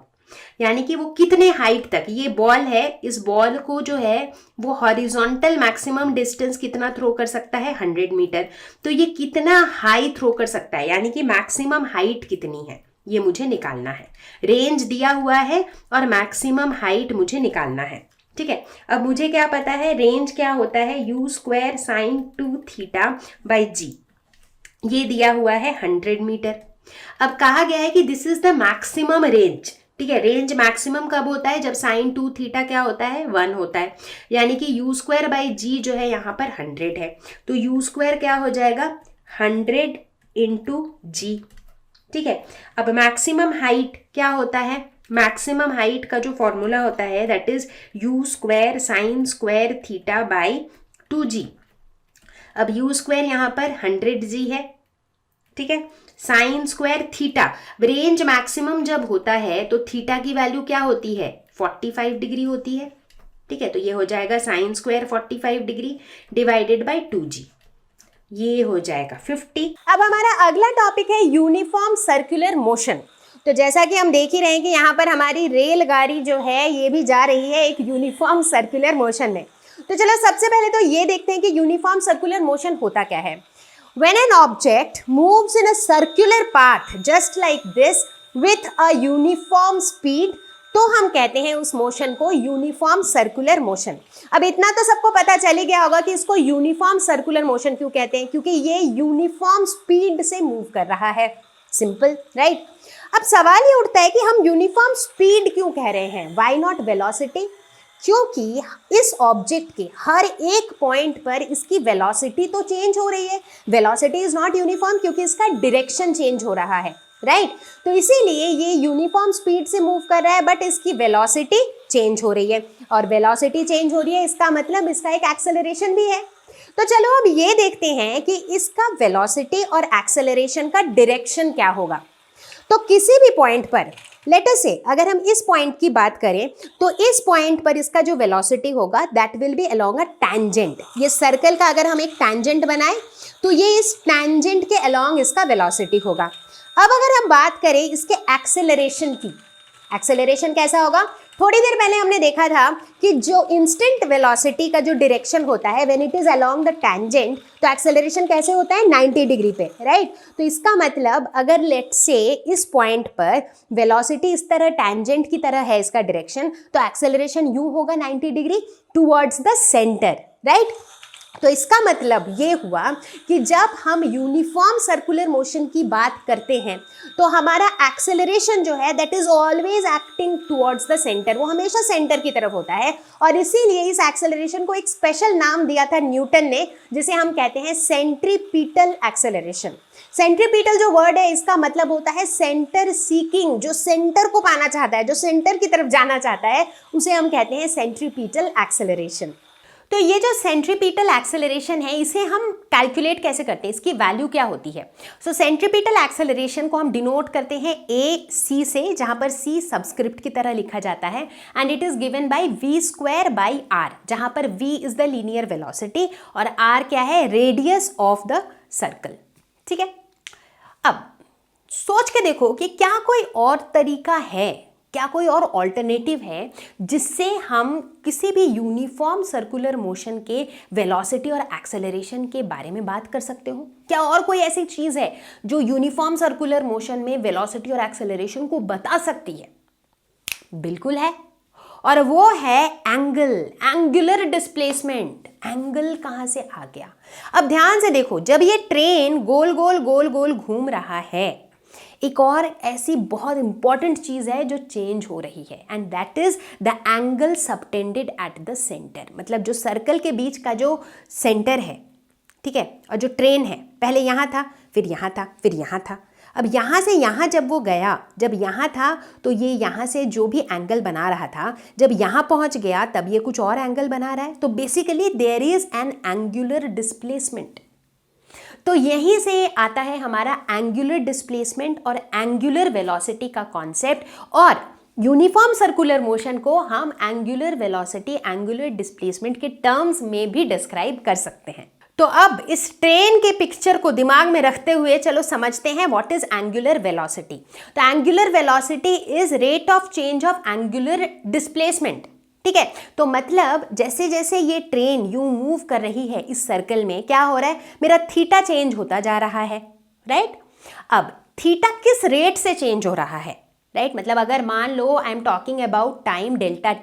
यानी कि वो कितने हाइट तक ये बॉल है, इस बॉल को जो है वो हॉरिजॉन्टल मैक्सिमम डिस्टेंस कितना थ्रो कर सकता है, 100 मीटर। तो ये कितना हाई थ्रो कर सकता है, यानी कि मैक्सिमम हाइट कितनी है, ये मुझे निकालना है। रेंज दिया हुआ है और मैक्सिमम हाइट मुझे निकालना है। ठीक है, अब मुझे क्या पता है, रेंज क्या होता है, u square sine 2 theta by g, ये दिया हुआ है 100 मीटर। अब कहा गया है कि this is the maximum range. ठीक है, रेंज मैक्सिमम कब होता है, जब साइन 2 थीटा क्या होता है, 1 होता है, यानी कि u स्क्वायर बाई जी जो है यहाँ पर 100 है। तो u स्क्वायर क्या हो जाएगा, 100 इंटू जी। ठीक है, अब मैक्सिमम हाइट क्या होता है, मैक्सिमम हाइट का जो फॉर्मूला होता है that is u square sine square theta by 2g। अब u स्क्वायर यहाँ पर 100g है। ठीक है, sine square theta, range maximum जब होता है तो थीटा की वैल्यू क्या होती है, 45 डिग्री होती है, ठीक है। तो ये हो जाएगा sine square 45 degree divided by 2g, ये हो जाएगा 50। अब हमारा अगला टॉपिक है यूनिफॉर्म सर्कुलर मोशन। तो जैसा कि हम देख ही रहे हैं कि यहाँ पर हमारी रेलगाड़ी जो है ये भी जा रही है एक यूनिफॉर्म सर्कुलर मोशन में। तो चलो सबसे पहले तो ये देखते हैं कि यूनिफॉर्म सर्कुलर मोशन होता क्या है। When an object moves in a circular path just like this with a uniform speed, तो हम कहते हैं उस मोशन को यूनिफॉर्म सर्कुलर मोशन। अब इतना तो सबको पता चल ही गया होगा कि इसको यूनिफॉर्म सर्कुलर मोशन क्यों कहते हैं, क्योंकि ये यूनिफॉर्म स्पीड से मूव कर रहा है। Simple, right. अब सवाल ये उठता है कि हम यूनिफॉर्म स्पीड क्यों कह रहे हैं, व्हाई नॉट वेलोसिटी, क्योंकि इस ऑब्जेक्ट के हर एक पॉइंट पर इसकी वेलोसिटी तो चेंज हो रही है। वेलोसिटी इज नॉट यूनिफॉर्म क्योंकि इसका डायरेक्शन चेंज हो रहा है, राइट। तो इसीलिए ये यूनिफॉर्म स्पीड से मूव कर रहा है बट इसकी वेलोसिटी चेंज हो रही है, और वेलोसिटी चेंज हो रही है इसका मतलब इसका एक एक्सेलरेशन भी है। तो चलो अब ये देखते हैं कि इसका वेलोसिटी और एक्सेलरेशन का डायरेक्शन क्या होगा। तो किसी भी पॉइंट पर लेट अस से अगर हम इस पॉइंट की बात करें तो इस पॉइंट पर इसका जो वेलोसिटी होगा that will B along a tangent. ये सर्कल का अगर हम एक टैंजेंट बनाए तो ये इस टैंजेंट के अलोंग इसका वेलोसिटी होगा। अब अगर हम बात करें इसके एक्सेलरेशन की, एक्सेलरेशन कैसा होगा, थोड़ी देर पहले हमने देखा था कि जो इंस्टेंट वेलोसिटी का जो डायरेक्शन होता है when it is along the tangent, तो एक्सेलरेशन कैसे होता है 90 डिग्री पे, राइट। तो इसका मतलब अगर लेट से इस पॉइंट पर वेलोसिटी इस तरह टैंजेंट की तरह है इसका डायरेक्शन, तो एक्सेलरेशन यू होगा 90 degree towards the centre, right. तो इसका मतलब ये हुआ कि जब हम यूनिफॉर्म सर्कुलर मोशन की बात करते हैं तो हमारा एक्सेलरेशन जो है that is always acting towards the centre, वो हमेशा सेंटर की तरफ होता है। और इसीलिए इस एक्सेलरेशन को एक स्पेशल नाम दिया था न्यूटन ने, जिसे हम कहते हैं सेंट्रीपिटल एक्सेलरेशन। सेंट्रीपिटल जो वर्ड है इसका मतलब होता है सेंटर सीकिंग, जो सेंटर को पाना चाहता है, जो सेंटर की तरफ जाना चाहता है, उसे हम कहते हैं सेंट्रीपिटल एक्सेलरेशन। तो ये जो सेंट्रीपिटल एक्सेलरेशन है इसे हम कैलकुलेट कैसे करते हैं, इसकी वैल्यू क्या होती है। सो सेंट्रीपिटल एक्सेलरेशन को हम डिनोट करते हैं ए सी से, जहां पर सी सबस्क्रिप्ट की तरह लिखा जाता है, and it is given by v square by r, जहां पर v is the linear velocity और आर क्या है, रेडियस ऑफ द सर्कल, ठीक है। अब सोच के देखो कि क्या कोई और तरीका है, क्या कोई और ऑल्टरनेटिव है जिससे हम किसी भी यूनिफॉर्म सर्कुलर मोशन के वेलोसिटी और एक्सेलरेशन के बारे में बात कर सकते हो। क्या और कोई ऐसी चीज़ है जो यूनिफॉर्म सर्कुलर मोशन में वेलोसिटी और एक्सेलरेशन को बता सकती है? बिल्कुल है, और वो है एंगल, एंगुलर डिस्प्लेसमेंट। एंगल कहाँ से आ गया? अब ध्यान से देखो, जब ये ट्रेन गोल गोल गोल गोल घूम रहा है, एक और ऐसी बहुत इंपॉर्टेंट चीज़ है जो चेंज हो रही है, and that is the angle subtended at the centre. मतलब जो सर्कल के बीच का जो सेंटर है, ठीक है, और जो ट्रेन है पहले यहाँ था, फिर यहाँ था, फिर यहाँ था। अब यहाँ से यहाँ जब वो गया, जब यहाँ था तो ये यहाँ से जो भी एंगल बना रहा था, जब यहाँ पहुँच गया तब ये कुछ और एंगल बना रहा है। तो basically there is an angular displacement. तो यहीं से आता है हमारा एंगुलर डिस्प्लेसमेंट और एंगुलर वेलोसिटी का कॉन्सेप्ट, और यूनिफॉर्म सर्कुलर मोशन को हम एंगुलर वेलोसिटी, एंगुलर डिस्प्लेसमेंट के टर्म्स में भी डिस्क्राइब कर सकते हैं। तो अब इस ट्रेन के पिक्चर को दिमाग में रखते हुए चलो समझते हैं व्हाट इज एंगुलर वेलोसिटी। तो angular velocity is rate of change of angular displacement, ठीक है। तो मतलब जैसे जैसे ये ट्रेन यूं मूव कर रही है इस सर्कल में, क्या हो रहा है, मेरा थीटा चेंज होता जा रहा है, राइट। अब थीटा किस रेट से चेंज हो रहा है, राइट। मतलब अगर मान लो I am talking about time delta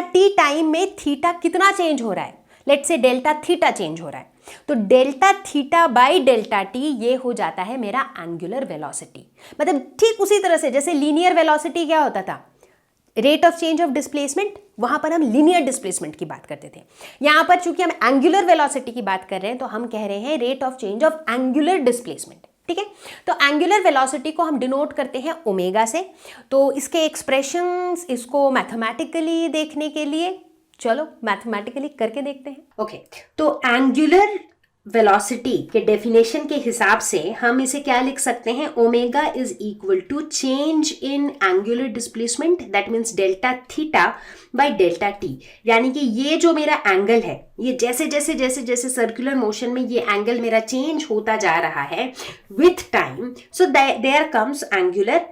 t time में थीटा कितना चेंज हो रहा है, let's say delta theta change हो रहा है, तो delta theta by delta T ये हो जाता है मेरा एंगुलर वेलोसिटी। मतलब ठीक उसी तरह से जैसे लीनियर वेलोसिटी क्या होता था, rate of change of displacement, वहां पर हम लीनियर डिस्प्लेसमेंट की बात करते थे। यहां पर चूंकि हम एंगुलर वेलोसिटी की बात कर रहे हैं तो हम कह रहे हैं rate of change of angular displacement, ठीक है। तो एंगुलर वेलोसिटी को हम डिनोट करते हैं ओमेगा से। तो इसके एक्सप्रेशंस, इसको मैथमेटिकली देखने के लिए चलो मैथमेटिकली करके देखते हैं। ओके, तो एंगुलर वेलोसिटी के डेफिनेशन के हिसाब से हम इसे क्या लिख सकते हैं, omega is equal to change in angular displacement, that means delta theta by delta t. यानी कि ये जो मेरा एंगल है, ये जैसे जैसे जैसे जैसे सर्कुलर मोशन में ये एंगल मेरा चेंज होता जा रहा है with time, so there comes angular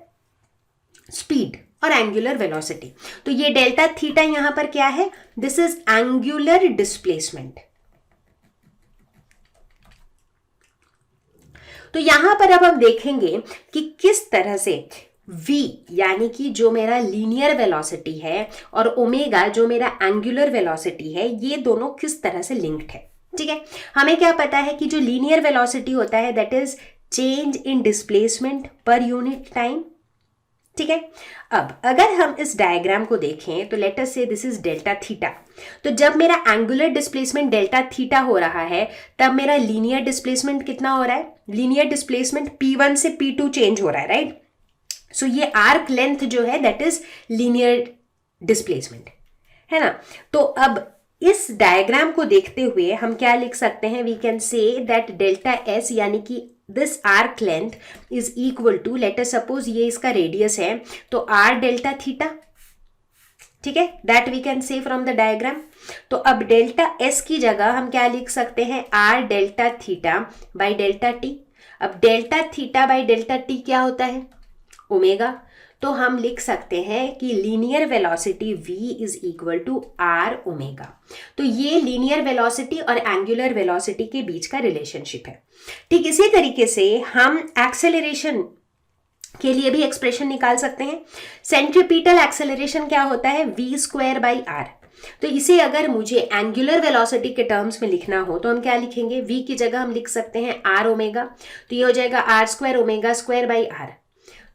speed और एंगुलर वेलोसिटी। तो ये डेल्टा थीटा यहां पर क्या है, दिस इज एंगुलर डिस्प्लेसमेंट। तो यहां पर अब हम देखेंगे कि किस तरह से v यानी कि जो मेरा लीनियर वेलोसिटी है और ओमेगा जो मेरा एंगुलर वेलोसिटी है, ये दोनों किस तरह से लिंक्ड है। ठीक है, हमें क्या पता है कि जो लीनियर वेलोसिटी होता है that is change in displacement per unit time. ठीक है, अब अगर हम इस डायग्राम को देखें तो लेट अस से दिस इज डेल्टा थीटा। तो जब मेरा एंगुलर डिस्प्लेसमेंट डेल्टा थीटा हो रहा है तब मेरा लीनियर डिस्प्लेसमेंट कितना हो रहा है, लीनियर डिस्प्लेसमेंट P1 से P2 चेंज हो रहा है, राइट। सो ये आर्क लेंथ जो है दैट इज लीनियर डिस्प्लेसमेंट, है ना। तो अब इस डायग्राम को देखते हुए हम क्या लिख सकते हैं, we can say that delta s यानी कि this arc length is equal to, let us suppose ये इसका रेडियस है तो आर डेल्टा थीटा। ठीक है, that we can say from the diagram. तो अब डेल्टा एस की जगह हम क्या लिख सकते हैं, r delta theta by delta t. अब delta theta by delta t क्या होता है, ओमेगा। तो हम लिख सकते हैं कि linear velocity v is equal to r omega. तो ये लीनियर वेलोसिटी और एंगुलर वेलोसिटी के बीच का रिलेशनशिप है। ठीक इसी तरीके से हम एक्सेलरेशन के लिए भी एक्सप्रेशन निकाल सकते हैं। सेंट्रीपिटल एक्सेलरेशन क्या होता है, v स्क्वायर बाई आर। तो इसे अगर मुझे एंगुलर वेलोसिटी के टर्म्स में लिखना हो तो हम क्या लिखेंगे, v की जगह हम लिख सकते हैं आर ओमेगा। तो ये हो जाएगा r square omega square by r.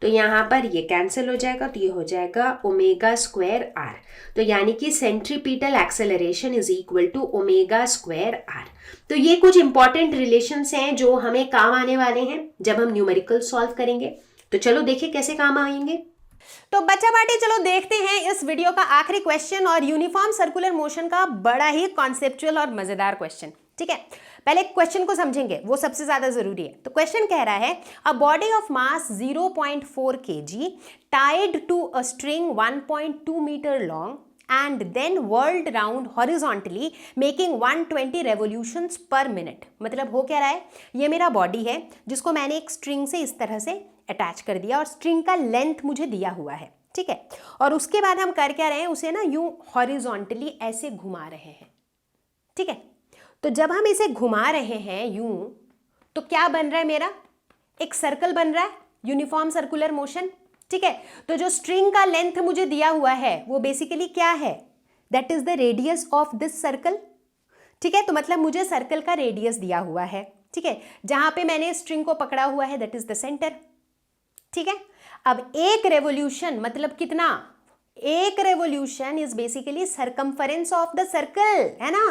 तो यहाँ पर ये कैंसिल हो जाएगा, तो ये हो जाएगा ओमेगा स्क्वायर आर। तो यानी कि centripetal acceleration is equal to omega square r. तो ये कुछ इंपॉर्टेंट रिलेशंस हैं जो हमें काम आने वाले हैं जब हम न्यूमेरिकल सॉल्व करेंगे। तो चलो देखिए कैसे काम आएंगे। तो बच्चा पार्टी चलो देखते हैं इस वीडियो का आखिरी क्वेश्चन और यूनिफॉर्म सर्कुलर मोशन का बड़ा ही कॉन्सेप्चुअल और मजेदार क्वेश्चन। ठीक है, पहले क्वेश्चन को समझेंगे, वो सबसे ज्यादा जरूरी है। तो क्वेश्चन कह रहा है a body of mass 0.4 kg tied to a string 1.2 metre long and then whirled round horizontally making 120 revolutions per minute। मतलब हो क्या रहा है, ये मेरा बॉडी है जिसको मैंने एक स्ट्रिंग से इस तरह से अटैच कर दिया और स्ट्रिंग का लेंथ मुझे दिया हुआ है। ठीक है, और उसके बाद हम कर क्या रहे हैं, उसे ना यूं हॉरिजॉन्टली ऐसे घुमा रहे हैं। ठीक है, तो जब हम इसे घुमा रहे हैं यूं तो क्या बन रहा है, मेरा एक सर्कल बन रहा है, यूनिफॉर्म सर्कुलर मोशन। ठीक है, तो जो स्ट्रिंग का लेंथ मुझे दिया हुआ है वो बेसिकली क्या है, that is the radius of this circle. ठीक है, तो मतलब मुझे सर्कल का रेडियस दिया हुआ है। ठीक है, जहां पे मैंने स्ट्रिंग को पकड़ा हुआ है दैट इज द सेंटर। ठीक है, अब एक रेवोल्यूशन मतलब कितना, एक revolution is basically circumference of the circle, है ना।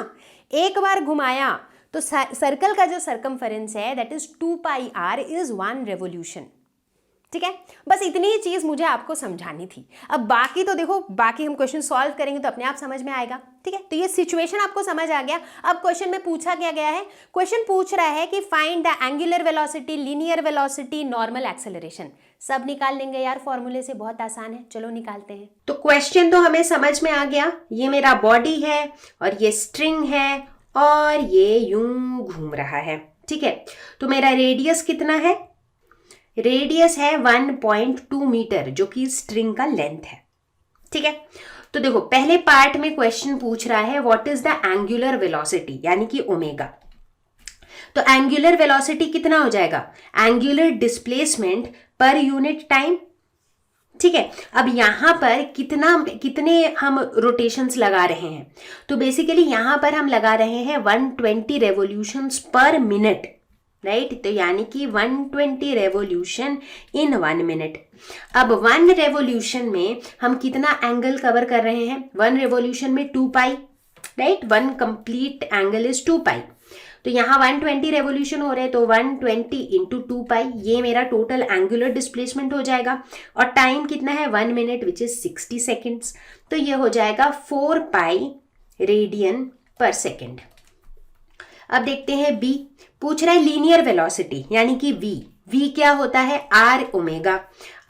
एक बार घुमाया तो सर्कल का जो सर्कमफरेंस है that is 2 pi r is 1 revolution. ठीक है, बस इतनी ही चीज मुझे आपको समझानी थी। अब बाकी तो देखो, बाकी हम क्वेश्चन सॉल्व करेंगे तो अपने आप समझ में आएगा। ठीक है, तो ये सिचुएशन आपको समझ आ गया। अब क्वेश्चन में पूछा क्या गया है, क्वेश्चन पूछ रहा है कि find the angular velocity, linear velocity, normal acceleration. सब निकाल लेंगे यार, फॉर्मूले से, बहुत आसान है। चलो निकालते हैं। तो क्वेश्चन तो हमें समझ में आ गया, ये मेरा बॉडी है और ये स्ट्रिंग है और ये यूं घूम रहा है। ठीक है, तो मेरा रेडियस कितना है, रेडियस है 1.2 मीटर जो कि स्ट्रिंग का लेंथ है। ठीक है, तो देखो पहले पार्ट में क्वेश्चन पूछ रहा है what is the angular velocity यानी कि ओमेगा। तो एंगुलर वेलोसिटी कितना हो जाएगा, angular displacement per unit time. ठीक है, अब यहां पर कितने हम रोटेशंस लगा रहे हैं, तो बेसिकली यहां पर हम लगा रहे हैं 120 रेवोल्यूशंस पर मिनट, राइट। तो यानी कि 120 रेवोल्यूशन इन 1 मिनट। अब 1 रेवोल्यूशन में हम कितना एंगल कवर कर रहे हैं, 1 रेवोल्यूशन में 2 पाई, राइट। 1 कंप्लीट एंगल इज 2 पाई। तो यहाँ 120 रेवोल्यूशन हो रहे हैं तो 120 इंटू 2 पाई, ये मेरा टोटल एंगुलर डिस्प्लेसमेंट हो जाएगा। और टाइम कितना है, 1 मिनट विच इज 60 सेकेंड्स। तो ये हो जाएगा 4 पाई रेडियन पर सेकेंड। अब देखते हैं बी, पूछ रहा है लीनियर वेलोसिटी यानी कि वी क्या होता है, आर ओमेगा,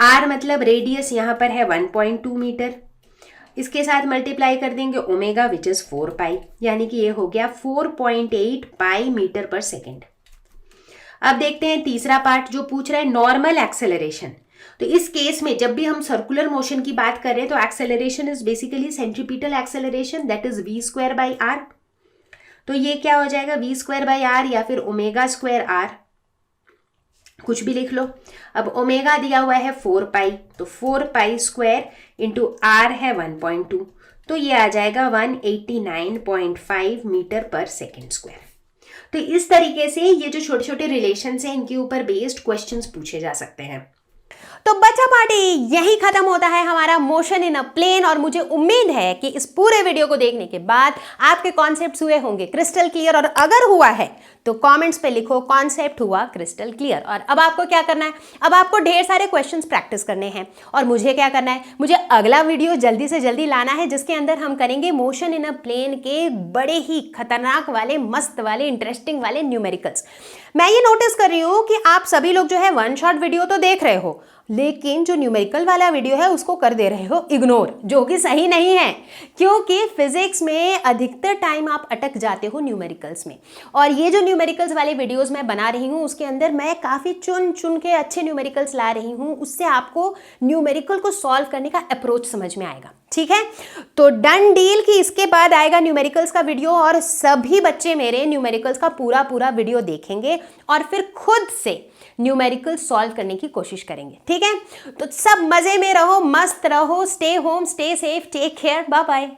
आर मतलब रेडियस यहाँ पर है 1.2 मीटर, इसके साथ मल्टीप्लाई कर देंगे ओमेगा विच इज 4 पाई, यानी कि ये हो गया 4.8 पाई मीटर पर सेकेंड। अब देखते हैं तीसरा पार्ट जो पूछ रहा है नॉर्मल एक्सेलरेशन। तो इस केस में जब भी हम सर्कुलर मोशन की बात कर रहे हैं तो acceleration is basically centripetal acceleration that is v square by r. तो ये क्या हो जाएगा, वी स्क्वायर बाई आर या फिर ओमेगा स्क्वायर आर, कुछ भी लिख लो। अब ओमेगा दिया हुआ है 4 पाई, तो 4 पाई स्क्वायर इंटू आर है 1.2, तो ये आ जाएगा 189.5 मीटर पर सेकेंड स्क्वायर। तो इस तरीके से ये जो छोटे छोटे रिलेशंस हैं इनके ऊपर बेस्ड क्वेश्चंस पूछे जा सकते हैं। तो बच्चा पार्टी यही खत्म होता है हमारा मोशन इन अ प्लेन, और मुझे उम्मीद है कि इस पूरे वीडियो को देखने के बाद आपके कॉन्सेप्ट्स हुए होंगे क्रिस्टल क्लियर, और अगर हुआ है तो कमेंट्स पे लिखो कॉन्सेप्ट हुआ क्रिस्टल क्लियर। और अब आपको क्या करना है, अब आपको ढेर सारे क्वेश्चंस प्रैक्टिस करने हैं, और मुझे क्या करना है, मुझे अगला वीडियो जल्दी से जल्दी लाना है जिसके अंदर हम करेंगे मोशन इन अ प्लेन के बड़े ही खतरनाक वाले, मस्त वाले, इंटरेस्टिंग वाले न्यूमेरिकल्स। मैं ये नोटिस कर रही हूँ कि आप सभी लोग जो है वन शॉट वीडियो तो देख रहे हो, लेकिन जो न्यूमेरिकल वाला वीडियो है उसको कर दे रहे हो इग्नोर, जो कि सही नहीं है, क्योंकि फिजिक्स में अधिकतर टाइम आप अटक जाते हो न्यूमेरिकल्स में। और ये जो न्यूमेरिकल्स वाले वीडियोस मैं बना रही हूँ उसके अंदर मैं काफ़ी चुन चुन के अच्छे न्यूमेरिकल्स ला रही हूँ, उससे आपको न्यूमेरिकल को सॉल्व करने का अप्रोच समझ में आएगा। ठीक है, तो डन डील कि इसके बाद आएगा न्यूमेरिकल्स का वीडियो, और सभी बच्चे मेरे न्यूमेरिकल्स का पूरा वीडियो देखेंगे और फिर खुद से न्यूमेरिकल सॉल्व करने की कोशिश करेंगे। ठीक है, तो सब मजे में रहो, मस्त रहो, stay home, stay safe, take care, bye bye.